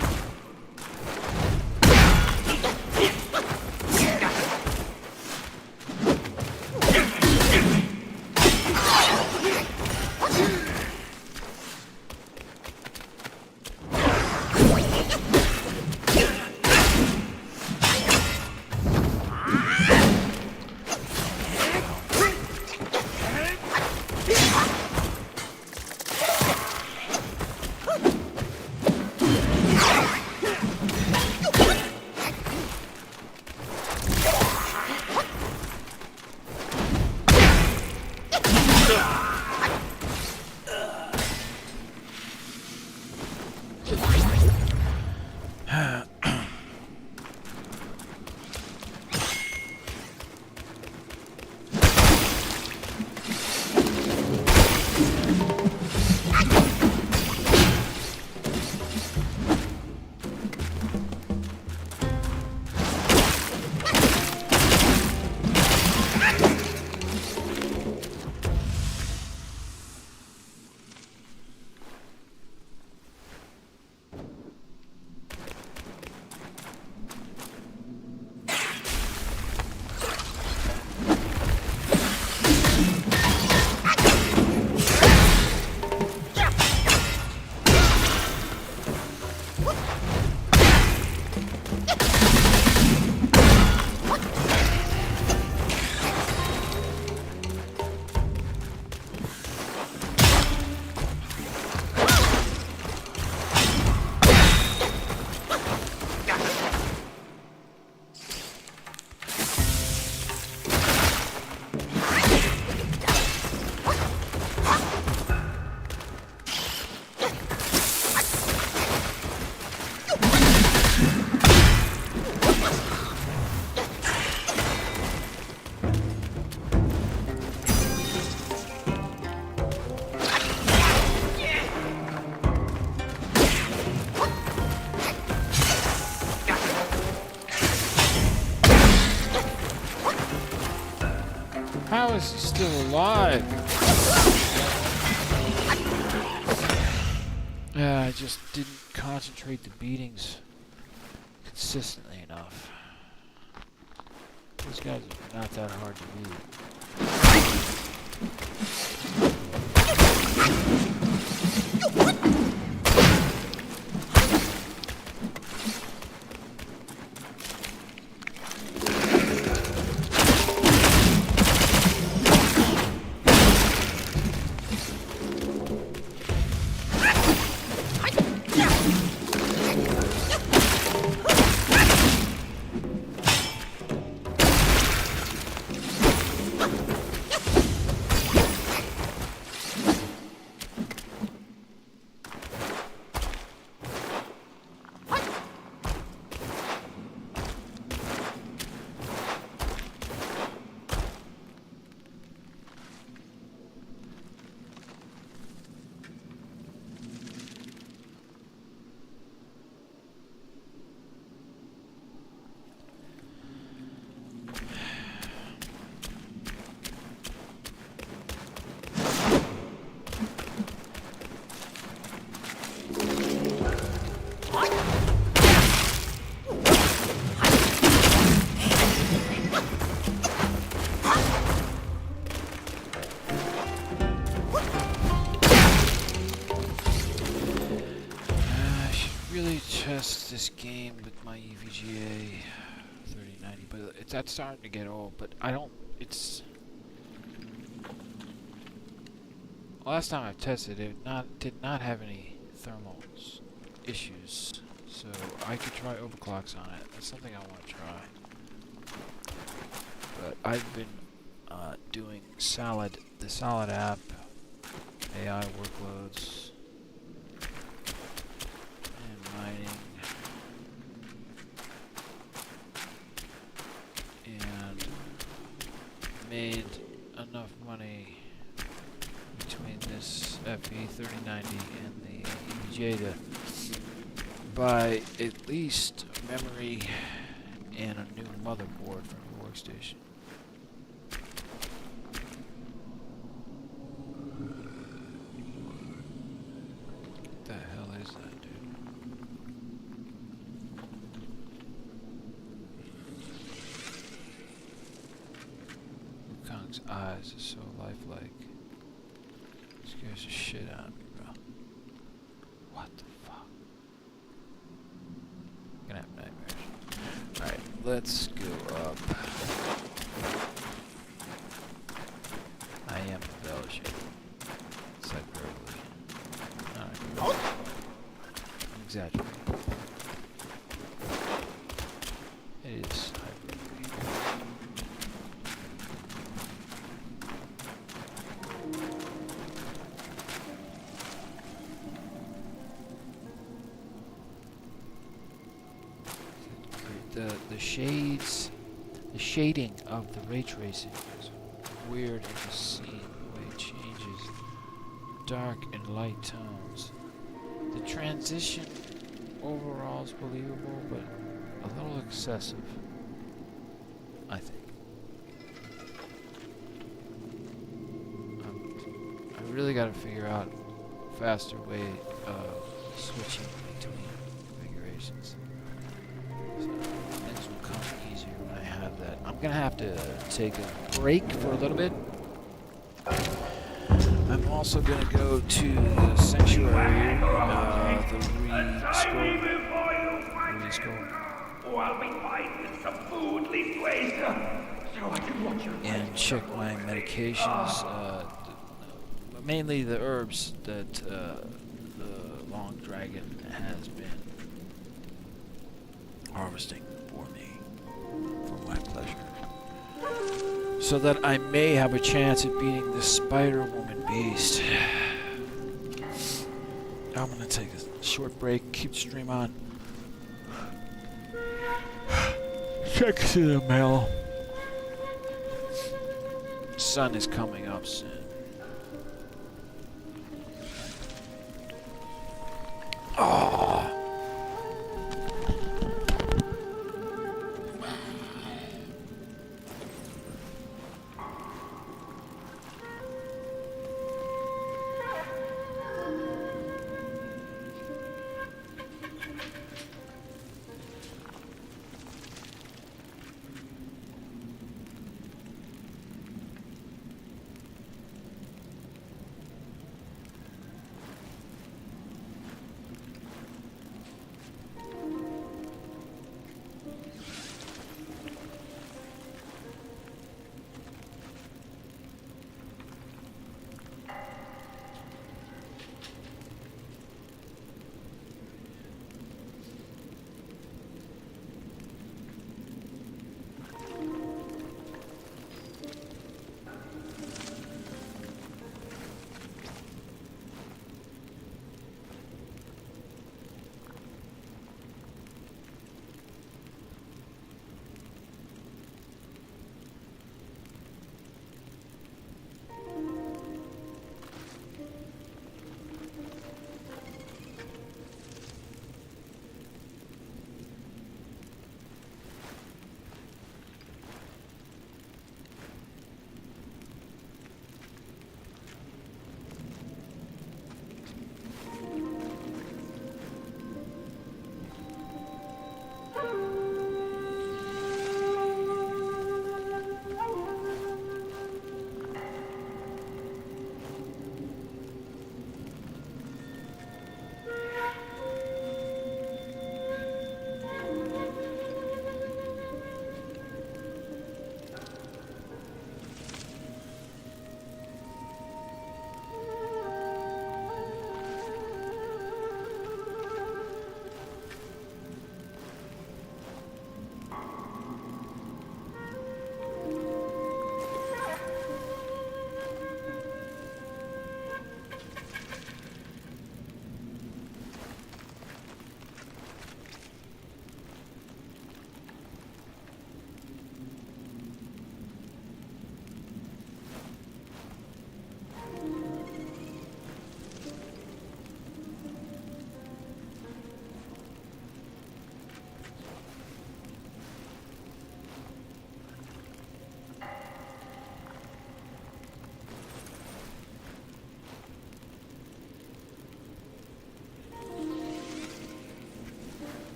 How is he still alive? Yeah, I just didn't concentrate the beatings consistently enough. These guys are not that hard to beat. Test this game with my EVGA 3090, but that's starting to get old. But I don't. It's last time I tested it, did not have any thermal issues, so I could try overclocks on it. That's something I want to try. But I've been doing the Solid app, AI workloads, mining, and made enough money between this FE 3090 and the EVGA to buy at least memory and a new motherboard for the workstation. What the hell is that, dude? Wukong's eyes are so lifelike. Scares the shit out of me, bro. What the fuck? I'm gonna have nightmares. Alright, let's go up. I am embellishing. It's hyperbole. Alright. I'm exaggerating. It is hyperbole. The shading of the ray tracing is weird in the scene, the way it changes dark and light tones. The transition overall is believable, but a little excessive, I think. I really got to figure out a faster way of switching between configurations. So things will come easier when I have that. I'm gonna have to take a break for a little bit. I'm also gonna go to the sanctuary, the re-skull, or I'll be fine with some food least ways, so I can watch you. And check my medications, mainly the herbs that the Long Dragon has been harvesting for me, for my pleasure, so that I may have a chance at beating the Spider-Woman beast. I'm gonna take a short break, keep the stream on, check the mail. Sun is coming up soon. Oh.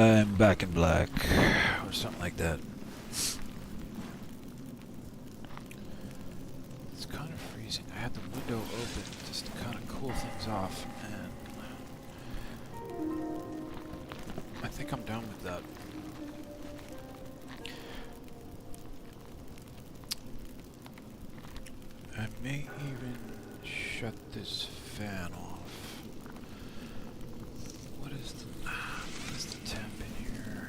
I'm back in black. Or something like that. It's kind of freezing. I had the window open just to kind of cool things off. And I think I'm done with that. I may even shut this fan off. What is the temp in here?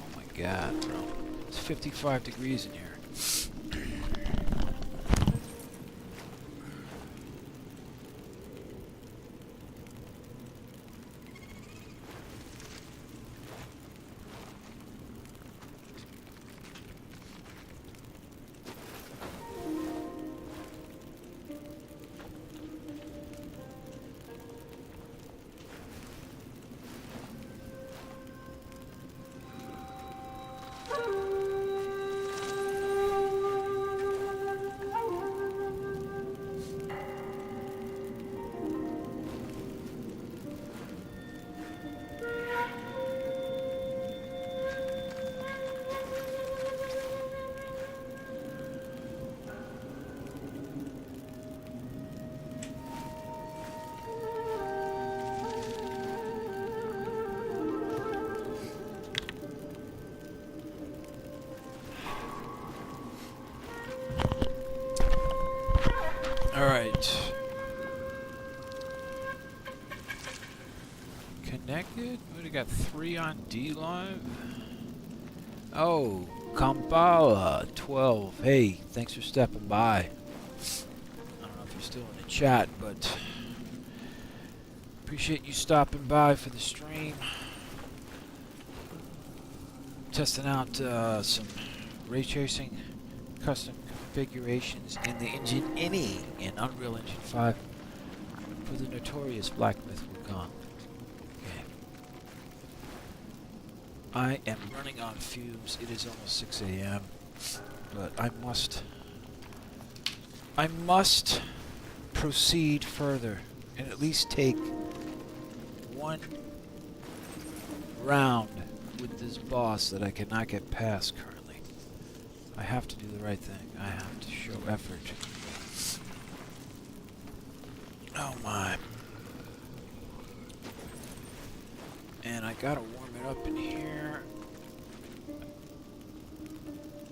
Oh my god, bro. It's 55 degrees in here. Alright. Connected? We got 3 on D Live. Oh, Kampala 12. Hey, thanks for stepping by. I don't know if you're still in the chat, but appreciate you stopping by for the stream. Testing out some ray tracing custom configurations in the Engine.ini in Unreal Engine 5 for the notorious Black Myth Wukong. Okay. I am running on fumes. It is almost 6 a.m. But I must proceed further and at least take one round with this boss that I cannot get past currently. I have to do the right thing. I have to show effort. Oh my. And I gotta warm it up in here.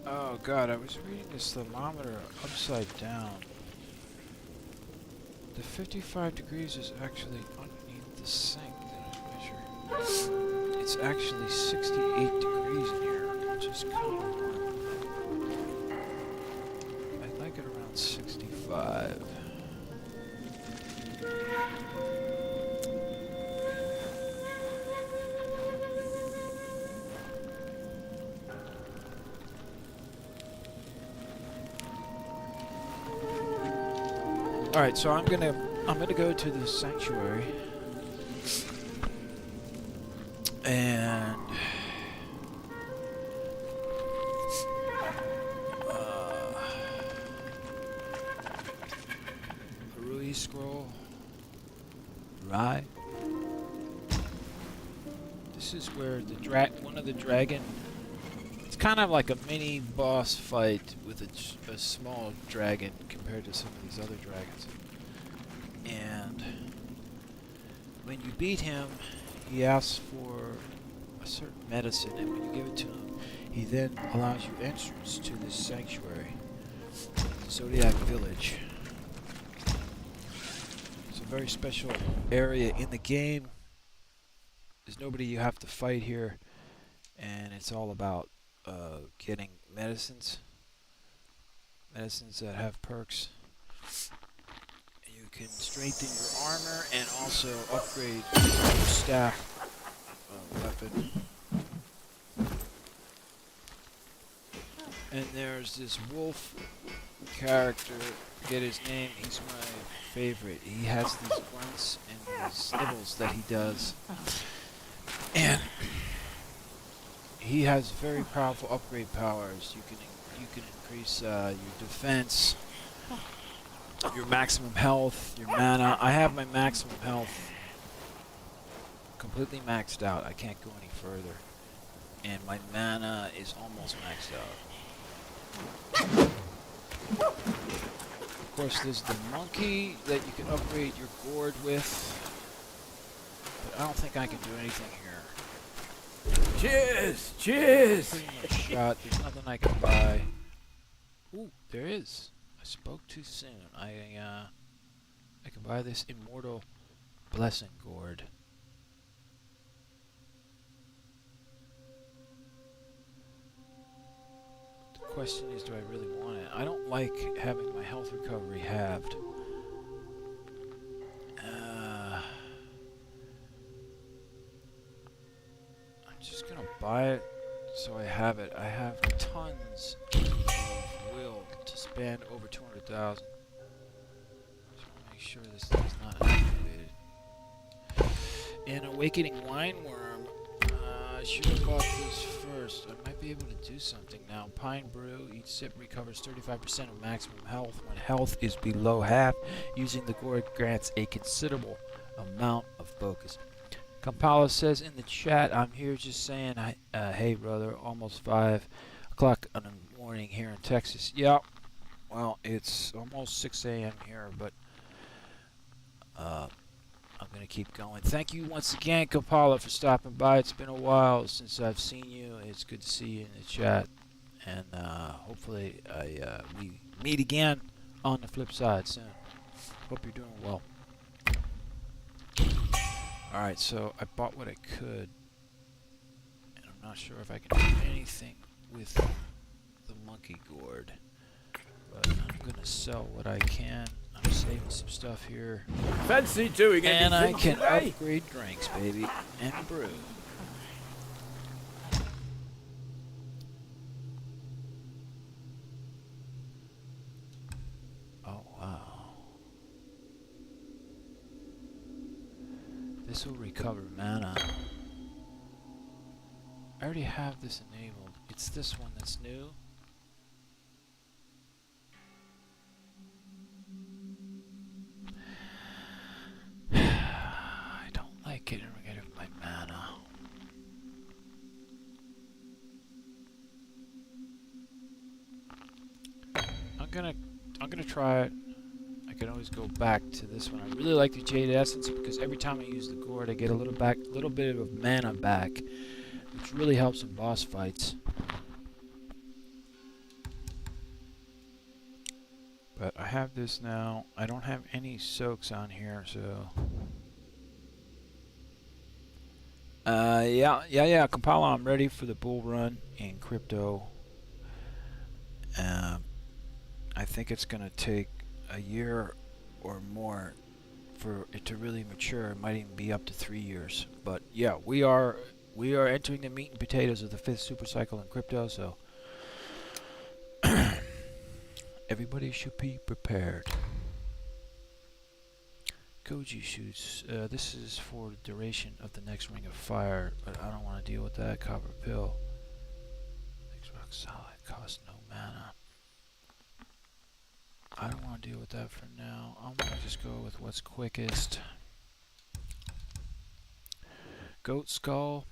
Oh god, I was reading this thermometer upside down. The 55 degrees is actually underneath the sink that I measure. It's actually 68 degrees in here, which is kind of warm. I like it around 65. Alright, so I'm gonna go to the sanctuary and Rui scroll. Right. This is where the one of the dragon. It's kind of like a mini boss fight with a small dragon compared to some of these other dragons. And when you beat him, he asks for a certain medicine, and when you give it to him, he then allows you entrance to this sanctuary, Zodiac Village. It's a very special area in the game. There's nobody you have to fight here, and it's all about getting medicines that have perks. You can strengthen your armor and also upgrade your staff weapon. And there's this wolf character, forget his name, he's my favorite. He has these grunts and these nibbles that he does. And he has very powerful upgrade powers. You can increase your defense, your maximum health, your mana. I have my maximum health completely maxed out. I can't go any further. And my mana is almost maxed out. Of course, there's the monkey that you can upgrade your gourd with. But I don't think I can do anything here. Cheers! Cheers! Pretty much shot. There's nothing I can buy. Ooh, there is. I spoke too soon. I can buy this immortal blessing gourd. The question is, do I really want it? I don't like having my health recovery halved. I'm just gonna buy it so I have it. I have tons of will to spend over 200,000. Just want to make sure this thing's not activated. An awakening wine worm. I should have bought this first. I might be able to do something now. Pine brew. Each sip recovers 35% of maximum health when health is below half. Using the gourd grants a considerable amount of focus. Kampala says in the chat, I'm here just saying, hey brother, almost 5 o'clock in the morning here in Texas. Yeah, well, it's almost 6 a.m. here, but I'm going to keep going. Thank you once again, Kampala, for stopping by. It's been a while since I've seen you. It's good to see you in the chat. And hopefully we meet again on the flip side soon. Hope you're doing well. Alright, so I bought what I could, and I'm not sure if I can do anything with the monkey gourd, but I'm gonna sell what I can. I'm saving some stuff here, Fancy doing and I anything can today? upgrade drinks, baby, and brew. Oh wow. This will recover mana. I already have this enabled. It's this one that's new. I don't like getting rid of my mana. I'm gonna try it. I can always go back to this one. I really like the Jade Essence because every time I use the gourd, I get a little bit of mana back, which really helps in boss fights. But I have this now. I don't have any soaks on here, so yeah. Kampala, I'm ready for the bull run in crypto. I think it's gonna take a year or more for it to really mature. It might even be up to 3 years. But yeah, we are entering the meat and potatoes of the 5th super cycle in crypto, so everybody should be prepared. Koji shoots. This is for the duration of the next ring of fire, but I don't want to deal with that. Copper pill. Makes rock solid. Costs no mana. I don't want to deal with that for now. I'm going to just go with what's quickest. Goat skull.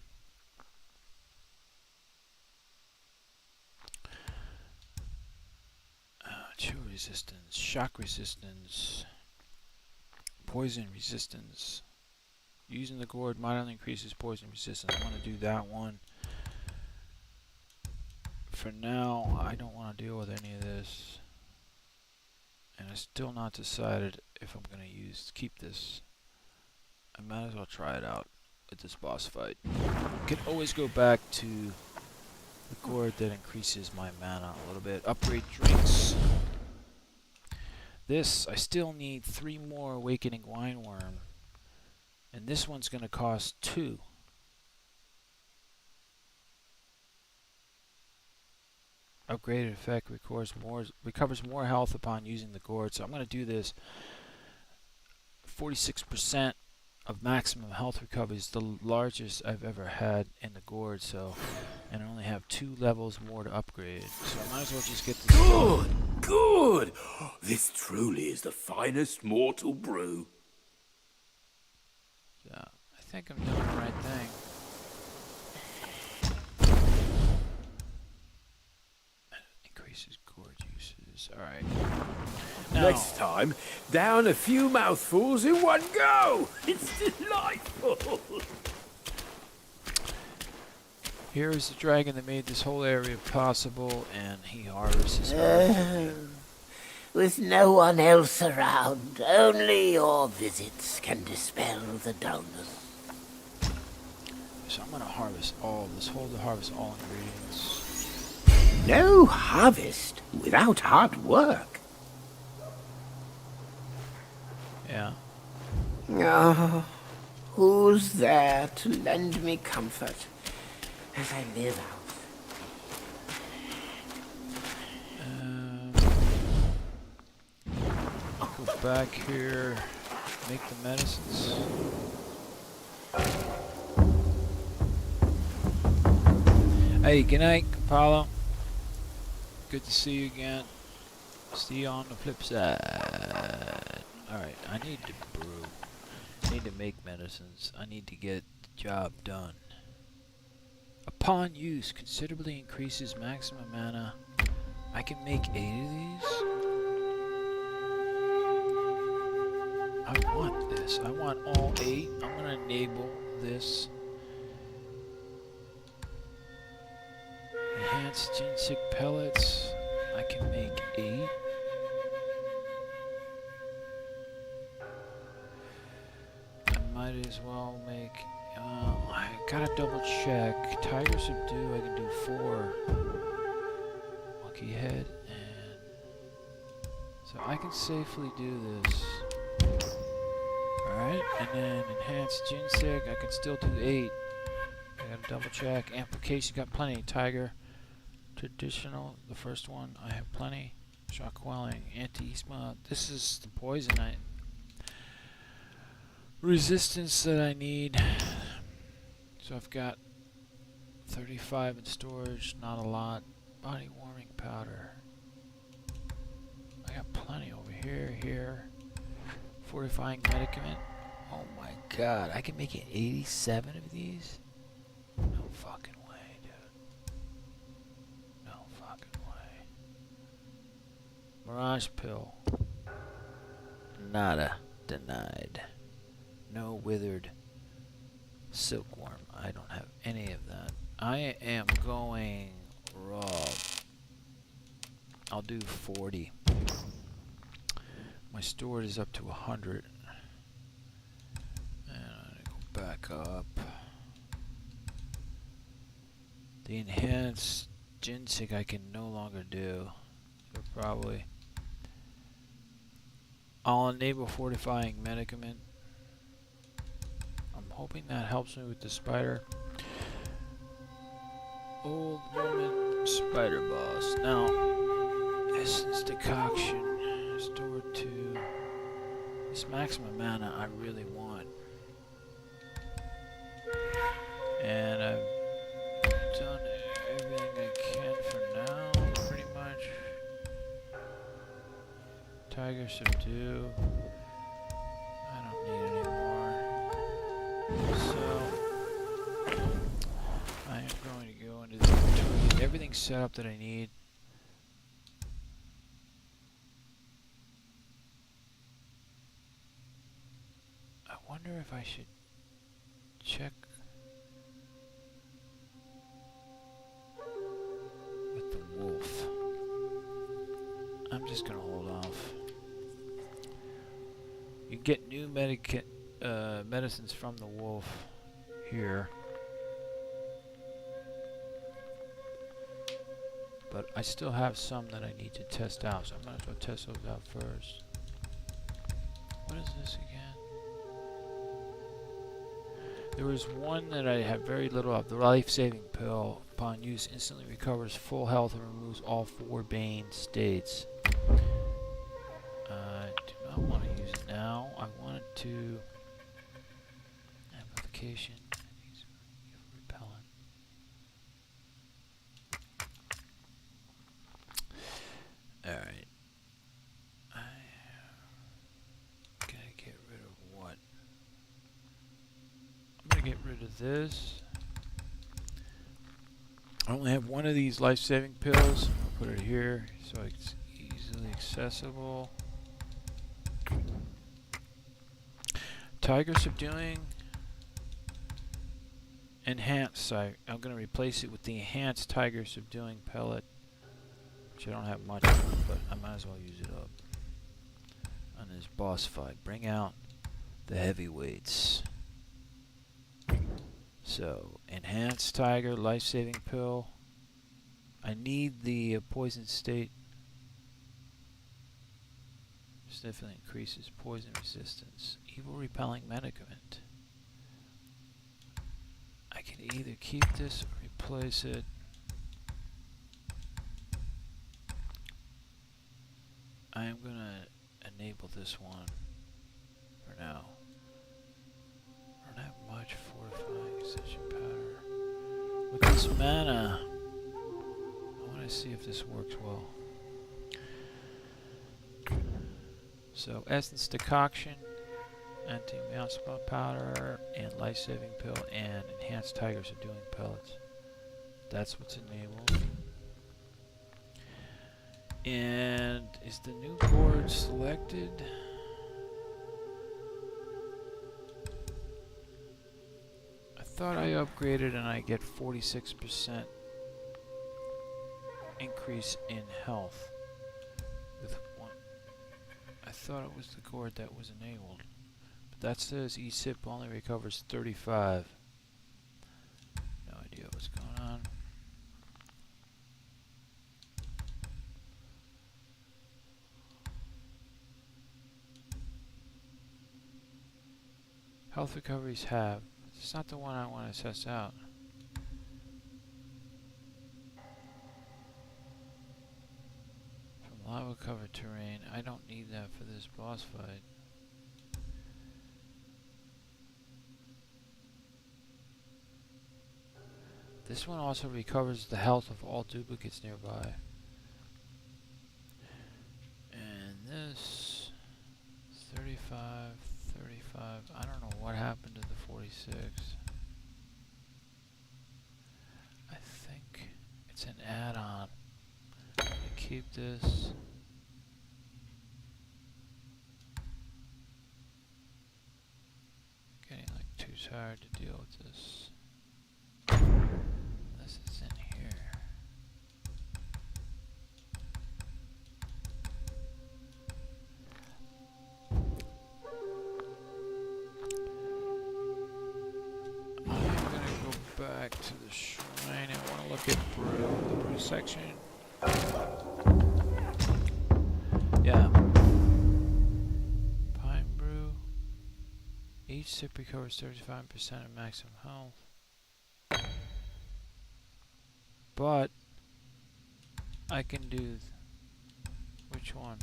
Chill resistance. Shock resistance. Poison resistance. Using the gourd mildly increases poison resistance. I want to do that one. For now, I don't want to deal with any of this. And I'm still not decided if I'm going to keep this. I might as well try it out with this boss fight. I can always go back to the gourd that increases my mana a little bit. Upgrade drinks. This, I still need 3 more Awakening Wine Worm. And this one's going to cost 2. Upgraded effect recovers more health upon using the gourd. So I'm going to do this. 46% of maximum health recovery is the largest I've ever had in the gourd. So, and I only have 2 levels more to upgrade. So I might as well just get this. Good! Good! This truly is the finest mortal brew. So I think I'm doing the right thing. Alright. Now, Next time, down a few mouthfuls in one go. It's delightful. here is the dragon that made this whole area possible, and he harvests his harvest. With no one else around, only your visits can dispel the dullness. So I'm gonna harvest all this. Hold the harvest all ingredients. No harvest without hard work. Yeah. Oh, who's there to lend me comfort as I live out? Go back here. Make the medicines. Hey, good night, Apollo. Good to see you again. See you on the flip side. Alright, I need to brew. I need to make medicines. I need to get the job done. Upon use, considerably increases maximum mana. I can make 8 of these? I want this. I want all 8. I'm gonna enable this. Enhanced ginseng pellets. I can make 8. I might as well make. I gotta double check. Tiger subdue. I can do 4. Monkey head, and so I can safely do this. Alright, and then enhanced ginseng. I can still do 8. I gotta double check. Amplification, got plenty. Tiger. Traditional, the first one, I have plenty. Shock quelling, anti-isma. This is the poison resistance that I need. So I've got 35 in storage, not a lot. Body warming powder. I got plenty over here. Fortifying medicament. Oh my god, I can make it 87 of these? No fucking way, dude. No fucking way. Mirage pill. Nada. Denied. No withered silkworm. I don't have any of that. I am going raw. I'll do 40. My storage is up to 100. And I'm gonna go back up. The enhanced ginseng I can no longer do. So probably I'll enable fortifying medicament. I'm hoping that helps me with the spider. Old woman spider boss. Now, essence decoction. Stored to this maximum mana I really want. And I've done everything I can for now, pretty much. Tiger subdue. I don't need any more. So I am going to go into this inventory, get everything set up that I need. I wonder if I should check with the wolf. I'm just gonna hold off. You get new medicines from the wolf here. But I still have some that I need to test out, so I'm gonna go test those out first. What is this again? There was one that I have very little of. The life-saving pill, upon use, instantly recovers full health and removes all 4 bane states. I do not want to use it now. I wanted to amplification. Repellent. All right. I gotta get rid of what? I'm gonna get rid of this. I only have one of these life-saving pills. I'll put it here so it's easy. easily accessible. Tiger subduing. Enhanced. I'm going to replace it with the enhanced tiger subduing pellet, which I don't have much of, but I might as well use it up on this boss fight. Bring out the heavyweights. So, enhanced tiger, life-saving pill. I need the poison state. Significantly increases poison resistance. Evil repelling medicament. I can either keep this or replace it. I am going to enable this one for now. I don't have much fortifying extension powder. With this mana, I want to see if this works well. So, essence decoction, anti-mouse powder, and life-saving pill, and enhanced tiger subduing pellets. That's what's enabled. And is the new board selected? I thought I upgraded and I get 46% increase in health with one. I thought it was the gourd that was enabled, but that says each sip only recovers 35. No idea what's going on. Health recoveries have. It's not the one I want to test out. From lava covered terrain. I don't need that for this boss fight. This one also recovers the health of all duplicates nearby. And this 35, 35. I don't know what happened to the 46. I think it's an add-on. Keep this. Getting like too tired to deal with this. This is in here. Back to the shrine. I want to look at the brew section. Yeah. Pine brew. Each sip recovers 35% of maximum health. But I can do which one?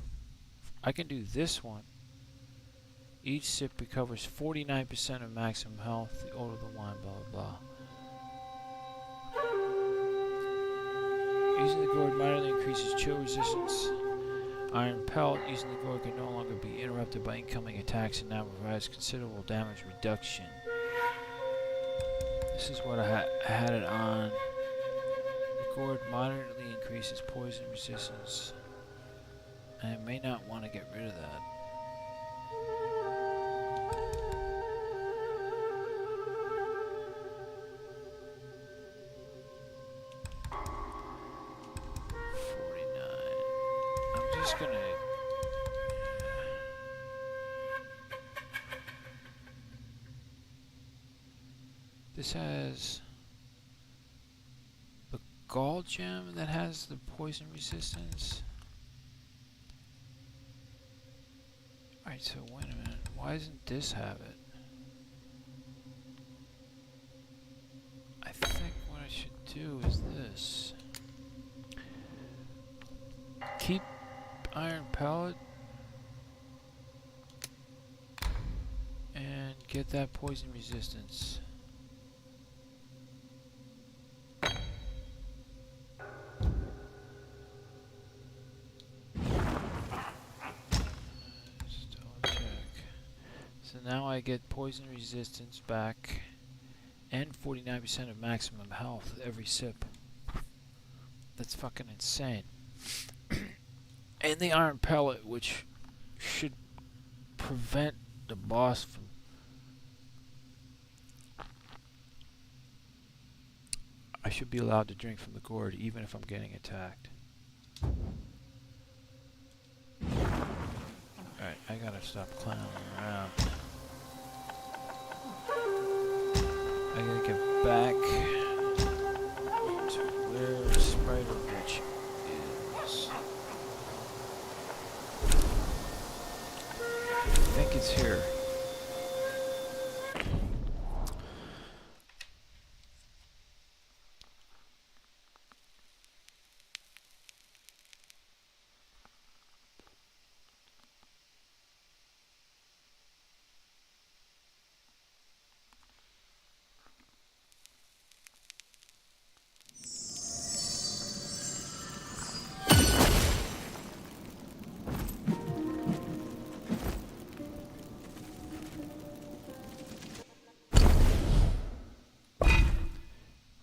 I can do this one. Each sip recovers 49% of maximum health. The older the wine, blah blah blah. Using the gourd mildly increases chill resistance. Iron pellet. Using the gourd can no longer be interrupted by incoming attacks and now provides considerable damage reduction. This is what I had it on. The gourd moderately increases poison resistance. And I may not want to get rid of that. Gonna this has the gall gem that has the poison resistance. Alright, so wait a minute, why doesn't this have it? I think what I should do is this. Keep iron pellet and get that poison resistance. Just double check. So now I get poison resistance back and 49% of maximum health every sip. That's fucking insane. And the iron pellet, which should prevent the boss from... I should be allowed to drink from the gourd even if I'm getting attacked. Alright, I gotta stop clowning around. I gotta get back to where Spider Witch is. I think it's here.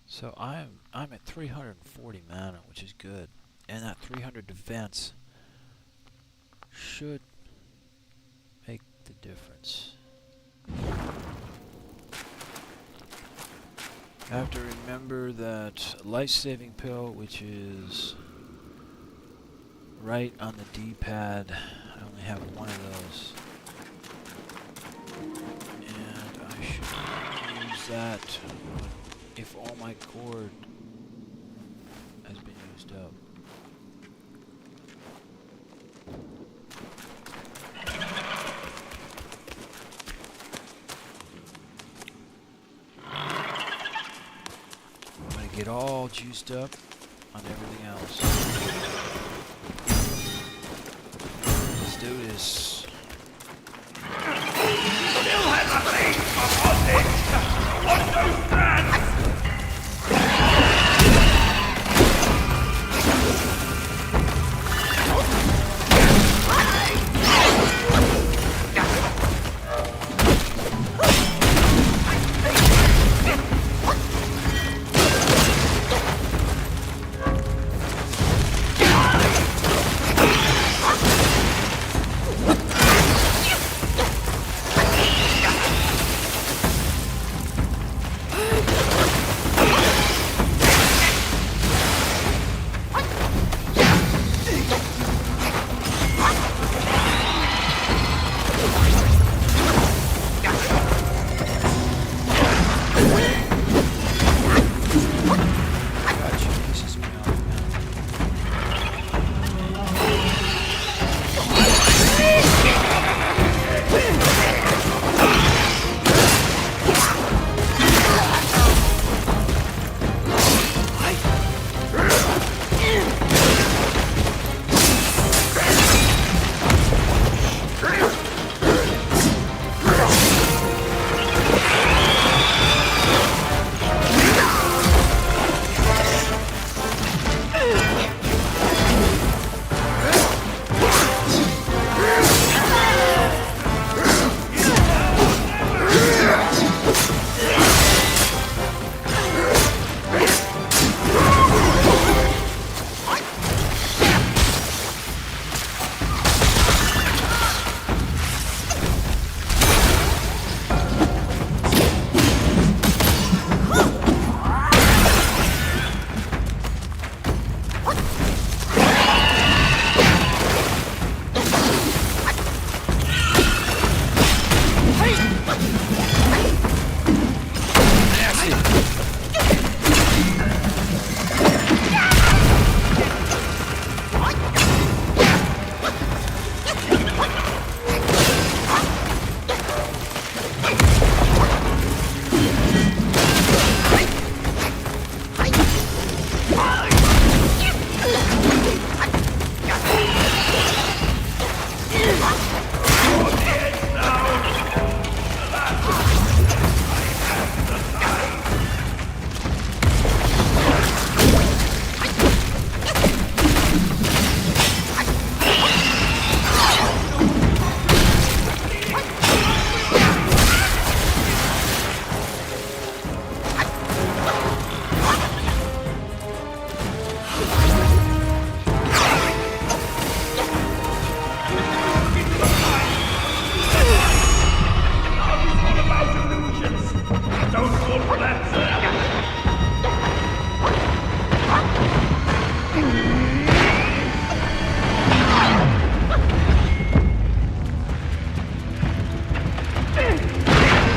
So I'm at 340 mana, which is good, and that 300 defense should make the difference. I have to remember that life-saving pill, which is right on the D-pad. I only have one of those, and I should use that if all my gourd has been used up. I'm gonna get all juiced up on everything else. Let's do this. Still has a thing for hostage! Understand!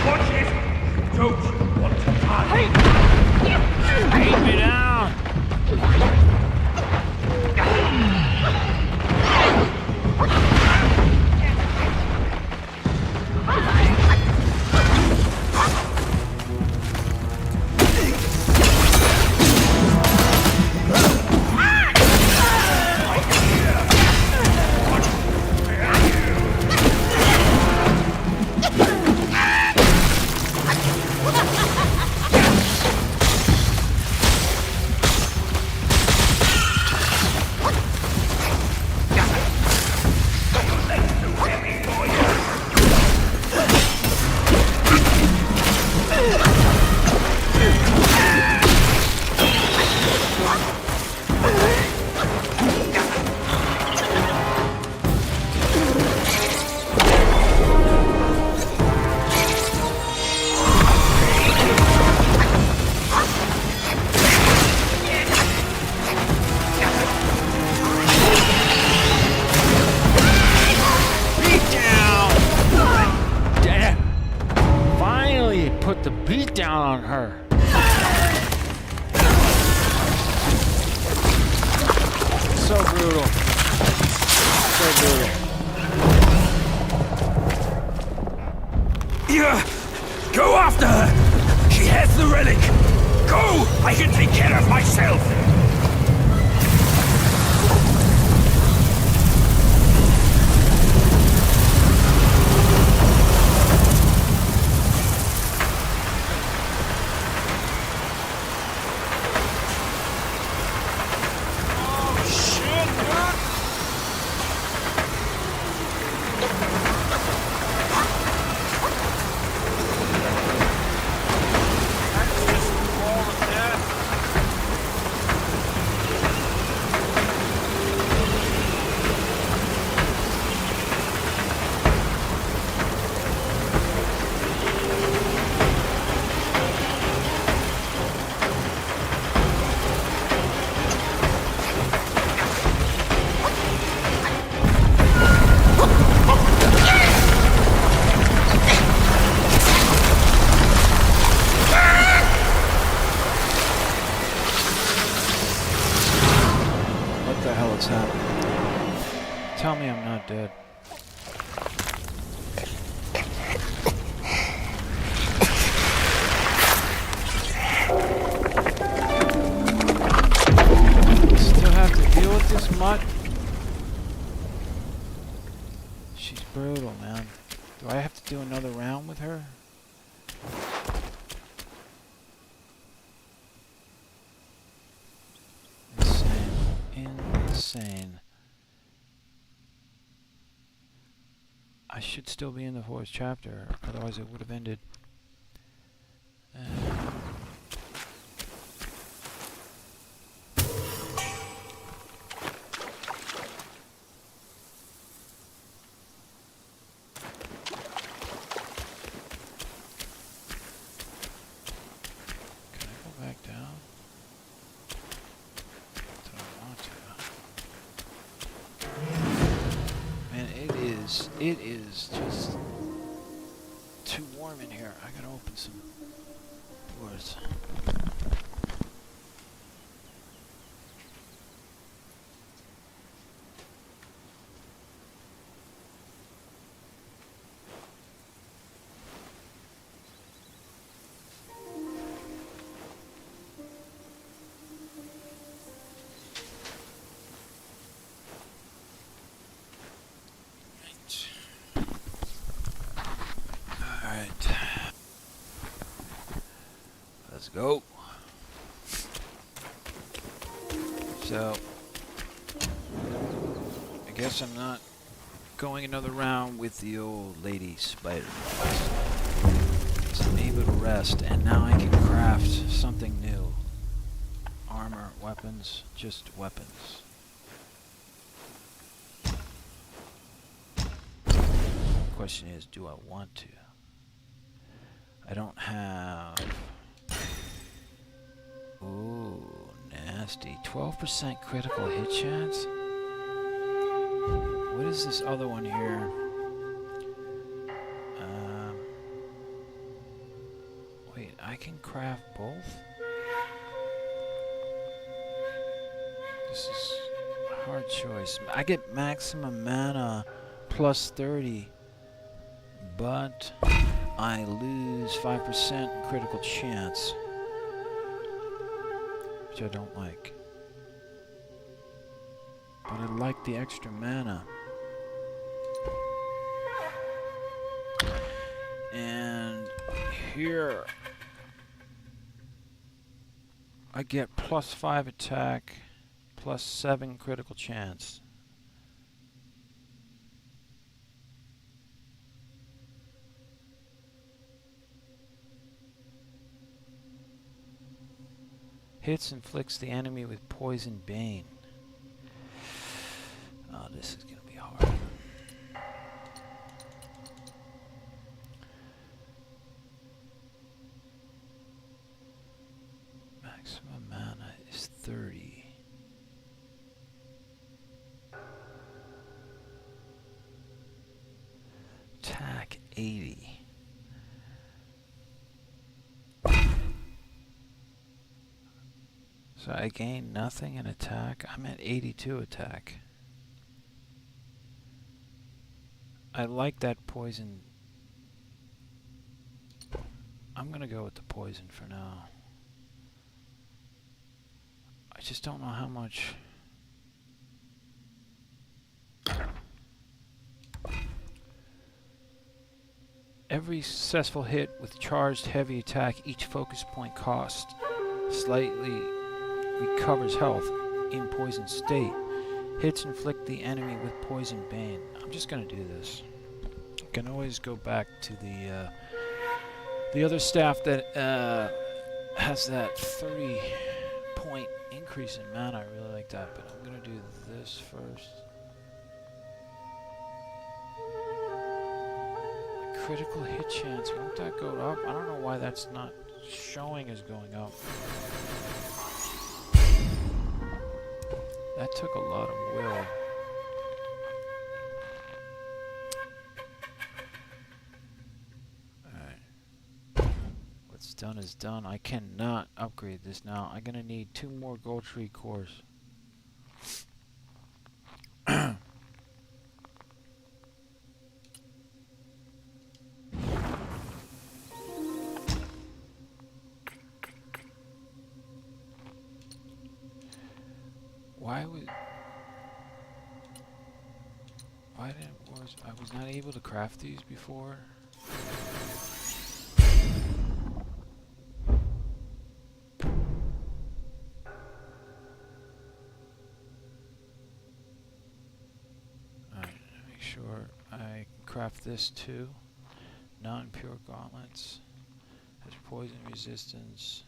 Watch it! Don't you want to die? Beat me down! Put the beat down on her. So brutal. So brutal. Yeah! Go after her! She has the relic! Go! I can take care of myself! Tell me I'm not dead. Still have to deal with this mutt? She's brutal, man. Do I have to do another round with her? Insane. Insane. I should still be in the fourth chapter, otherwise it would have ended. Can I go back down? Do I want to? Man, it is just too warm in here. I gotta open some doors. Let's go. So, I guess I'm not going another round with the old lady spider. So I'm able to rest, and now I can craft something new. Armor, weapons, just weapons. Question is, do I want to? I don't have... Ooh, nasty. 12% critical hit chance? What is this other one here? Wait, I can craft both? This is a hard choice. I get maximum mana plus 30, but I lose 5% in critical chance, which I don't like. But I like the extra mana. And here I get plus 5 attack, plus 7 critical chance. Hits inflicts the enemy with poison bane. Oh, this is gonna be hard. Maximum mana is 30. Attack 80. So I gain nothing in attack. I'm at 82 attack. I like that poison. I'm gonna go with the poison for now. I just don't know how much. Every successful hit with charged heavy attack, each focus point cost slightly recovers health in poison state. Hits inflict the enemy with poison bane. I'm just gonna do this. I can always go back to the other staff that has that 30-point increase in mana. I really like that, but I'm gonna do this first. Critical hit chance, won't that go up? I don't know why that's not showing as going up. That took a lot of will. Alright. What's done is done. I cannot upgrade this now. I'm gonna need 2 more gold tree cores. I was not able to craft these before. Alright, make sure I can craft this too. Non-pure gauntlets. Has poison resistance.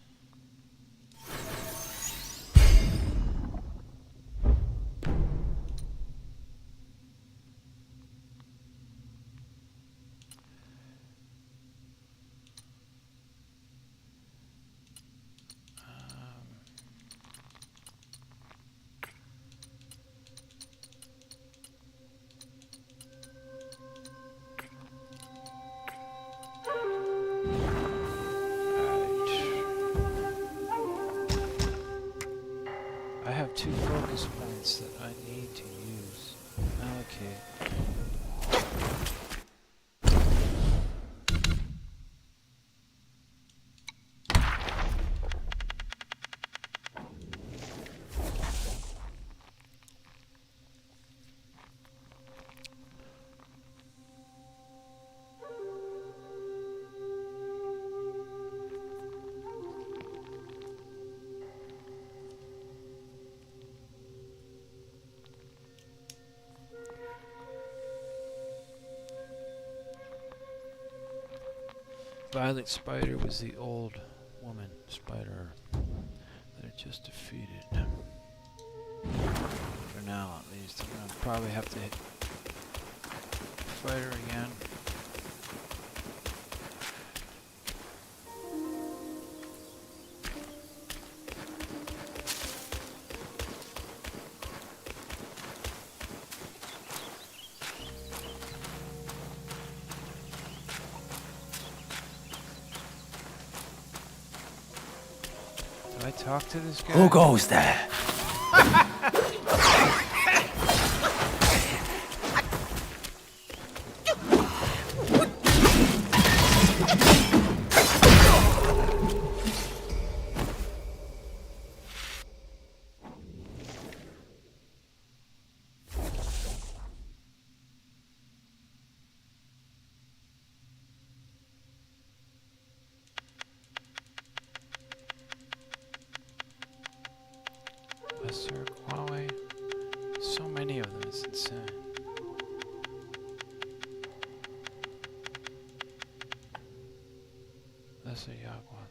I have 2 focus points that I need to use. Allocate. Violet Spider was the old woman spider that I just defeated. For now, at least. I'm gonna probably have to fight her again. I talk to this guy? Who goes there? Sir Huawei. So many of them, it's insane. That's a Yagua.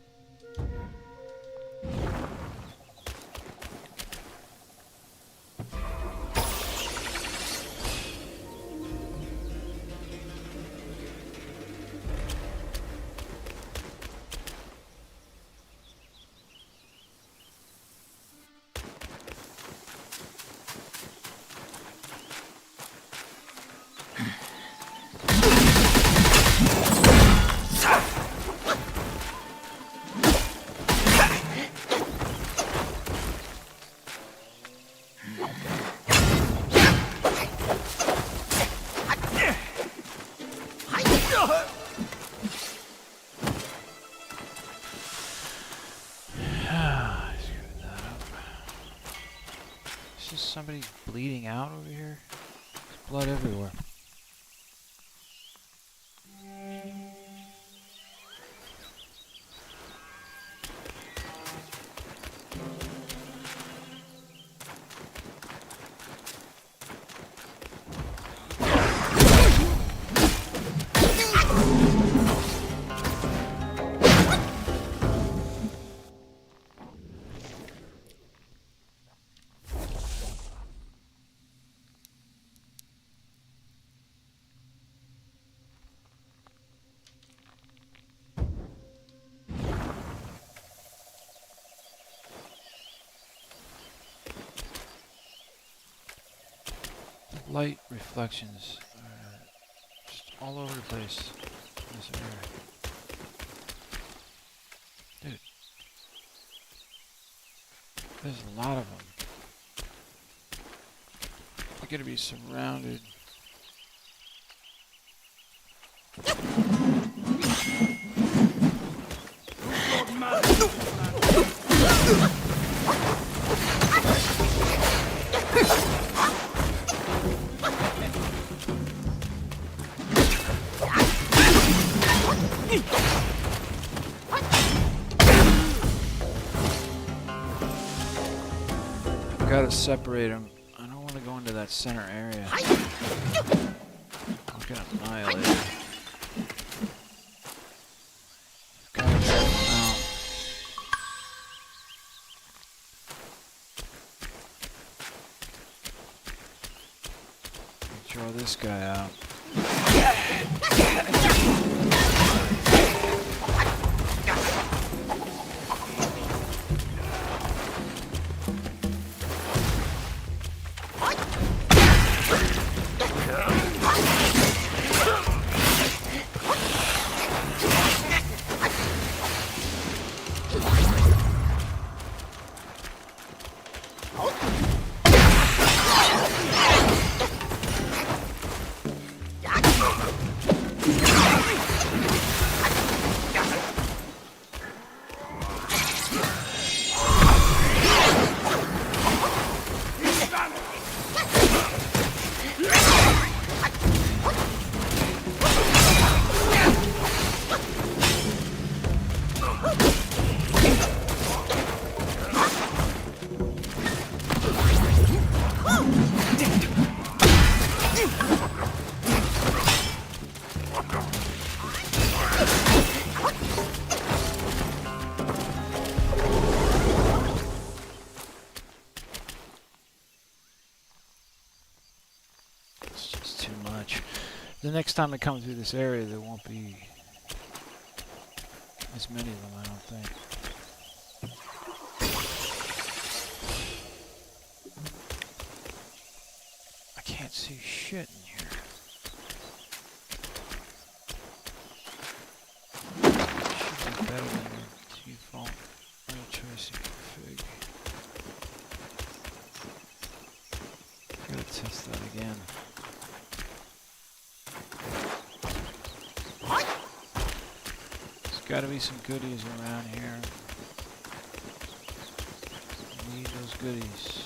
Somebody bleeding out over here? There's blood everywhere. Light reflections are just all over the place in this area. Dude, there's a lot of them. We're gonna be surrounded. Gotta separate them. I don't want to go into that center area. I'll get annihilated. Gotta check them out. Draw this guy out. The next time I come through this area, there won't be as many of them, I don't think. I can't see shit in here. Should be better than the default ray tracing. Test that again. There's gotta be some goodies around here. Need those goodies.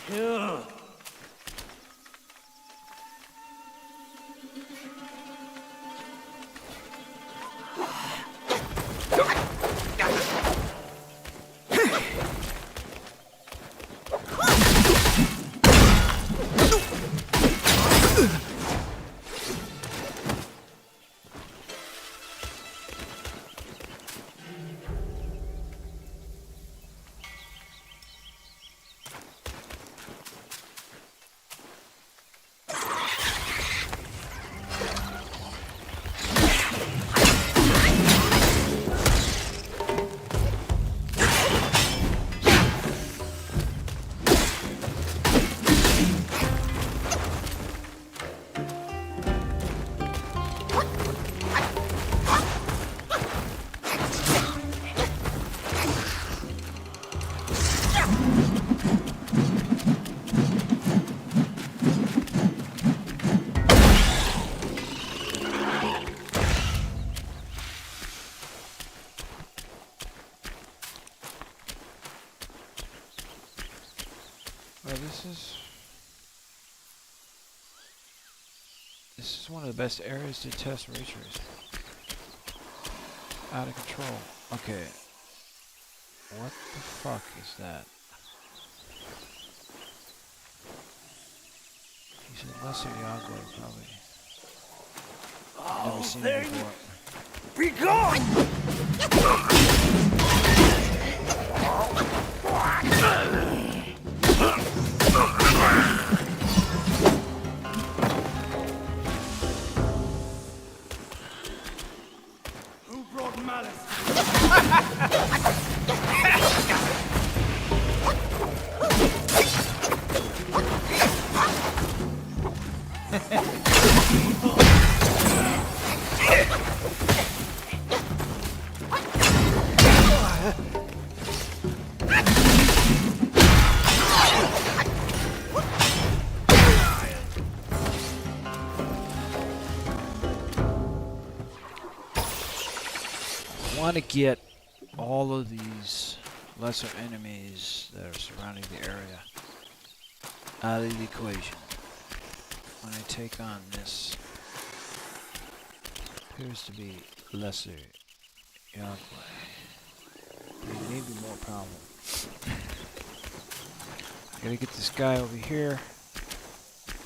Kill. Well, this is one of the best areas to test reachers. Out of control. Okay. What the fuck is that? He's a lesser Yagler, probably. Never seen him before. Be gone! Who brought malice? I want to get all of these lesser enemies that are surrounding the area out of the equation when I take on this appears to be lesser Yagler. There may be more problems. I gotta get this guy over here,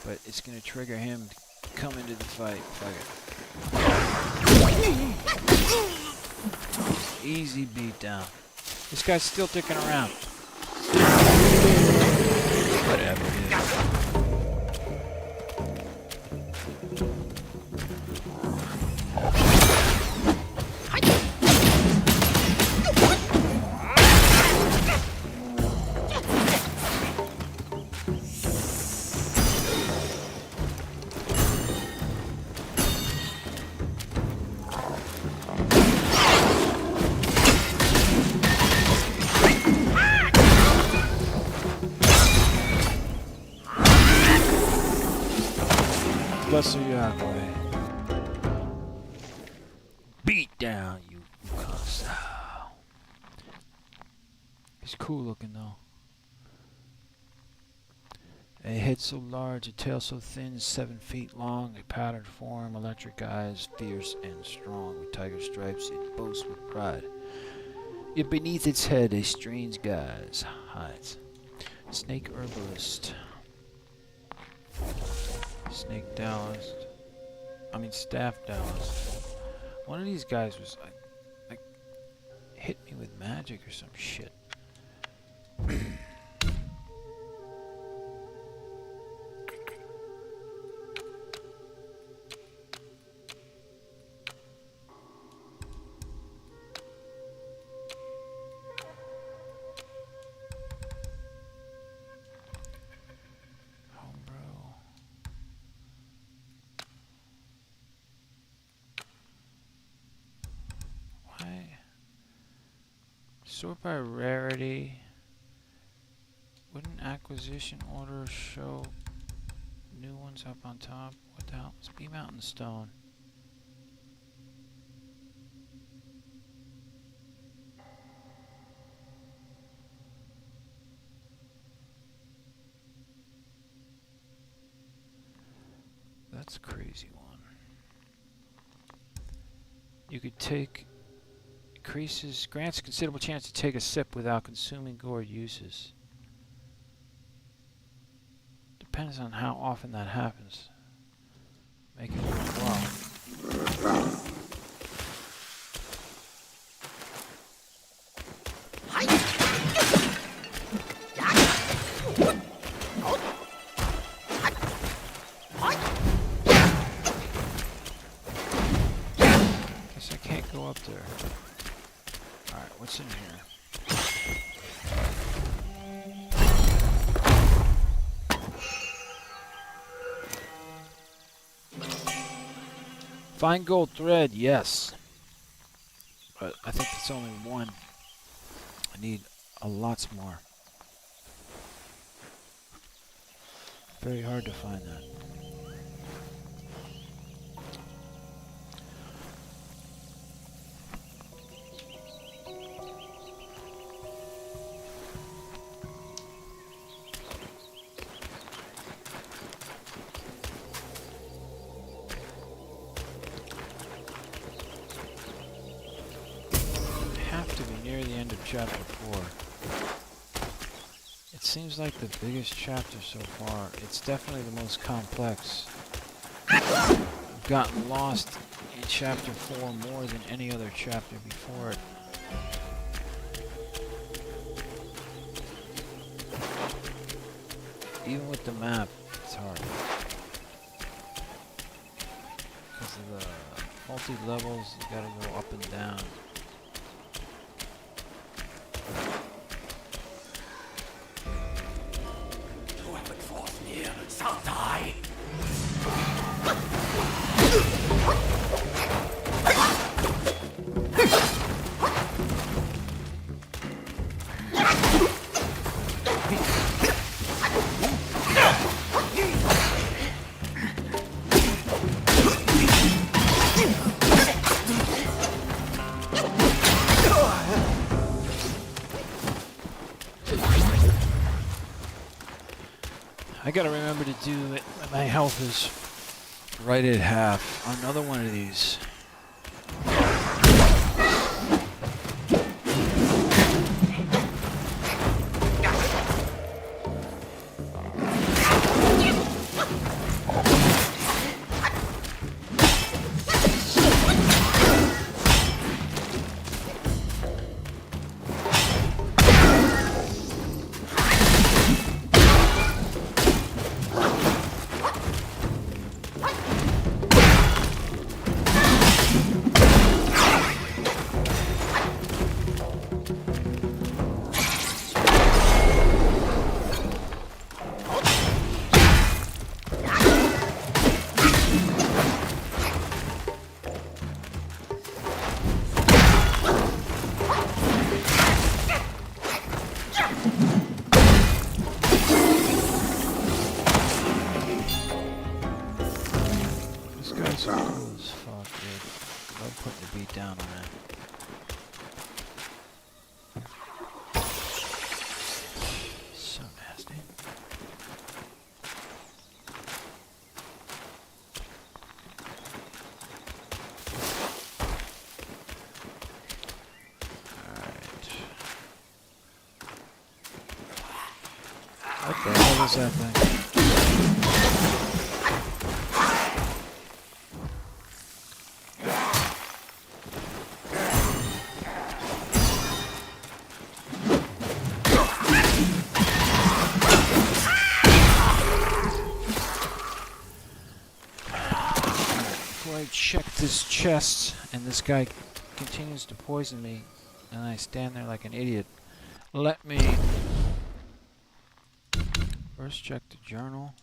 but it's gonna trigger him to come into the fight. Fuck it. Easy beat down. This guy's still dicking around. Whatever, dude. Lesser Yagler. Beat down, you Wukong style. He's cool looking though. A head so large, a tail so thin, 7 feet long, a patterned form, electric eyes, fierce and strong, with tiger stripes, it boasts with pride. Yet beneath its head a strange guise hides. Snake herbalist. Snake Dallas. I mean Staff Dallas. One of these guys was like hit me with magic or some shit. Sort by rarity. Wouldn't acquisition order show new ones up on top? What the hell? It's Bee Mountain Stone. That's a crazy one. You could take... grants a considerable chance to take a sip without consuming gourd uses. Depends on how often that happens. Make it worthwhile. Guess I can't go up there. Alright, what's in here? Fine gold thread, yes. But I think it's only one. I need a lots more. Very hard to find that. Near the end of chapter 4. It seems like the biggest chapter so far. It's definitely the most complex. I've gotten lost in chapter 4 more than any other chapter before it. Even with the map, it's hard. Because of the multi-levels, you gotta go up and down. I gotta remember to do it when my health is right at half. Another one of these. What the hell is that thing? check this chest, and this guy continues to poison me, and I stand there like an idiot. Let me first check the journal.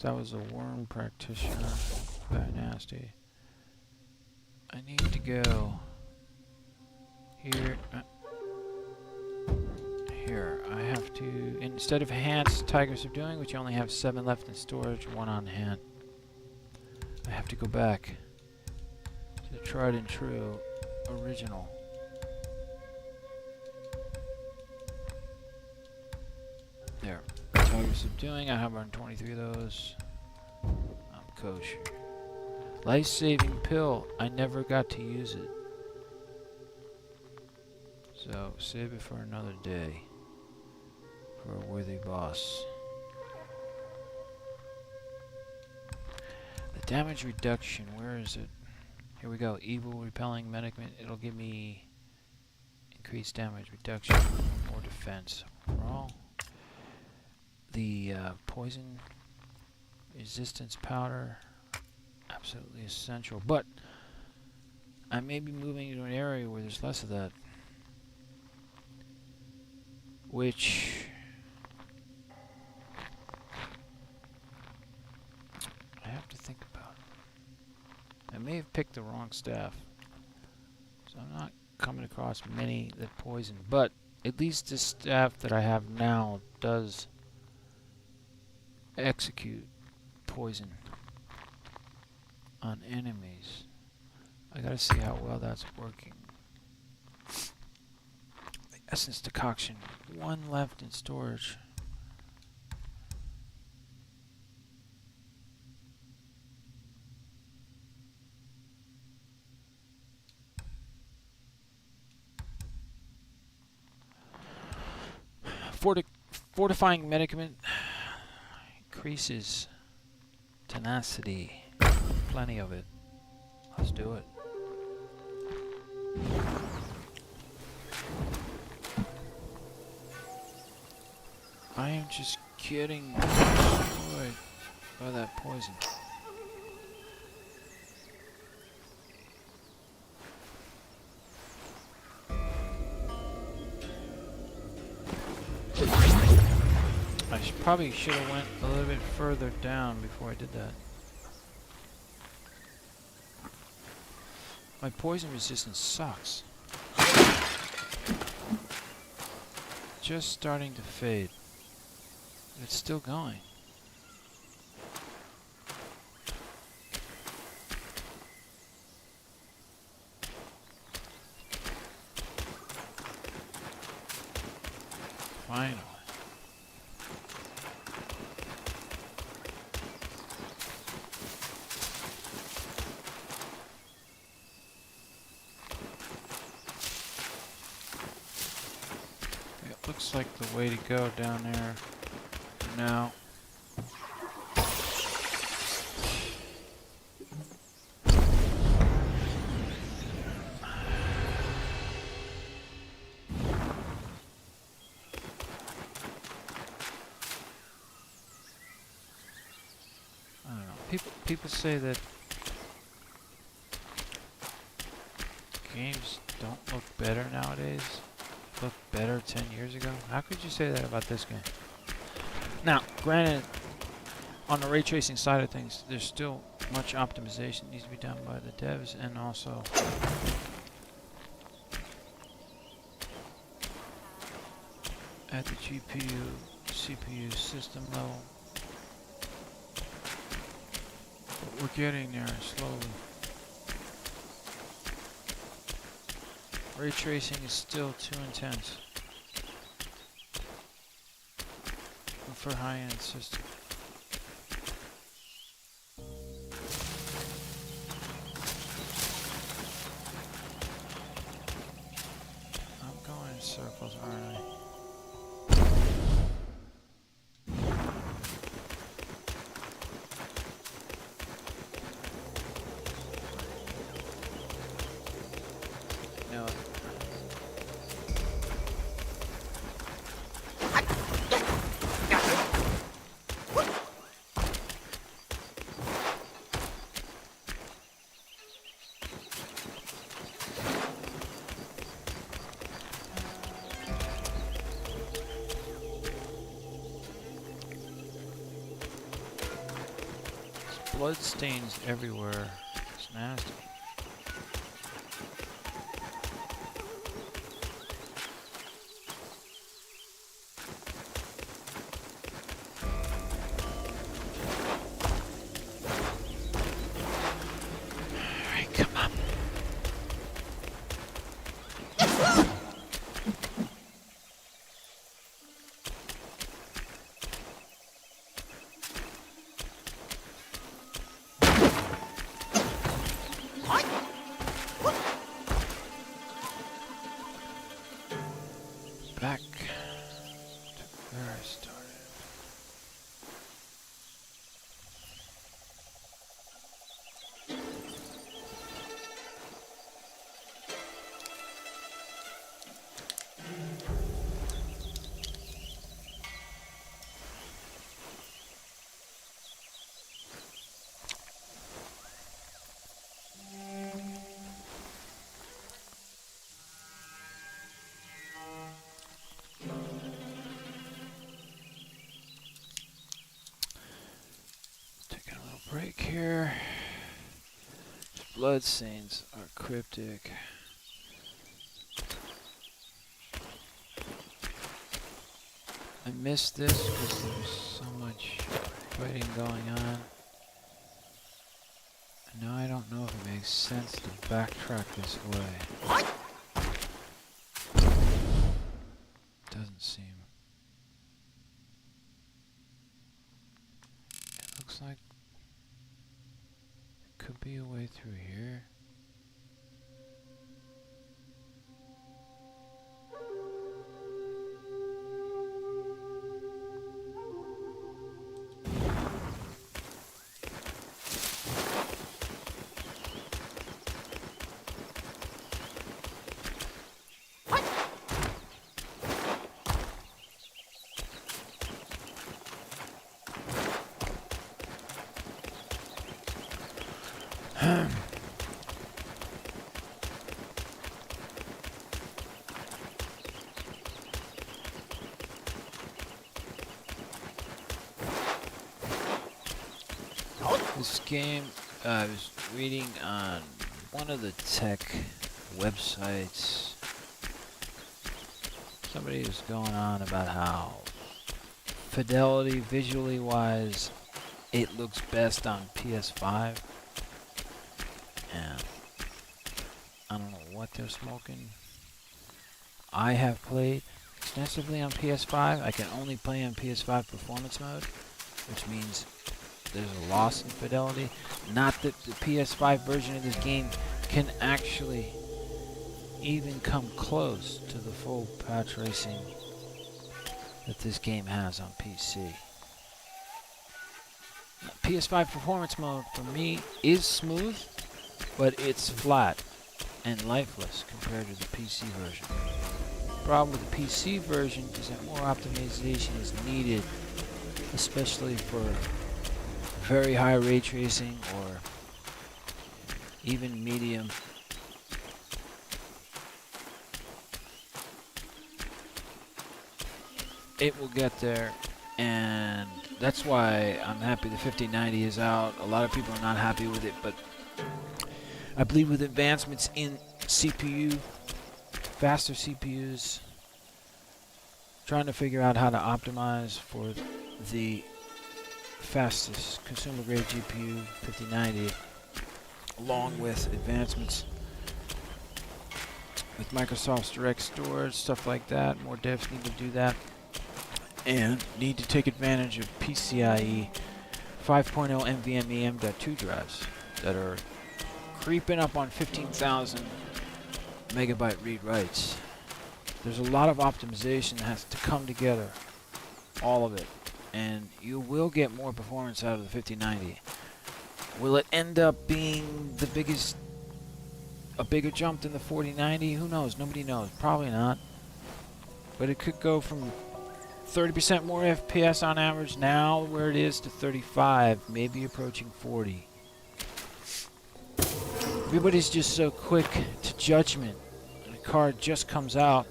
That was a worm practitioner. Very nasty. I need to go here. Here, I have to, instead of hands, Tigers are doing, which you only have 7 left in storage, 1 on hand. I have to go back to the tried and true original. There. Tigers are doing, I have 123 of those. I'm kosher. Life-saving pill. I never got to use it. So, save it for another day. For a worthy boss. The damage reduction, where is it? Here we go. Evil repelling medicament. It'll give me increased damage reduction, more defense. Overall. The poison resistance powder, absolutely essential. But I may be moving into an area where there's less of that, which I have to think about. I may have picked the wrong staff, so I'm not coming across many that poison. But at least the staff that I have now does execute poison on enemies. I gotta see how well that's working. The essence decoction, 1 left in storage. Fortifying medicament increases tenacity. Plenty of it. Let's do it. I am just getting destroyed by that poison. I probably should have went a little bit further down before I did that. My poison resistance sucks. Just starting to fade. It's still going. Finally. It looks like the way to go down there now. I don't know. People say that games don't look better nowadays. Look better 10 years ago. How could you say that about this game? Now, granted, on the ray tracing side of things, there's still much optimization needs to be done by the devs, and also at the GPU, CPU system level. But we're getting there slowly. Ray tracing is still too intense for high-end systems. I'm going in circles, aren't I? No. blood stains everywhere. It's nasty. Alright, come on. Back to where I started. Taking a little break here. Blood stains are cryptic. I missed this because there was so much fighting going on. And now I don't know if it makes sense to backtrack this way. Doesn't seem. It looks like there could be a way through here. This game, I was reading on one of the tech websites. Somebody was going on about how fidelity, visually wise, it looks best on PS5. And I don't know what they're smoking. I have played extensively on PS5. I can only play on PS5 performance mode, which means there's a loss in fidelity. Not that the PS5 version of this game can actually even come close to the full patch racing that this game has on PC. PS5 performance mode for me is smooth, but it's flat and lifeless compared to the PC version. The problem with the PC version is that more optimization is needed, especially for very high ray tracing or even medium. It will get there, and that's why I'm happy the 5090 is out. A lot of people are not happy with it, but I believe with advancements in CPU, faster CPUs, trying to figure out how to optimize for the fastest consumer grade GPU 5090, along with advancements with Microsoft's direct storage, stuff like that. More devs need to do that, and need to take advantage of PCIe 5.0 NVMe M.2 drives that are creeping up on 15,000 megabyte read writes. There's a lot of optimization that has to come together, all of it, and you will get more performance out of the 5090. Will it end up being the biggest, a bigger jump than the 4090? Who knows? Nobody knows. Probably not. But it could go from 30% more FPS on average now, where it is, to 35, maybe approaching 40. Everybody's just so quick to judgment. The card just comes out,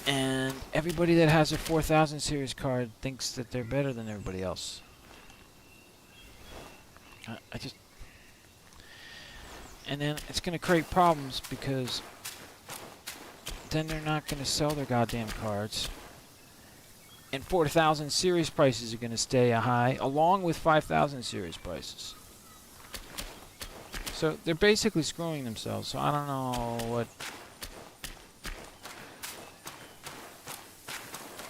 and everybody that has a 4000 series card thinks that they're better than everybody else. I just... And then it's going to create problems because then they're not going to sell their goddamn cards. And 4000 series prices are going to stay high, along with 5000 series prices. So they're basically screwing themselves. So I don't know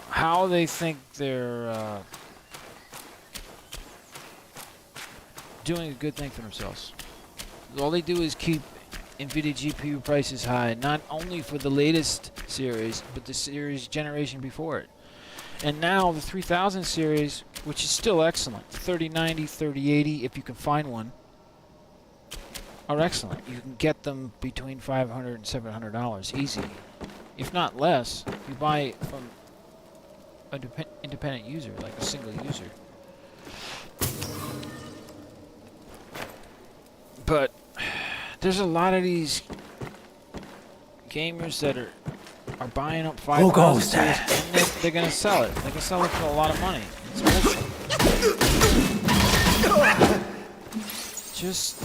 how they think they're doing a good thing for themselves. All they do is keep NVIDIA GPU prices high, not only for the latest series, but the series generation before it. And now the 3000 series, which is still excellent, 3090, 3080, if you can find one, are excellent. You can get them between $500 and $700 easy, if not less. If you buy it from an independent user, like a single user. But there's a lot of these gamers that are buying up 5,000 series, and they're gonna sell it. They can sell it for a lot of money. It's bullshit. Just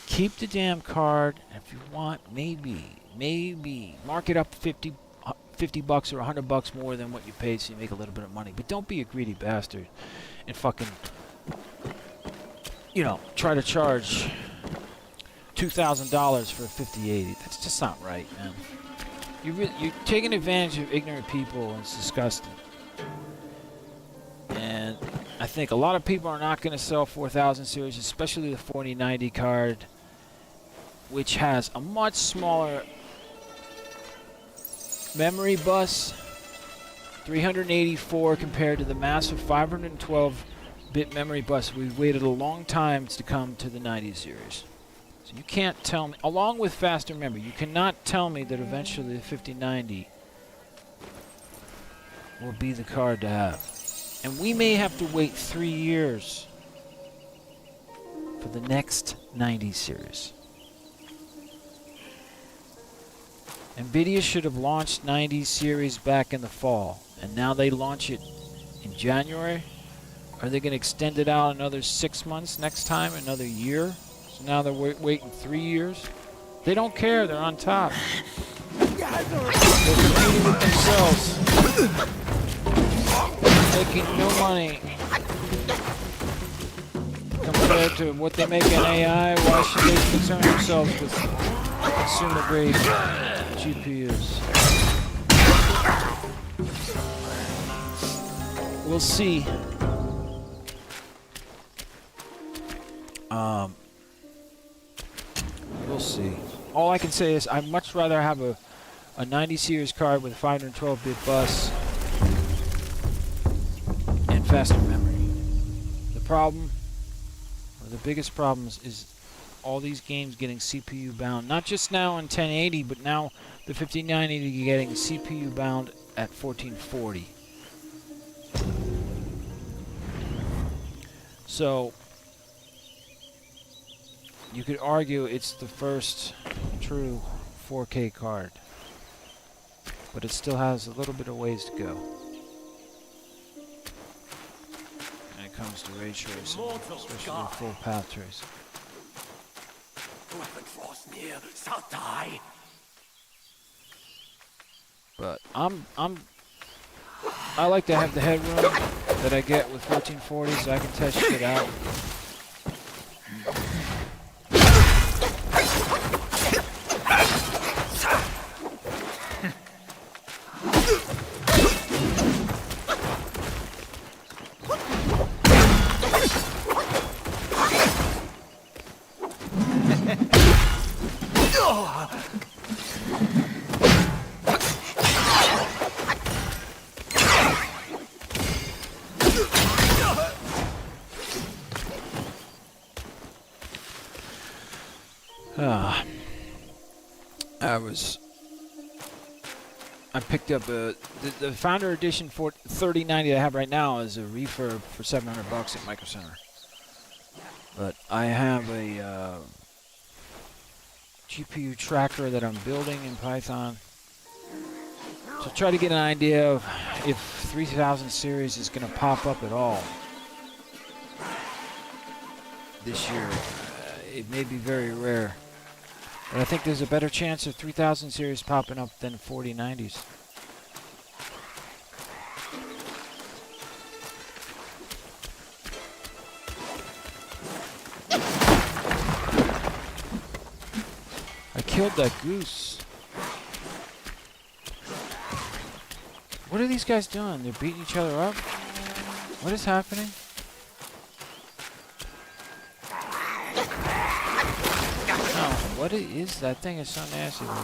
keep the damn card. If you want, maybe mark it up 50 bucks or $100 more than what you paid, so you make a little bit of money. But don't be a greedy bastard and fucking, you know, try to charge $2,000 for a 5080. That's just not right, man. You're taking advantage of ignorant people, and it's disgusting. And I think a lot of people are not going to sell 4000 series, especially the 4090 card, which has a much smaller memory bus, 384 compared to the massive 512-bit memory bus. We've waited a long time to come to the 90 series. So you can't tell me, along with faster memory, you cannot tell me that eventually the 5090 will be the card to have. And we may have to wait 3 years for the next 90 series. NVIDIA should have launched 90 series back in the fall, and now they launch it in January. Are they going to extend it out another 6 months next time, another year? So now they're waiting 3 years? They don't care, they're on top. They're competing with themselves. Making no money. Compared to what they make in AI, why should they concern themselves with consumer grade GPUs? We'll see. We'll see. All I can say is I'd much rather have a 90 series card with a 512-bit bus and faster memory. The problem, or the biggest problems, is all these games getting CPU bound. Not just now in 1080, but now the 5090 getting CPU bound at 1440. So you could argue it's the first true 4K card, but it still has a little bit of ways to go when it comes to ray tracing, especially full path tracing. Whoever draws near shall die. But I like to have the headroom that I get with 1440, so I can test shit out. I picked up the Founder Edition for 3090 I have right now is a refurb for $700 at Micro Center. But I have a GPU tracker that I'm building in Python to try to get an idea of if 3000 series is going to pop up at all. this year. It may be very rare. But I think there's a better chance of 3000 series popping up than 4090s. I killed that goose. What are these guys doing? They're beating each other up? What is happening? No, what is that thing? Is so nasty looking.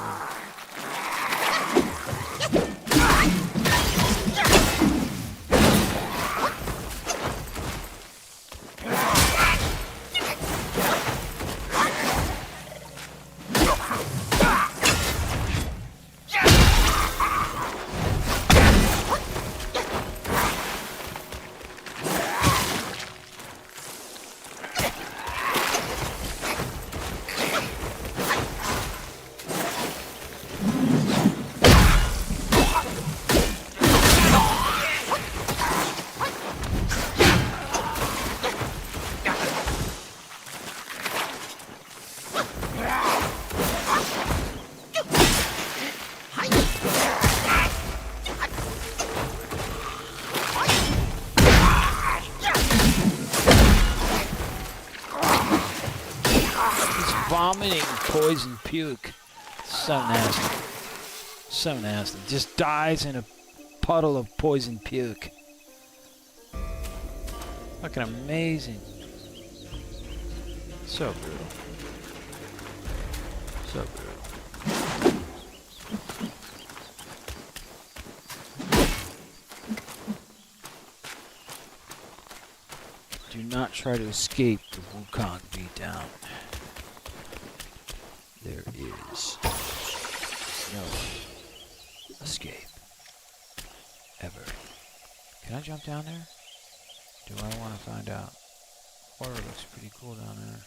Vomiting poison puke. So nasty. So nasty. Just dies in a puddle of poison puke. Fucking amazing. So brutal. So brutal. Do not try to escape the Wukong beatdown. There is no escape. Ever. Can I jump down there? Do I want to find out? Water looks pretty cool down there.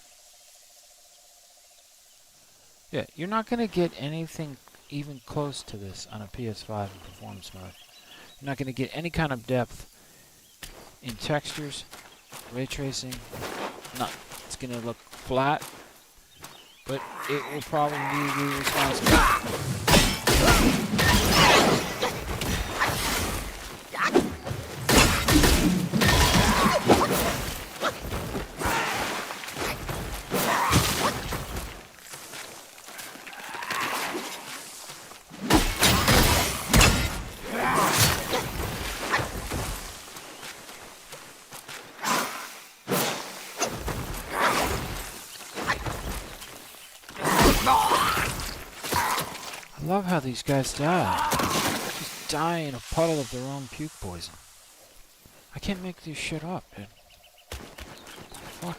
Yeah, you're not going to get anything even close to this on a PS5 in performance mode. You're not going to get any kind of depth in textures, ray tracing. Not. It's going to look flat. But it will probably be responsible. I love how these guys die. Just die in a puddle of their own puke poison. I can't make this shit up, dude. Fuck.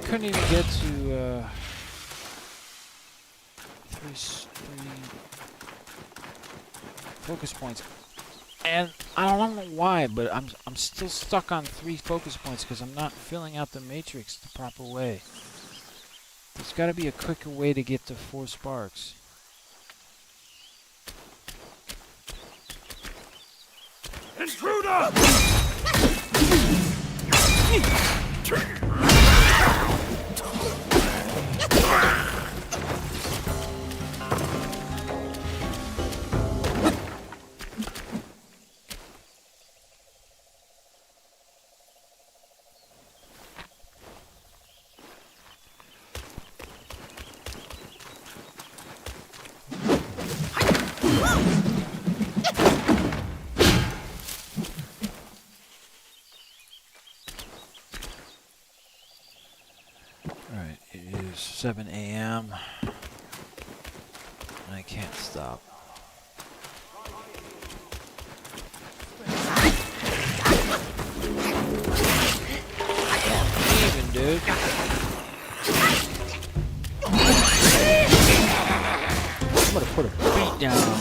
Couldn't even get to three focus points, and I don't know why, but I'm still stuck on 3 focus points because I'm not filling out the matrix the proper way. There's got to be a quicker way to get to 4 sparks. Intruder! Alright, it is 7 a.m. and I can't stop. Even, dude. I'm gonna put a beat down.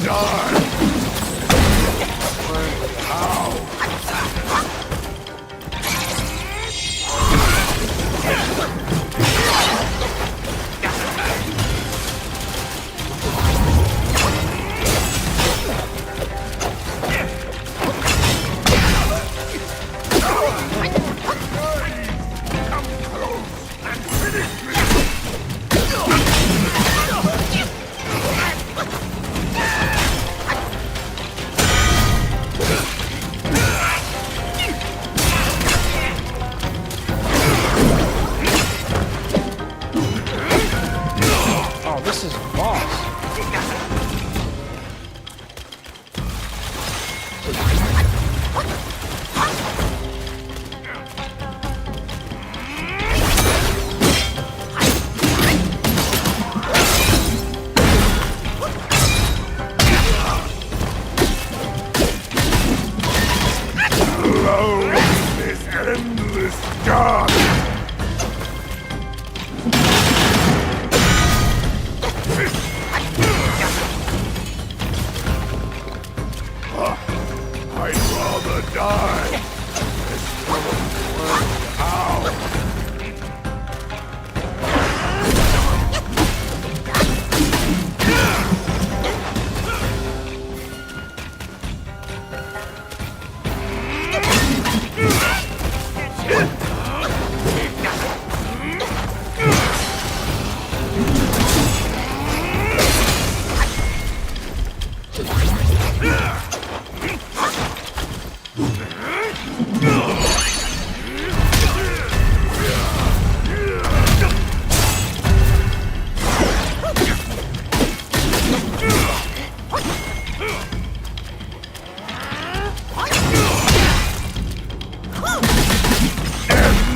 die! Oh, this is a boss. Alone in this endless dark! I'd rather die!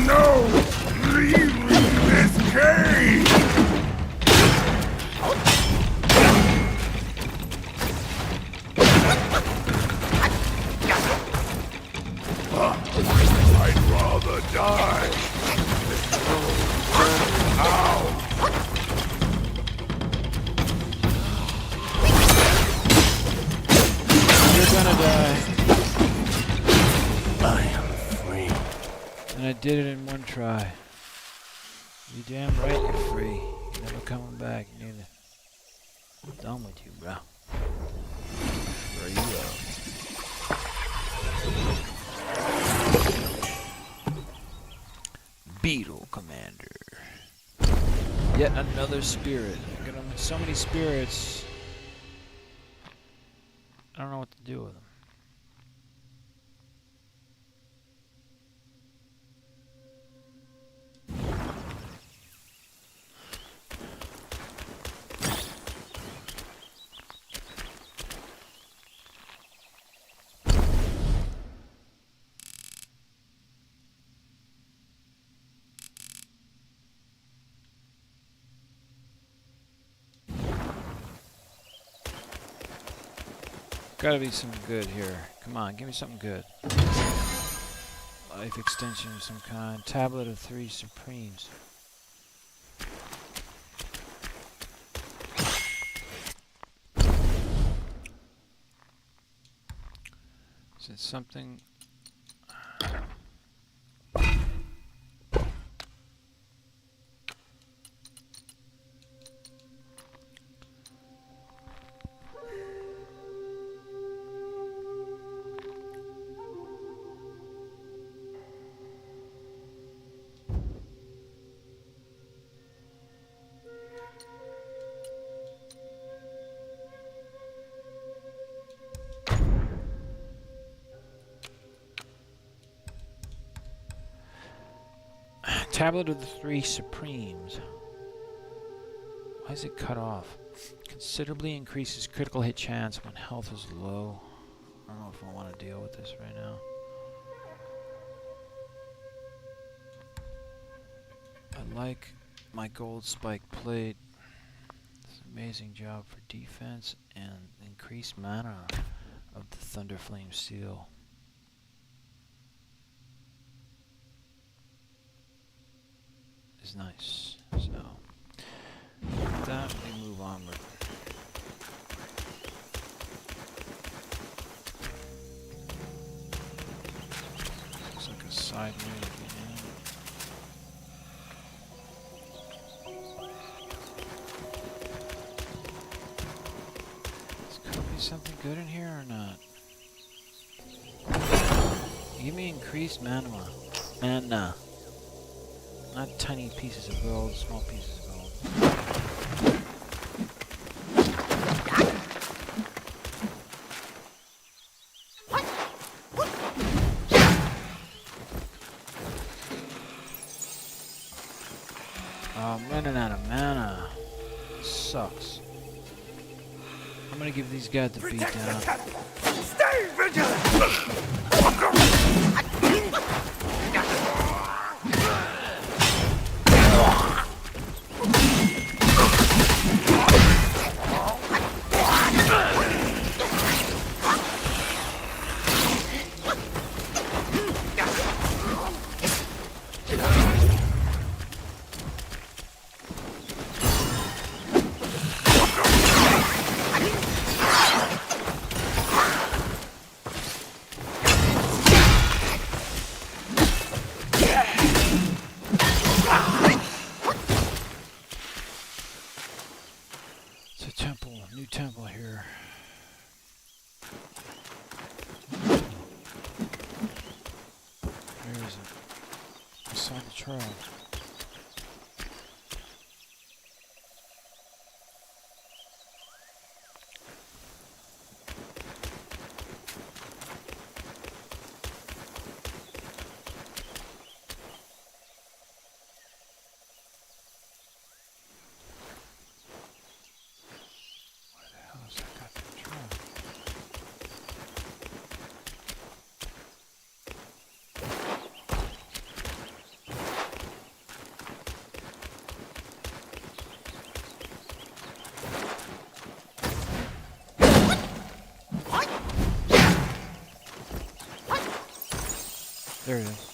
No! Leave me this cage! I'd rather die! Ow! You're gonna die. I am free. And I did it in one try. You damn right you're free. You're never coming back, neither. Done with you, bro. Where you go? Beetle Commander. Yet another spirit. I got so many spirits. I don't know what to do with them. Gotta be some good here. Come on, give me something good. Life extension of some kind. Tablet of 3 Supremes. Is it something? Tablet of the 3 Supremes. Why is it cut off? Considerably increases critical hit chance when health is low. I don't know if I want to deal with this right now. I like my gold spike plate. It's an amazing job for defense and increased mana of the Thunderflame Seal. Is nice. So with that we move onward. side way to get in. Could be something good in here or not? Give me increased mana. Mana. Not tiny pieces of gold, small pieces of gold. I'm running out of mana. Sucks. I'm gonna give these guys the beat down. Stay vigilant! Temple here. Where is it? I saw the trail. There it is.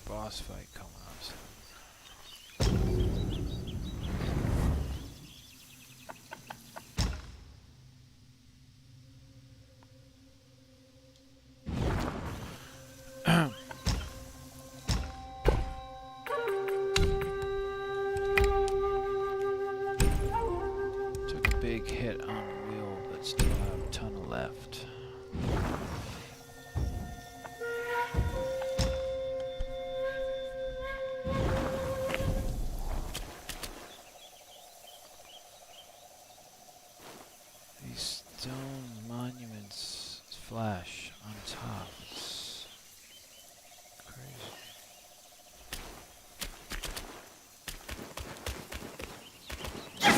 Boss fight coming up soon. Took a big hit on the wheel, but still have a ton left. Stone monuments flash on top. It's crazy. I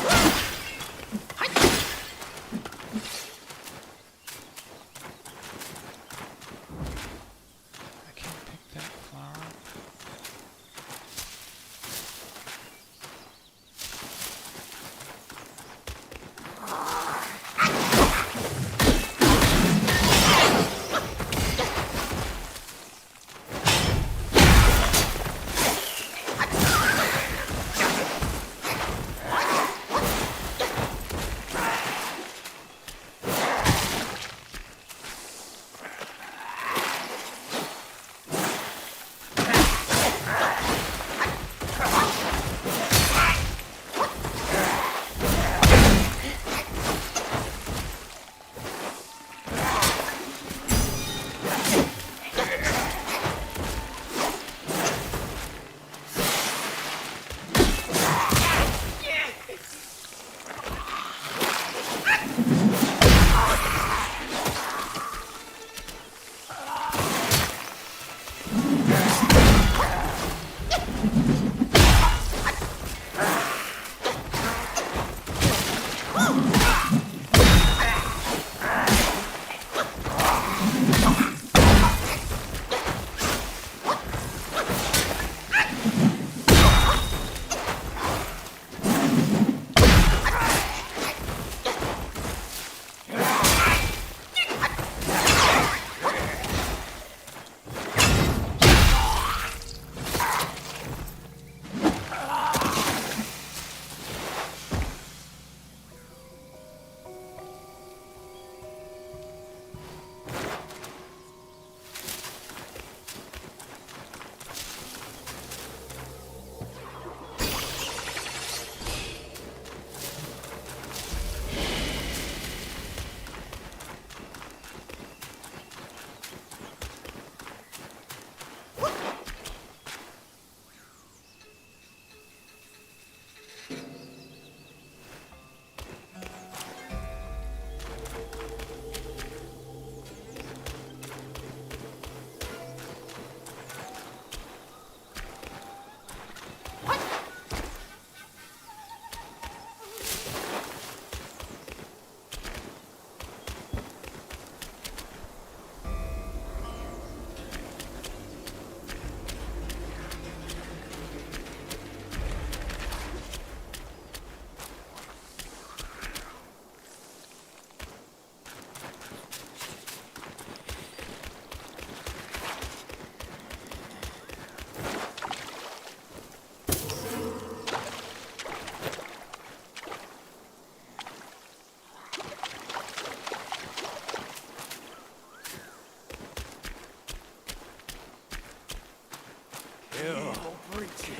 can't pick that flower up.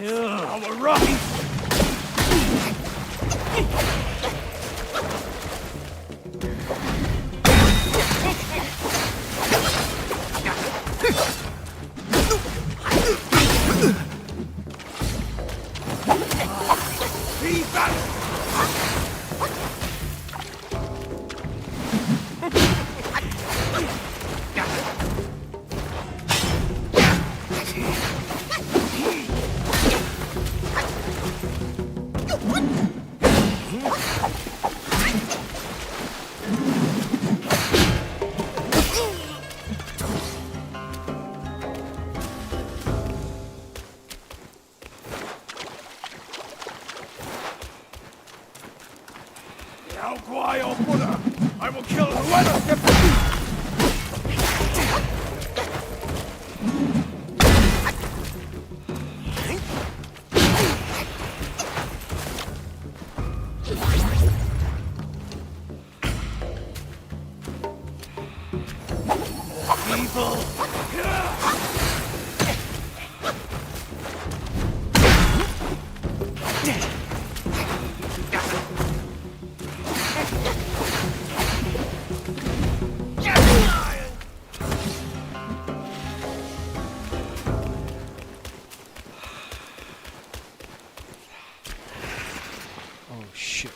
Our rocky. I will kill whoever steps. Oh shit.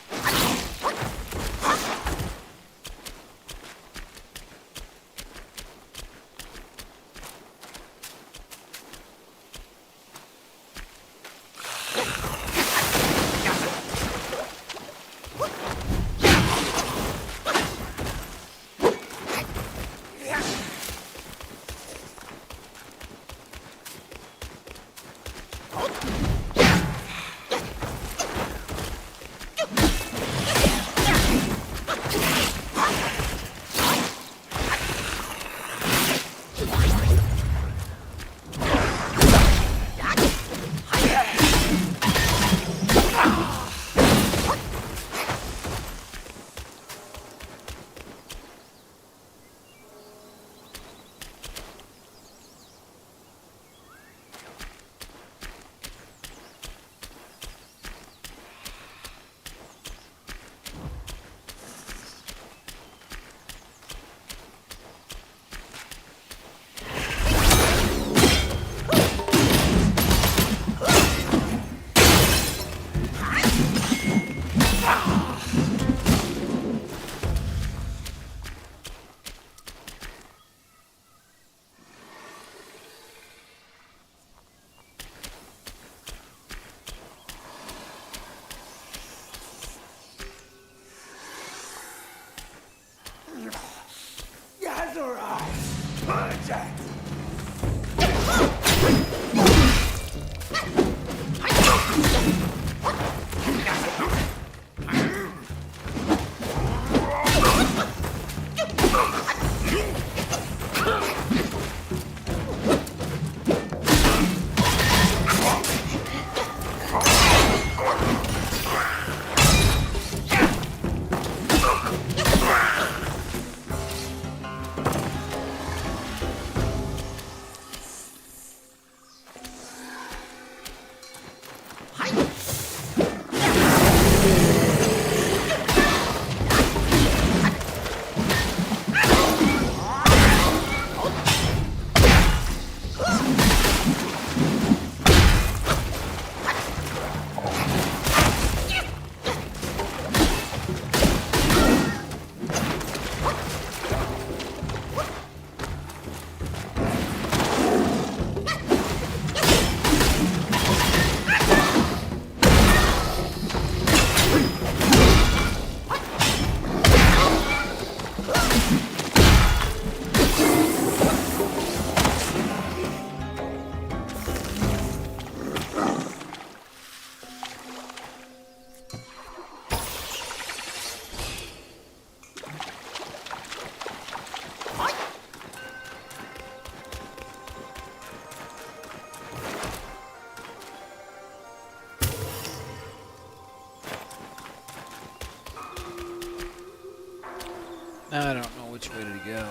I don't know which way to go.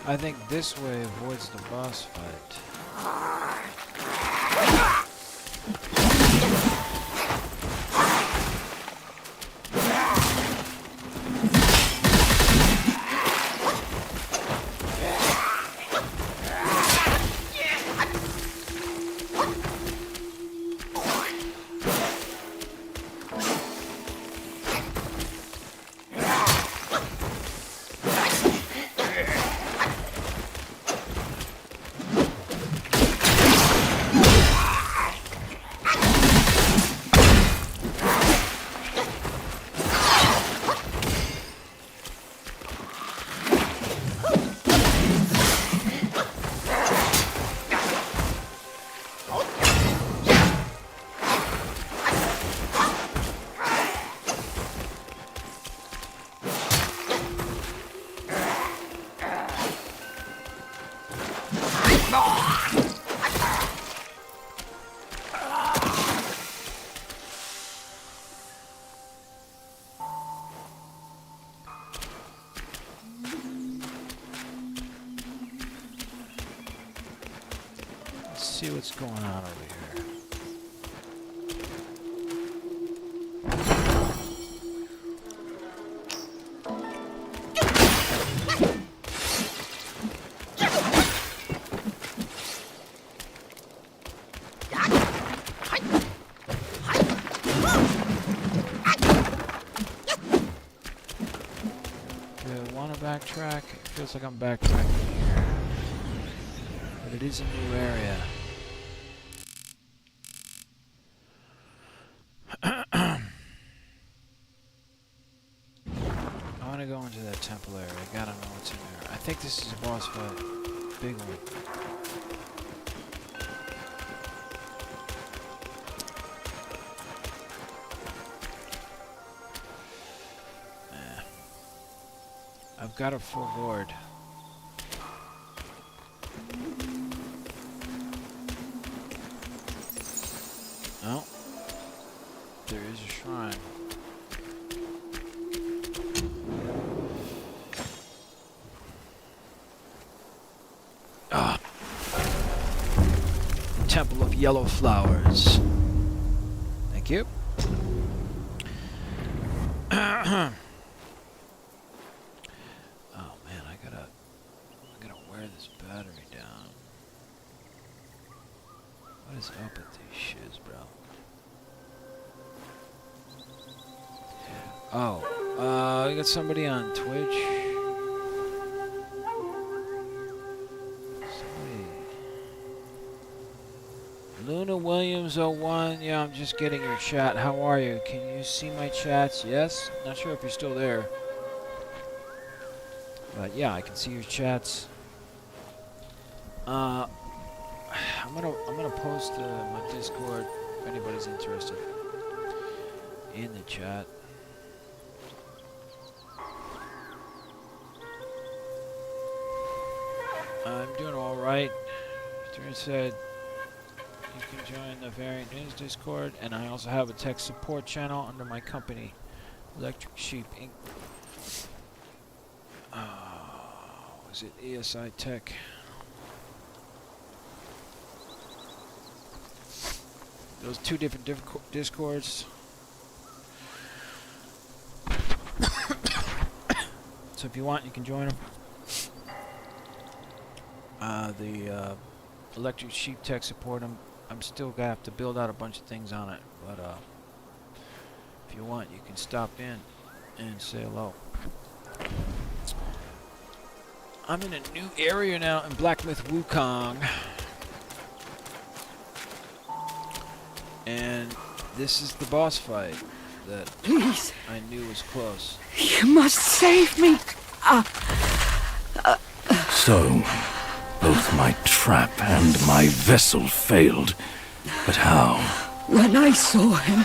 I think this way avoids the boss fight. see what's going on over here. Backtrack. It feels like I'm backtracking here. But it is a new area. I want to go into that temple area. I gotta know what's in there. I think this is a boss fight. Big one. I've got a full board. Oh, there is a shrine. Ah, Temple of Yellow Flowers. Thank you. What is up with these shits, bro? Oh, we got somebody on Twitch. Luna Williams 01. Yeah, I'm just getting your chat. How are you? Can you see my chats? Yes? Not sure if you're still there. But yeah, I can see your chats. I'm gonna post my Discord if anybody's interested in the chat. I'm doing all right. Drew said you can join the Variant News Discord, and I also have a tech support channel under my company, Electric Sheep Inc. Was it ESI Tech? Those two different discords. So if you want, you can join them. The Electric Sheep Tech support, I'm still gonna have to build out a bunch of things on it, but if you want, you can stop in and say hello. I'm in a new area now in Black Myth Wukong. And this is the boss fight that Please. I knew was close. You must save me. So, both my trap and my vessel failed. But how? When I saw him,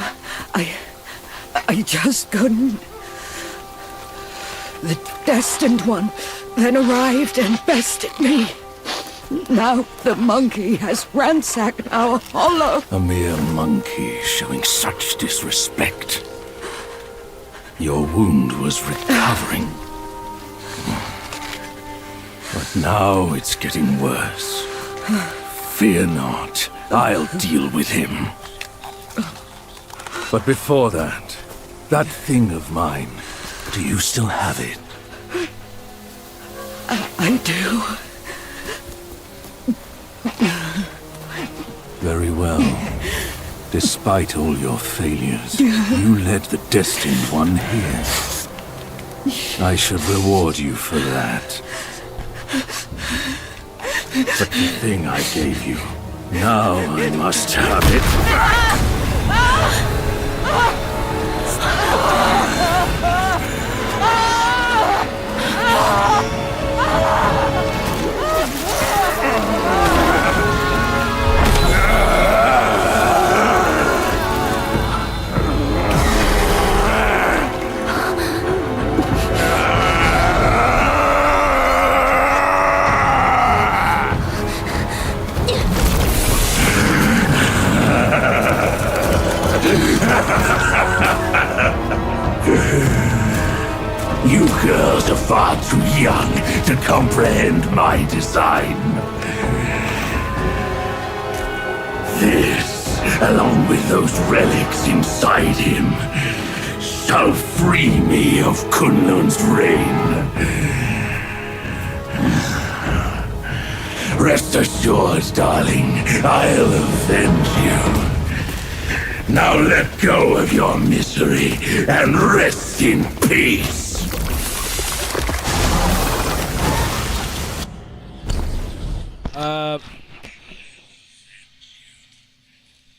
I just couldn't. The Destined One then arrived and bested me. Now the monkey has ransacked our hollow. A mere monkey showing such disrespect. Your wound was recovering. But now it's getting worse. Fear not, I'll deal with him. But before that, that thing of mine, do you still have it? I do. Very well. Despite all your failures, you led the Destined One here. I should reward you for that. But the thing I gave you, now I must have it back! You girls are far too young to comprehend my design. This, along with those relics inside him, shall free me of Kunlun's reign. Rest assured, darling, I'll avenge you. Now let go of your misery and rest in peace.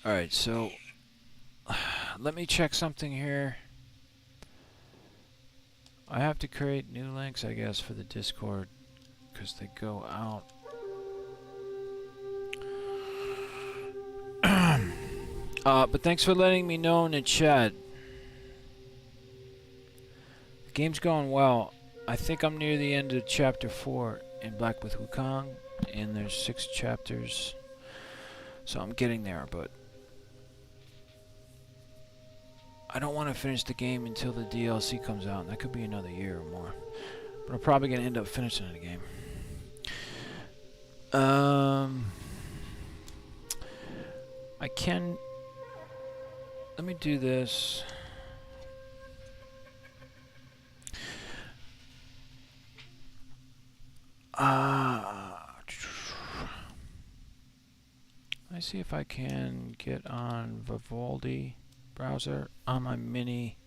Alright, so let me check something here. I have to create new links, I guess, for the Discord, because they go out. But thanks for letting me know in the chat. The game's going well. I think I'm near the end of chapter 4 in Black with Wukong, and there's 6 chapters. So I'm getting there, but I don't want to finish the game until the DLC comes out, and that could be another year or more. But I'm probably going to end up finishing the game. I can... Let me do this. Let me see if I can get on Vivaldi browser on my mini.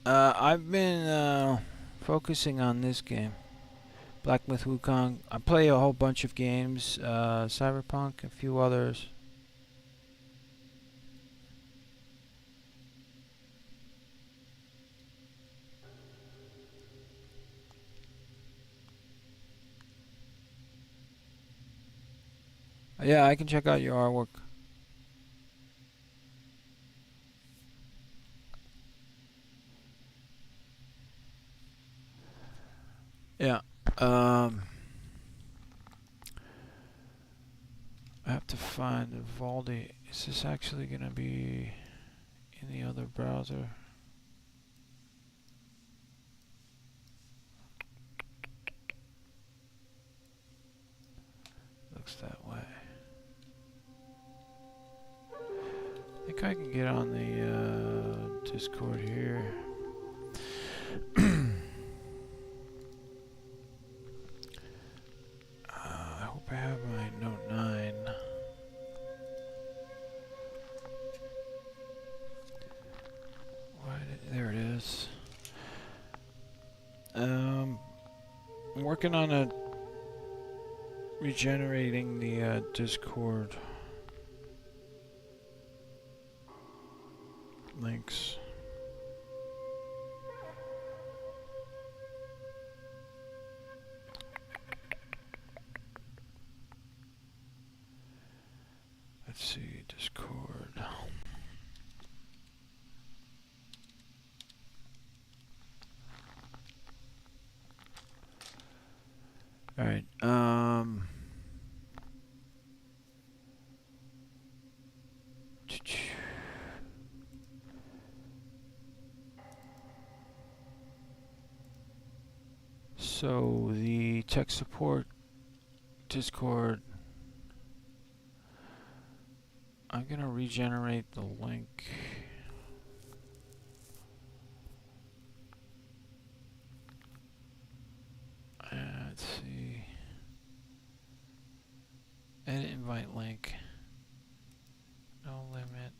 I've been focusing on this game, Black Myth Wukong. I play a whole bunch of games, Cyberpunk, a few others. Yeah, I can check out your artwork. Yeah. I have to find Vivaldi. Is this actually gonna be in the other browser? Looks that way. I think I can get on the Discord here. I hope I have my Note 9. There it is. I'm working on regenerating the Discord links. Let's see, Discord. All right. So the tech support Discord, I'm gonna regenerate the link. Let's see. Edit invite link. No limit.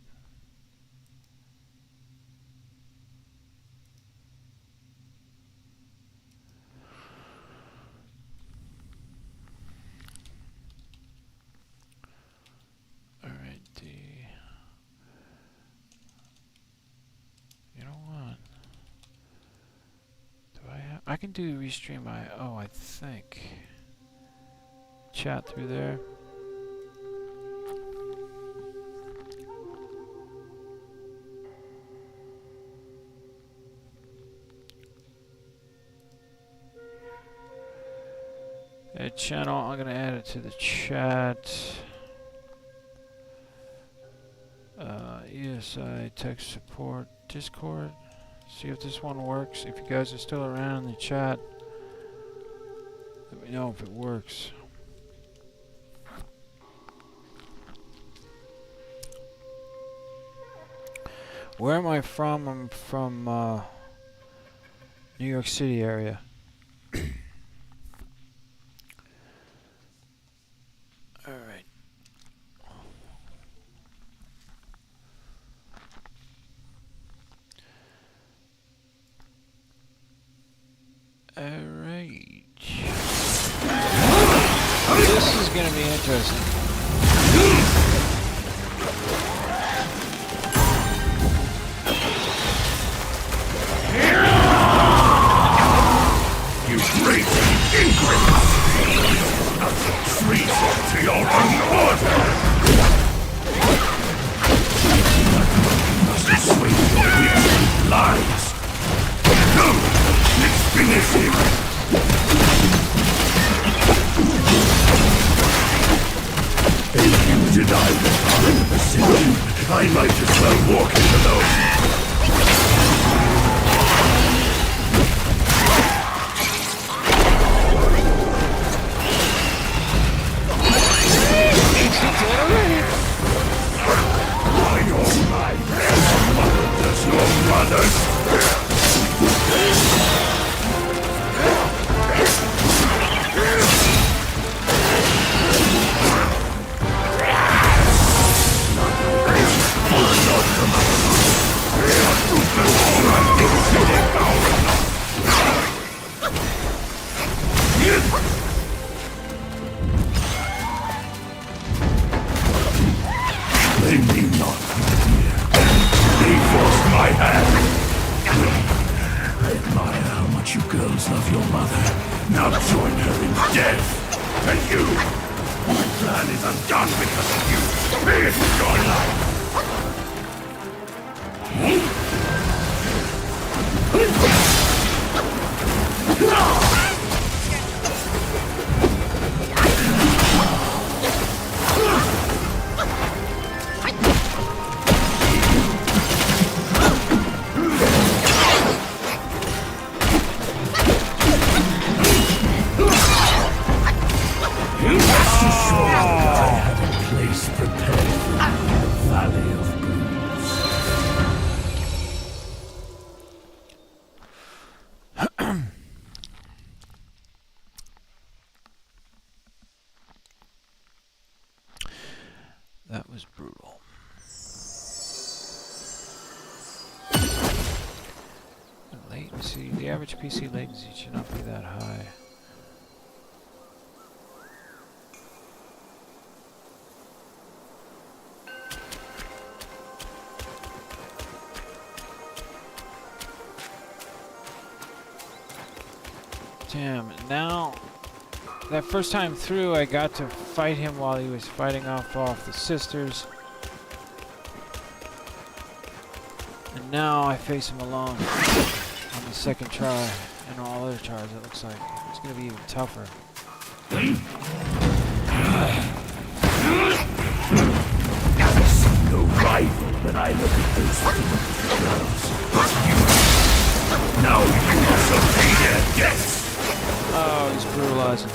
Alright, you know what? I can do restream IO, I think. Chat through there. Add channel, I'm gonna add it to the chat. ESI tech support Discord. See if this one works. If you guys are still around in the chat, know if it works. Where am I from? I'm from New York City area. Alright. Alright. This is gonna be interesting. You great ingrate! Treason to your own order! This way your wit lies! Come, let's finish him! If you deny the power of the sin, I might as well walk it alone. Blame me not, dear. They forced my hand. I admire how much you girls love your mother. Now join her in death. And you, my plan is undone because of you. Finish your life. That was brutal. Latency. The average PC latency should not be that high. Damn, now that first time through I got to fight him while he was fighting off the sisters. And now I face him alone on the second try and all other tries. It looks like it's gonna be even tougher. I see no rival when I look at those beautiful girls. Now you also pay their debts. Oh, he's brutalizing.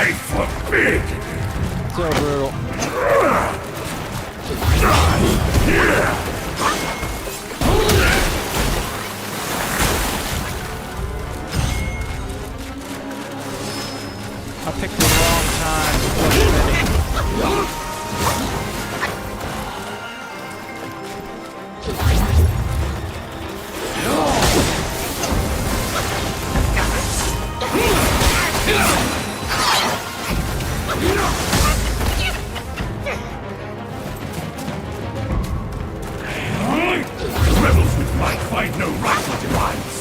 I forbid! So brutal. I picked the wrong time. Rebels with might find no rightful demise.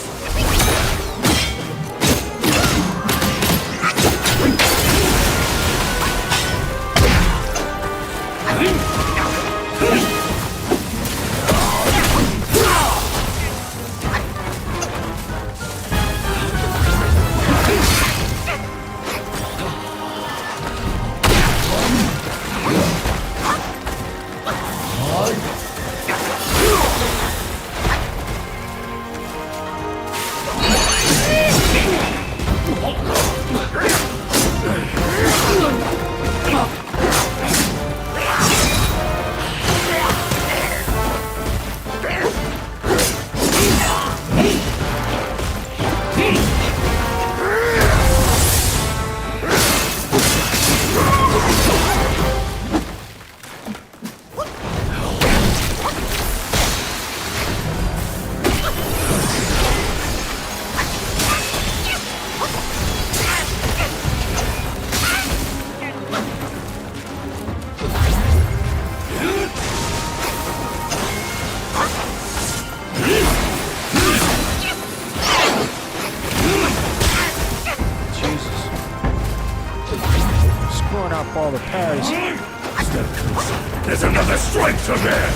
Screwing up all the parries. Step closer. There's another strike to bear.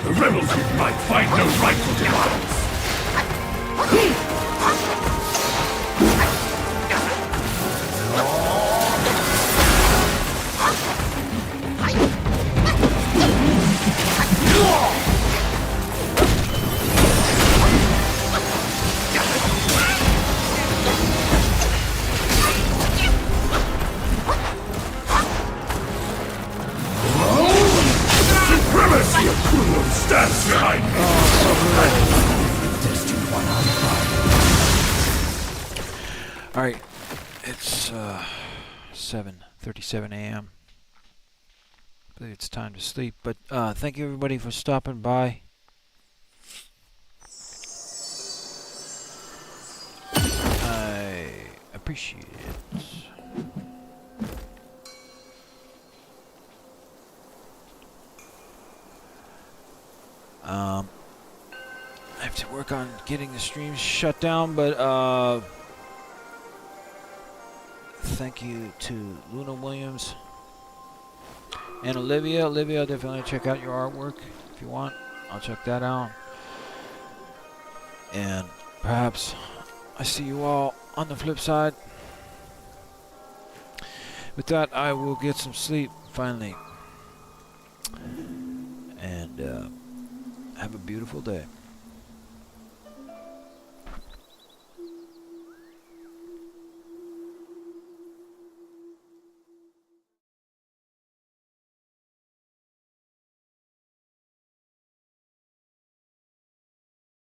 The rebels might find no rightful demise. Supremacy of Wukong stands behind me. Destined one on fire. All right, it's 7:37 a.m. I believe it's time to sleep. But thank you everybody for stopping by. I appreciate it. I have to work on getting the streams shut down, but thank you to Luna Williams and Olivia. Olivia, definitely check out your artwork if you want. I'll check that out. And perhaps I see you all on the flip side. With that, I will get some sleep finally. And have a beautiful day.